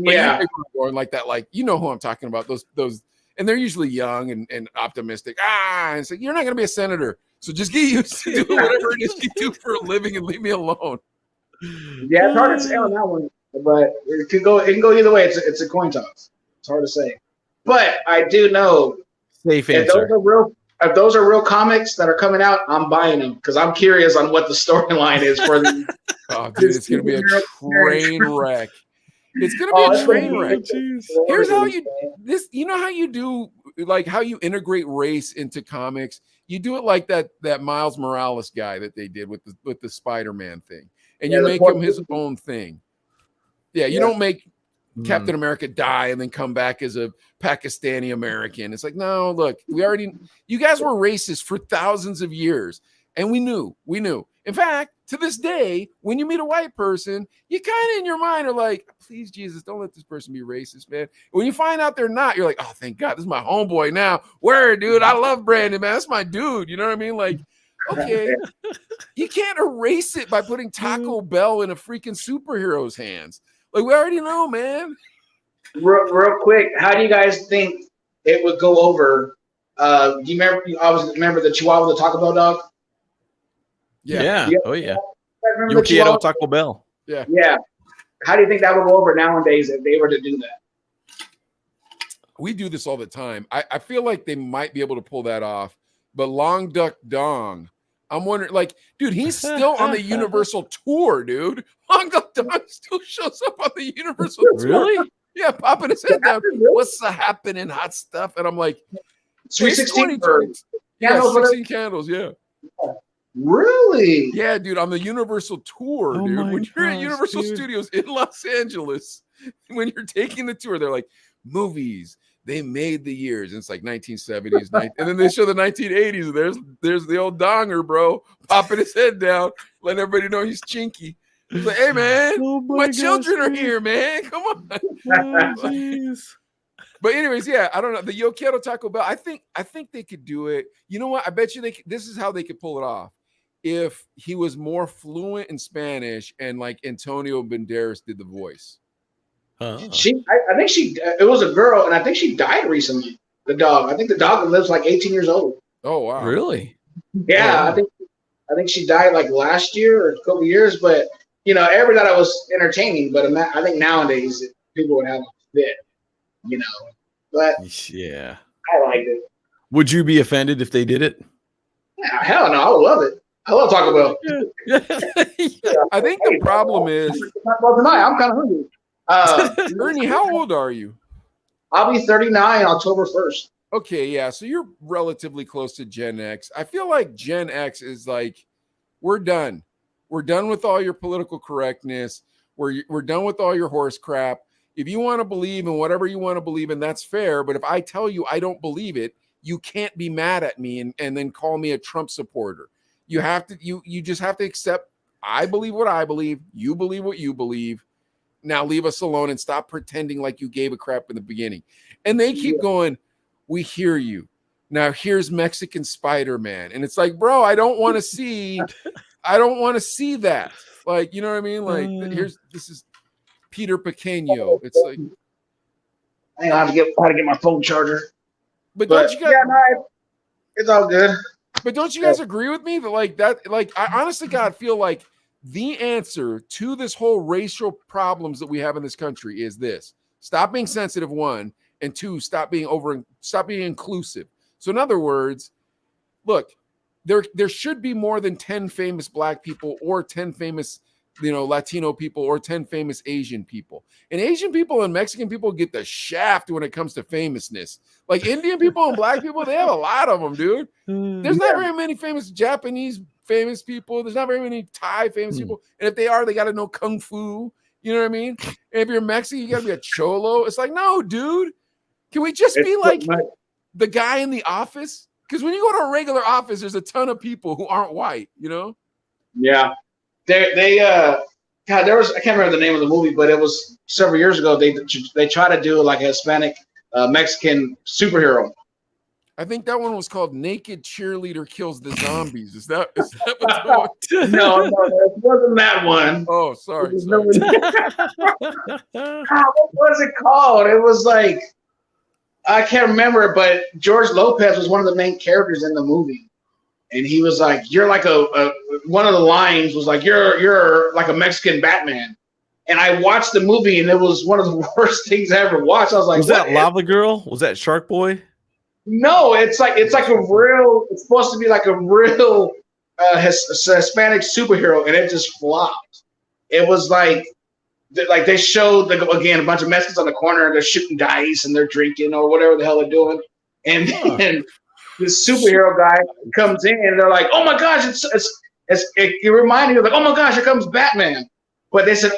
But yeah, people are going like that, like who I'm talking about. Those, and they're usually young and optimistic. And it's like, you're not going to be a senator, so just get used to doing whatever it is you do for a living and leave me alone. Yeah, it's hard to say on that one, but it can go either way. It's a coin toss. It's hard to say, but I do know safe answer. If those are real comics that are coming out, I'm buying them because I'm curious on what the storyline is for them. Oh, dude, it's going to be a train wreck. It's going to be a train wreck. Here's how how you do, like how you integrate race into comics. You do it like that Miles Morales guy that they did with the Spider-Man thing, and you make him his own thing. Yeah, you don't make Captain America die and then come back as a Pakistani American. It's like, no, look, you guys were racist for thousands of years. And we knew. In fact, to this day, when you meet a white person, you kind of in your mind are like, please, Jesus, don't let this person be racist, man. When you find out they're not, you're like, oh, thank God, this is my homeboy now. Word, dude, I love Brandon, man. That's my dude. You know what I mean? Like, Okay. You can't erase it by putting Taco Bell in a freaking superhero's hands. Like, we already know, man. Real quick, how do you guys think it would go over? Do you remember? You always remember the Chihuahua, the Taco Bell dog? Yeah. Yeah. Oh yeah. Remember Yo the quiero Chihuahua? Taco Bell. Yeah. Yeah. How do you think that would go over nowadays if they were to do that? We do this all the time. I feel like they might be able to pull that off, but Long Duck Dong, I'm wondering, like, dude, he's still on the Universal tour, dude. Long Duck Dong still shows up on the Universal tour. Really? Yeah, popping his head down. What's the happening, hot stuff? And I'm like, Sweet it's 16 2020. Yeah, Candles, 16 candles. Yeah. Really? Yeah, dude, on the Universal tour, Oh dude. my When you're at gosh, Universal dude. Studios in Los Angeles, when you're taking the tour, they're like, movies they made the years, and it's like 1970s, and then they show the 1980s, and there's the old donger, bro, popping his head down, letting everybody know he's chinky. He's like, hey man, Oh my gosh, children are dude. here, man. Come on. Oh, jeez. But anyways, yeah, I don't know. The Yo Quiero Taco Bell, I think they could do it. You know what? I bet you this is how they could pull it off. If he was more fluent in Spanish and like Antonio Banderas did the voice. Huh. I think it was a girl, and I think she died recently. The dog. I think the dog lives like 18 years old. Oh wow. Really? Yeah, Oh, wow. I think she died like last year or a couple years, but every night I was entertaining. But I think nowadays people would have a fit, But Yeah. I liked it. Would you be offended if they did it? Yeah, hell no, I would love it. I love Taco Bell. I think the problem is, Well, tonight I'm kind of hungry. Ernie, how old are you? I'll be 39 October 1st. Okay, yeah, so you're relatively close to Gen X. I feel like Gen X is like, we're done. We're done with all your political correctness. We're done with all your horse crap. If you want to believe in whatever you want to believe in, that's fair. But if I tell you I don't believe it, you can't be mad at me and then call me a Trump supporter. You have to, you just have to accept, I believe what I believe. You believe what you believe. Now leave us alone and stop pretending like you gave a crap in the beginning. And they keep going, we hear you. Now here's Mexican Spider-Man. And it's like, bro, I don't want to see that. Like, you know what I mean? Like, this is Peter Pequeño. It's like, I have to get my phone charger. but don't you guys, it's all good. but don't you guys agree with me that I honestly, God, feel like the answer to this whole racial problems that we have in this country is this: stop being sensitive, one, and two, stop being inclusive. So in other words, look, there should be more than 10 famous Black people or 10 famous Latino people or 10 famous Asian people. And Asian people and Mexican people get the shaft when it comes to famousness. Like Indian people and Black people, they have a lot of them, dude. There's not very many famous Japanese famous people. There's not very many Thai famous people. And if they are, they got to know Kung Fu. You know what I mean? And if you're Mexican, you got to be a cholo. It's like, no, dude. Can we just be like the guy in the office? Because when you go to a regular office, there's a ton of people who aren't white, Yeah. God, there was, I can't remember the name of the movie, but it was several years ago. They tried to do like a Hispanic Mexican superhero. I think that one was called Naked Cheerleader Kills the Zombies. Is that what's the one? No, it wasn't that one. Oh, sorry. God, what was it called? It was like, I can't remember, but George Lopez was one of the main characters in the movie. And he was like, you're like one of the lines was like, you're like a Mexican Batman. And I watched the movie and it was one of the worst things I ever watched. I was like, was that Lava Girl? Was that Shark Boy? No, it's supposed to be like a real Hispanic superhero, and it just flopped. It was like they showed again a bunch of Mexicans on the corner and they're shooting dice and they're drinking or whatever the hell they're doing. And then this superhero guy comes in and they're like, oh my gosh, it reminded me of like, oh my gosh, here comes Batman. But they said,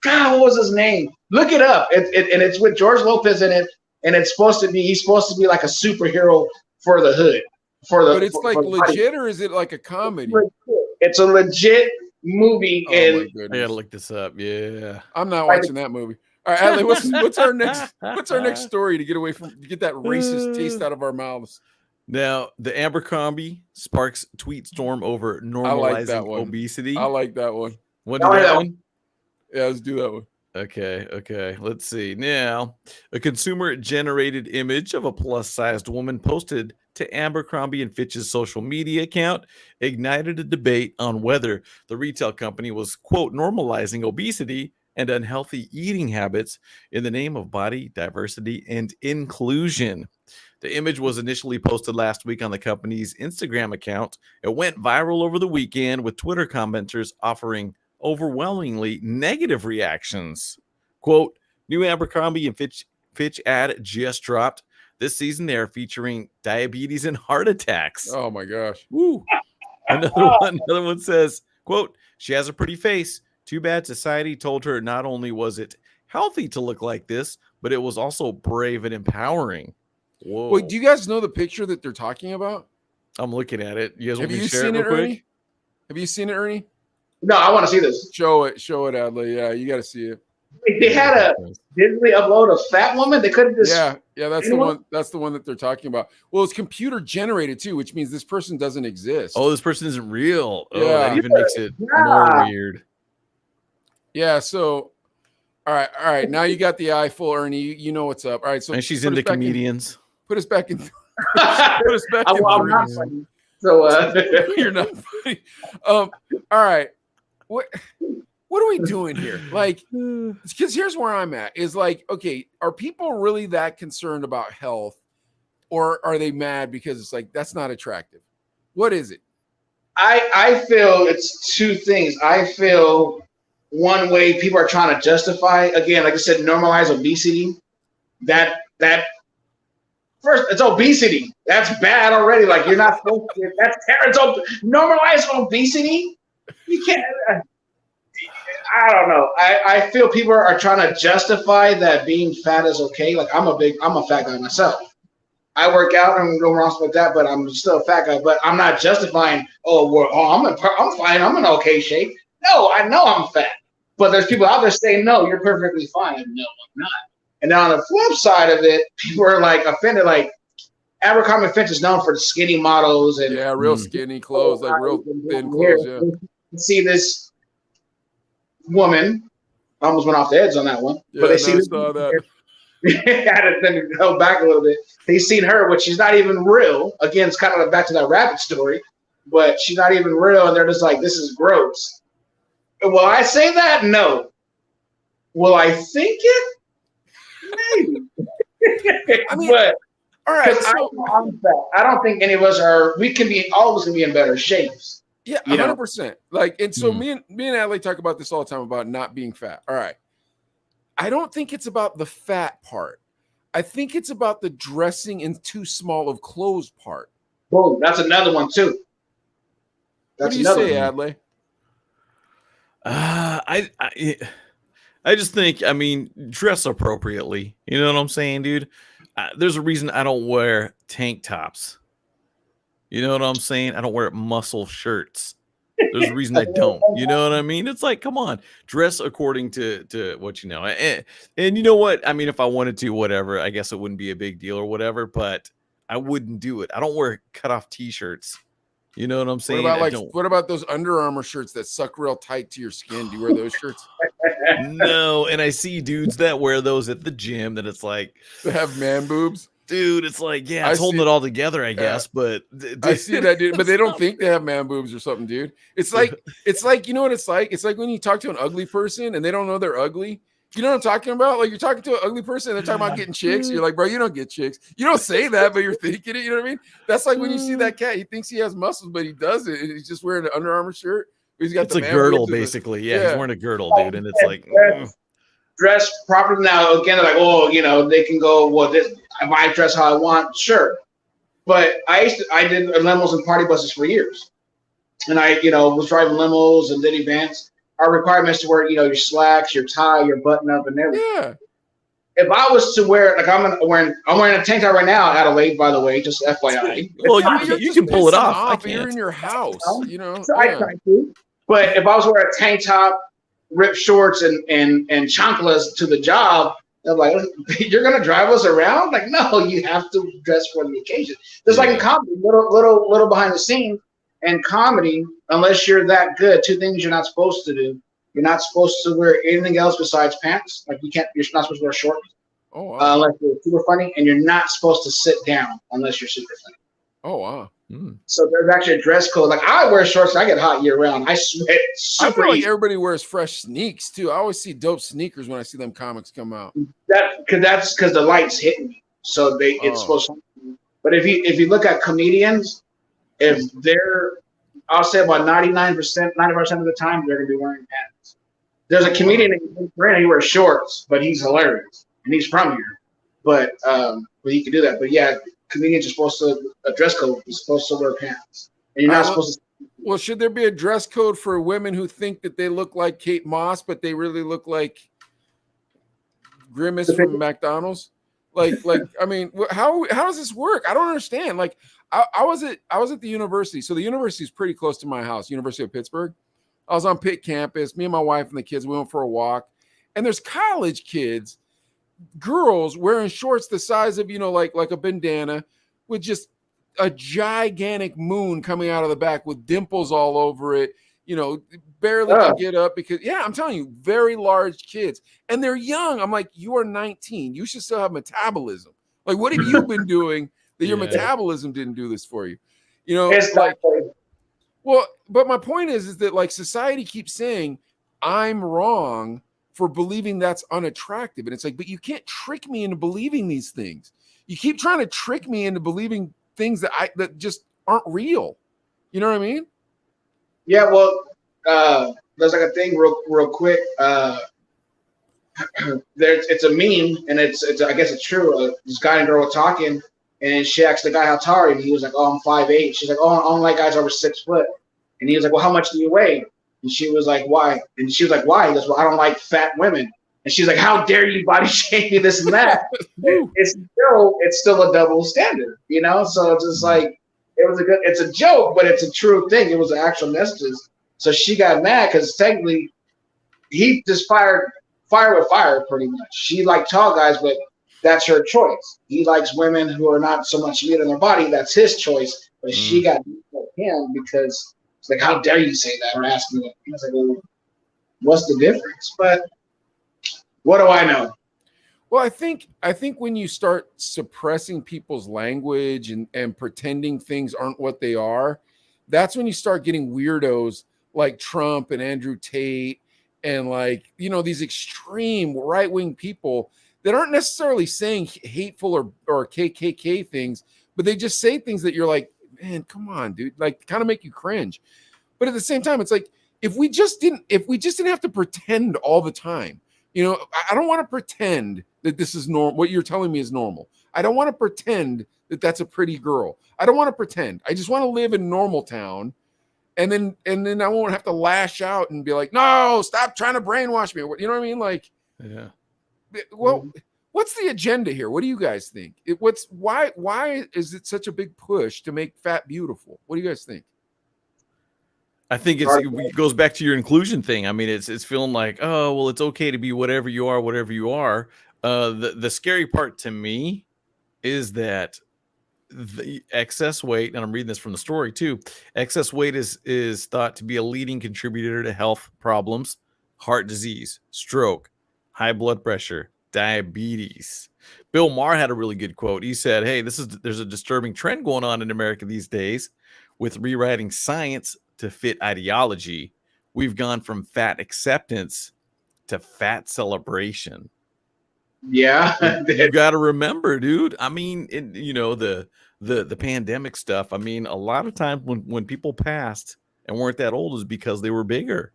God, what was his name? Look it up. And it's with George Lopez in it. And he's supposed to be like a superhero for the hood. But it's like legit, or is it like a comedy? It's a legit movie. Oh, and my I gotta look this up. Yeah, I'm not watching that movie. All right, Adley, what's our next story to get that racist taste out of our mouths? Now, the Abercrombie sparks tweet storm over normalizing obesity. I like that one. Want to do that one? Yeah, let's do that one. Okay. Let's see. Now, a consumer-generated image of a plus-sized woman posted to Abercrombie and Fitch's social media account ignited a debate on whether the retail company was, quote, normalizing obesity and unhealthy eating habits in the name of body diversity and inclusion. The image was initially posted last week on the company's Instagram account. It went viral over the weekend, with Twitter commenters offering overwhelmingly negative reactions. Quote, new Abercrombie and Fitch ad just dropped. This season, they are featuring diabetes and heart attacks. Oh, my gosh. Woo. Another one says, quote, she has a pretty face. Too bad society told her not only was it healthy to look like this, but it was also brave and empowering. Whoa. Wait, do you guys know the picture that they're talking about? I'm looking at it. You guys Have want me you to share seen it it, real quick? Ernie? Have you seen it, Ernie? No, I want to see this. Show it, Adley. Yeah, you got to see it. They had didn't they upload a fat woman? They couldn't just. Yeah, that's the one. That's the one that they're talking about. Well, it's computer generated too, which means this person doesn't exist. Oh, this person isn't real. Oh, Yeah. that even makes it more weird. Yeah. So, all right. Now you got the eye full, Ernie. You know what's up. All right. So, And she's into comedians. Put us back in. Put us back in. I'm not funny. So you're not funny. All right. What are we doing here? Like, because here's where I'm at is like, okay, are people really that concerned about health, or are they mad because it's like, that's not attractive? What is it? I feel it's two things. I feel one way people are trying to justify, again, like I said, normalize obesity. That first, it's obesity. That's bad already. Like, you're not supposed to. That's terrible. Normalize obesity. You can't. I don't know. I feel people are trying to justify that being fat is okay. Like, I'm a fat guy myself. I work out and go wrong with that, but I'm still a fat guy. But I'm not justifying. I'm fine. I'm in okay shape. No, I know I'm fat. But there's people out there saying, no, you're perfectly fine. No, I'm not. And then on the flip side of it, people are like offended. Like, Abercrombie & Fitch is known for the skinny models and real skinny clothes, like real thin clothes. Yeah. You see this woman, I almost went off the edge on that one. Yeah, but they see this. Saw that. I had to go back a little bit. They seen her, which she's not even real. Again, it's kind of like back to that rabbit story, but she's not even real, and they're just like, this is gross. Will I say that? No. Will I think it? Maybe. I mean, but all right. So, I'm fat. I don't think any of us are. We can be all of us can be in better shapes. Yeah, 100%. Like, and so me and Adley talk about this all the time about not being fat. All right. I don't think it's about the fat part. I think it's about the dressing in too small of clothes part. Boom. That's another one too. What do you say, Adley? I just think, I mean, dress appropriately. You know what I'm saying, dude? There's a reason I don't wear tank tops. You know what I'm saying? I don't wear muscle shirts. There's a reason I don't. You know what I mean? It's like, come on, dress according to what you know. And you know what? I mean, if I wanted to, whatever, I guess it wouldn't be a big deal or whatever, but I wouldn't do it. I don't wear cut off t-shirts. You know what I'm saying? What about those Under Armour shirts that suck real tight to your skin? Do you wear those shirts? No, and I see dudes that wear those at the gym that it's like they have man boobs. Dude, it's like, yeah, it's holding it all together, I guess, but I see that, dude. But they don't think they have man boobs or something, dude. It's like you know what it's like? It's like when you talk to an ugly person and they don't know they're ugly. You know what I'm talking about? Like, you're talking to an ugly person and they're talking about getting chicks. You're like, bro, you don't get chicks. You don't say that, but you're thinking it. You know what I mean? That's like when you see that cat. He thinks he has muscles, but he doesn't. He's just wearing an Under Armour shirt. He's got it's a girdle, basically. Yeah, he's wearing a girdle, dude, and it's like dress properly. Now again, they're like, oh, you know, they can go. Well, if I dress how I want, sure. But I did limos and party buses for years, and I, was driving limos and did events. Our requirements to wear, your slacks, your tie, your button up, and everything. Yeah. If I was to wear, like I'm wearing a tank top right now, Adelaide, by the way, just FYI. Well, you can pull it off. You're in your house, So I try to. But if I was wearing a tank top, ripped shorts, and chanclas to the job, They're like, you're gonna drive us around? Like, no, you have to dress for the occasion. Just like in comedy, little behind the scenes. And comedy, unless you're that good, two things you're not supposed to do. You're not supposed to wear anything else besides pants. Like you're not supposed to wear shorts. Oh, wow. Unless you're super funny, and you're not supposed to sit down unless you're super funny. Oh, wow. So there's actually a dress code. Like I wear shorts, and I get hot year round. I sweat super I feel like easy. everybody wears fresh sneaks too. I always see dope sneakers when I see them comics come out. That's because the light's hitting me. So it's supposed to. But if you look at comedians, if they're, I'll say about 90% of the time they're gonna be wearing pants. There's a comedian named Brandon, he wears shorts, but he's hilarious and he's from here. But he can do that. But yeah, comedians are supposed to a dress code. You're supposed to wear pants, and you're not supposed to. Well, should there be a dress code for women who think that they look like Kate Moss, but they really look like Grimace from McDonald's? Like I mean, how does this work? I don't understand. Like I was at the university, so the university is pretty close to my house, University of Pittsburgh. I was on Pitt campus. Me and my wife and the kids, we went for a walk, and there's college kids, girls wearing shorts the size of like a bandana, with just a gigantic moon coming out of the back with dimples all over it. Barely can get up because I'm telling you, very large kids, and they're young. I'm like, you are 19. You should still have metabolism. Like, what have you been doing that your metabolism didn't do this for you? It's like, well, but my point is that like society keeps saying I'm wrong for believing that's unattractive, and it's like, but you can't trick me into believing these things. You keep trying to trick me into believing things that just aren't real. You know what I mean? Yeah, well, there's like a thing real quick. It's a meme, and it's I guess it's true. This guy and girl were talking, and she asked the guy how tall, and he was like, "Oh, I'm 5'8". She's like, "Oh, I don't like guys over 6 foot." And he was like, "Well, how much do you weigh?" And she was like, "Why?" And she was like, "Why?" He goes, "Well, I don't like fat women." And she's like, "How dare you body shame me, this and that?" It's still a double standard, So it's just like it's a joke, but it's a true thing. It was an actual message. So she got mad because technically he just fired fire with fire pretty much. She liked tall guys, but that's her choice. He likes women who are not so much meat in their body. That's his choice. But she got mad at him because it's like, how dare you say that or ask me that? I was like, well, what's the difference? But what do I know? Well, I think when you start suppressing people's language and pretending things aren't what they are, that's when you start getting weirdos like Trump and Andrew Tate and these extreme right-wing people that aren't necessarily saying hateful or KKK things, but they just say things that you're like, man, come on, dude, like kind of make you cringe. But at the same time, it's like, if we just didn't have to pretend all the time. I don't want to pretend that this is normal. What you're telling me is normal. I don't want to pretend that that's a pretty girl. I don't want to pretend. I just want to live in normal town. And then I won't have to lash out and be like, no, stop trying to brainwash me. You know what I mean? Like, yeah. Well, what's the agenda here? What do you guys think? Why is it such a big push to make fat beautiful? What do you guys think? I think it goes back to your inclusion thing. I mean, it's feeling like, oh, well, it's okay to be whatever you are. The scary part to me is that the excess weight, and I'm reading this from the story too, excess weight is thought to be a leading contributor to health problems, heart disease, stroke, high blood pressure, diabetes. Bill Maher had a really good quote. He said, hey, there's a disturbing trend going on in America these days with rewriting science to fit ideology. We've gone from fat acceptance to fat celebration. Yeah. You got to remember, dude. I mean, the pandemic stuff. I mean, a lot of times when people passed and weren't that old is because they were bigger.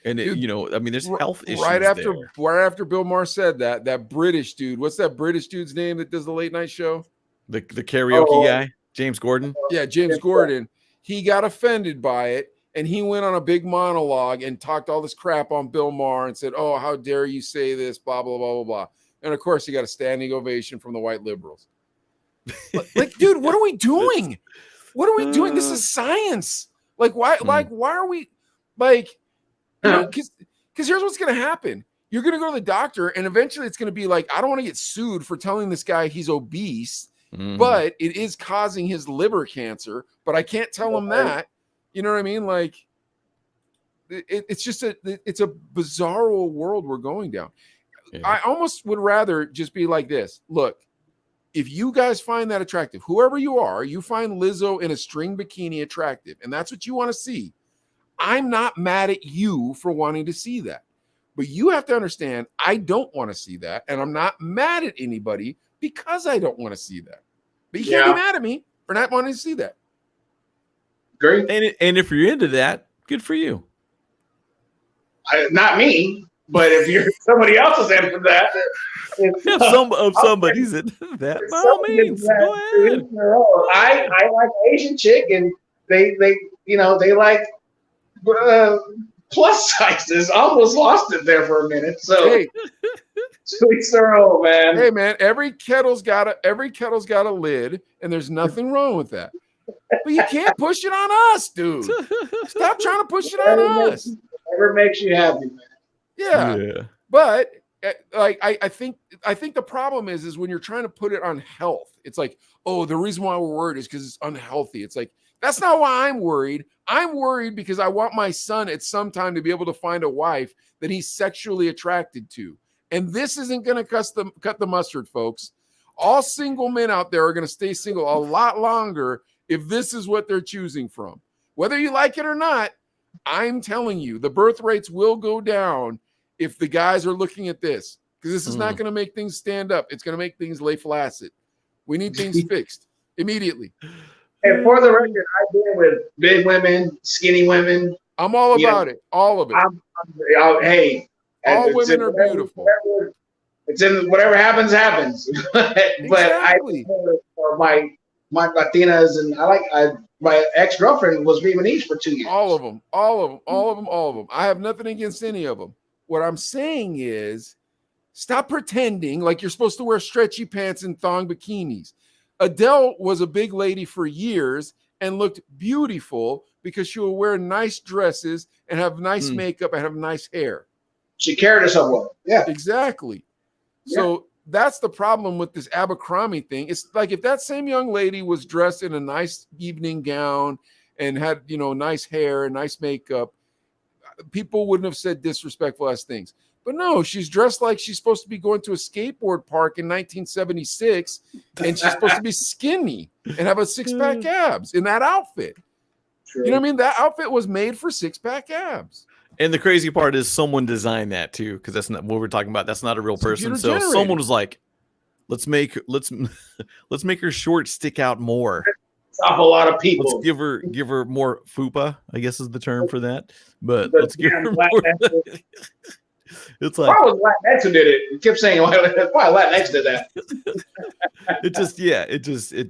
And there's health issues right after Bill Maher said that British dude. What's that British dude's name that does the late night show? The karaoke guy, James Gordon. Yeah, James Gordon. He got offended by it, and he went on a big monologue and talked all this crap on Bill Maher and said, "Oh, how dare you say this?" Blah blah blah blah blah. And of course, he got a standing ovation from the white liberals. Like, dude, what are we doing? What are we doing? This is science. Like, why? Like, why are we like? Because here's what's gonna happen. you're going to go to the doctor, and eventually it's going to be like, I don't want to get sued for telling this guy he's obese, but it is causing his liver cancer, but I can't tell him that. You know what I mean? Like, it's just it's a bizarre world we're going down. Yeah. I almost would rather just be like this. Look, if you guys find that attractive, whoever you are, you find Lizzo in a string bikini attractive, and that's what you want to see, I'm not mad at you for wanting to see that. But you have to understand, I don't want to see that, and I'm not mad at anybody because I don't want to see that. But you can't be mad at me for not wanting to see that. Great. And if you're into that, good for you. Not me, but if you're somebody else is into that, if somebody's into that, by all means, go ahead. I like Asian chick, and they like plus sizes. Almost lost it there for a minute. So hey, sweet own, man. Hey man, every kettle's got a lid, and there's nothing wrong with that. But you can't push it on us, dude. Stop trying to push it on us. Whatever makes you happy, man. Yeah. But like I think the problem is when you're trying to put it on health. It's like, oh, the reason why we're worried is because it's unhealthy. It's like, that's not why I'm worried. I'm worried because I want my son at some time to be able to find a wife that he's sexually attracted to. And this isn't going to cut the mustard, folks. All single men out there are going to stay single a lot longer if this is what they're choosing from. Whether you like it or not, I'm telling you, the birth rates will go down if the guys are looking at this, because this is not going to make things stand up. It's going to make things lay flaccid. We need things fixed immediately. And for the record, I've been with big women, skinny women. I'm all about it. All of it. Hey, all women are beautiful. It's in whatever happens, happens. But exactly. my Latinas, and my ex-girlfriend was Vietnamese for 2 years. All of them. I have nothing against any of them. What I'm saying is, stop pretending like you're supposed to wear stretchy pants and thong bikinis. Adele was a big lady for years and looked beautiful because she would wear nice dresses and have nice makeup and have nice hair. She carried herself well. Yeah. Exactly. So that's the problem with this Abercrombie thing. It's like if that same young lady was dressed in a nice evening gown and had, nice hair and nice makeup, people wouldn't have said disrespectful ass things. But no, she's dressed like she's supposed to be going to a skateboard park in 1976, and she's supposed to be skinny and have a six-pack abs in that outfit. True. You know what I mean? That outfit was made for six-pack abs. And the crazy part is someone designed that too, because that's not what we're talking about. That's not a real person. So someone was like, let's make her shorts stick out more. Off a lot of people. Let's give her more fupa, I guess is the term for that. But let's give her more. It's like, why was Latinx who did it? You kept saying why Latinx did that.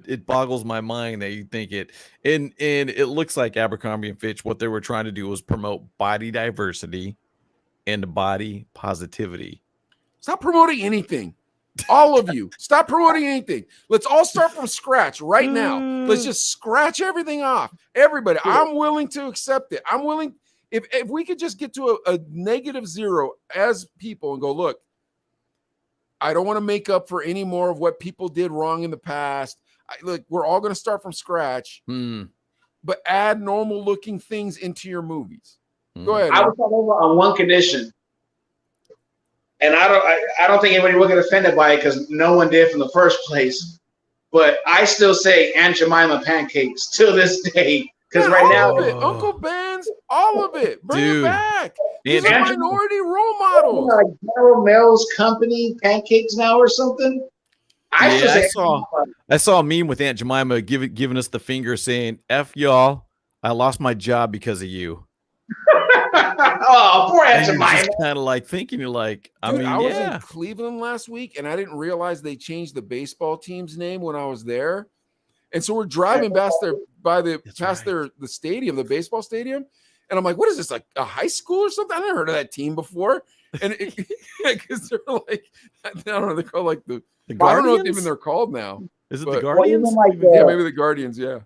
It boggles my mind that you think it, and it looks like Abercrombie and Fitch, what they were trying to do was promote body diversity and body positivity. Stop promoting anything. All of you, stop promoting anything. Let's all start from scratch right now. Let's just scratch everything off. Everybody, I'm willing to accept it. I'm willing. If we could just get to a -0 as people and go, look, I don't want to make up for any more of what people did wrong in the past. Look, we're all going to start from scratch, but add normal looking things into your movies. Go ahead. I was talking on one condition, and I don't think anybody will get offended by it because no one did from the first place. But I still say Aunt Jemima pancakes till this day. Because right now, Uncle Ben's, all of it. Bring it back. These are minority role models. Like General Mills Company pancakes now or something. I saw a meme with Aunt Jemima giving us the finger saying, F y'all, I lost my job because of you. Oh, poor Aunt Jemima. Kind of like thinking, you're like, I was in Cleveland last week, and I didn't realize they changed the baseball team's name when I was there. And so we're driving past the stadium, the baseball stadium. And I'm like, what is this, like a high school or something? I never heard of that team before. And because they're like, I don't know, they're called like the I don't know what even they're called now. Is it the Guardians? Yeah, maybe the Guardians, yeah.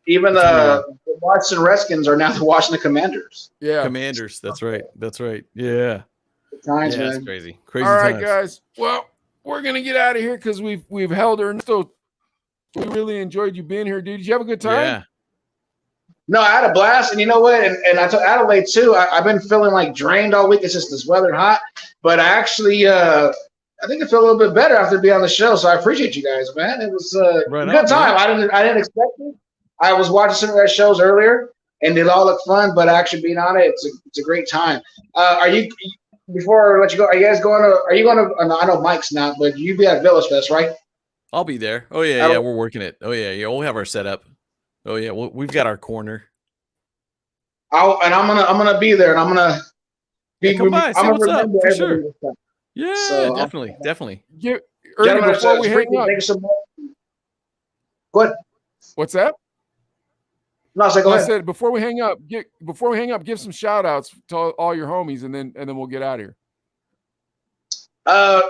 Even the Washington Redskins are now the Washington Commanders. Yeah. Commanders, that's right. Yeah. Times, Yeah, it's man. crazy. Crazy All right, times. guys. Well, we're gonna get out of here because we've held Ernesto. We really enjoyed you being here, dude. Did you have a good time? Yeah. No, I had a blast, and you know what? And I told Adelaide too. I've been feeling like drained all week. It's just this weather hot, but I actually, I think I feel a little bit better after being on the show. So I appreciate you guys, man. It was a Right good on, time. man. I didn't expect it. I was watching some of their shows earlier, and they all look fun. But actually being on it, it's a great time. Are you? Before I let you go, are you guys going to? Are you going to? I know Mike's not, but you be at Village Fest, right? I'll be there. Oh yeah, we're working it. Oh yeah, we'll have our setup. Oh yeah, we've got our corner. I'm gonna be there, and I'm gonna be. Yeah, come by, say what's up for sure. Yeah, So, definitely. Ernie, before we hang up, thank you so much. What? What's that? No, I said go ahead. I said before we hang up, give some shout outs to all your homies, and then we'll get out of here.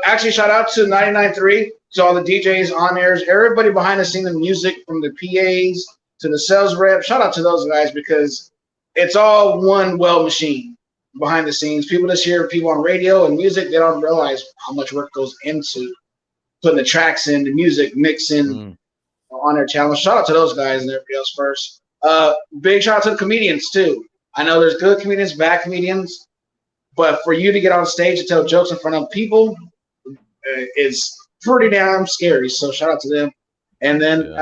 Actually, shout out to 99.3, to all the DJs, on airs, everybody behind the scene, the music, from the PAs to the sales rep. Shout out to those guys, because it's all one well machine behind the scenes. People just hear people on radio and music, they don't realize how much work goes into putting the tracks in, the music, mixing on their channel. Shout out to those guys and everybody else first. Big shout out to the comedians too. I know there's good comedians, bad comedians, but for you to get on stage and tell jokes in front of people is pretty damn scary. So shout out to them. And then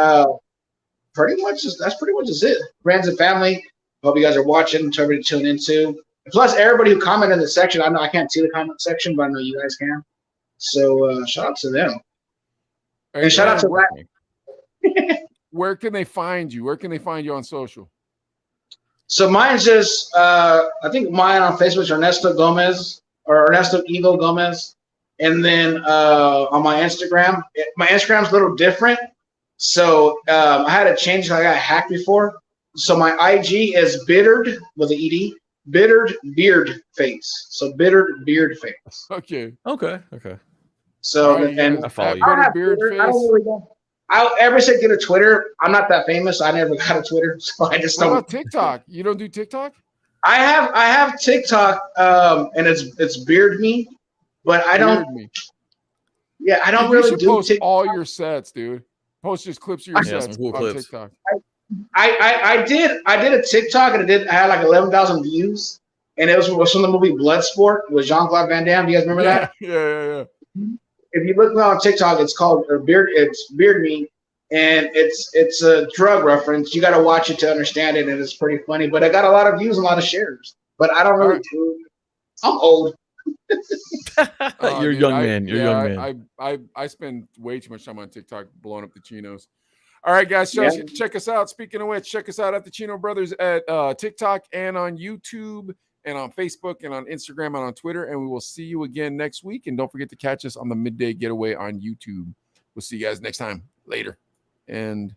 pretty much that's pretty much just it. Friends and family. Hope you guys are watching. To everybody to tune into. Plus everybody who commented in the section. I know I can't see the comment section, but I know you guys can. So shout out to them. And shout out to where can they find you? Where can they find you on social? So mine's just I think mine on Facebook is Ernesto Gomez, or Ernesto Eagle Gomez. And then on my Instagram's a little different. So I had to change. I got hacked before. So my IG is Bittered with an ED, Bittered Beard Face. So Bittered Beard Face. Okay. So right, and I follow you. I don't have Beard Twitter. Face. I don't really know. I ever said get a Twitter. I'm not that famous. I never got a Twitter, so I just What don't. about TikTok? You don't do TikTok? I have TikTok, and it's Beard Me, but I don't. Beard Me. Yeah, I don't You really should do post TikTok. all your sets, dude. Post just clips of your Yeah, sets some cool on clips. TikTok. I did a TikTok, and I had like 11,000 views, and it was from the movie Bloodsport with Jean-Claude Van Damme. Do you guys remember that? Yeah. If you look on TikTok, it's called Beard Me, and it's a drug reference. You got to watch it to understand it, and it's pretty funny. But I got a lot of views and a lot of shares. But I don't really do. I'm old. You're a Dude, young man. You're a young man. I spend way too much time on TikTok blowing up the Chinos. All right, guys, check us out. Speaking of which, check us out at the Chino Brothers at TikTok and on YouTube and on Facebook and on Instagram and on Twitter. And we will see you again next week. And don't forget to catch us on the Midday Getaway on YouTube. We'll see you guys next time. Later. And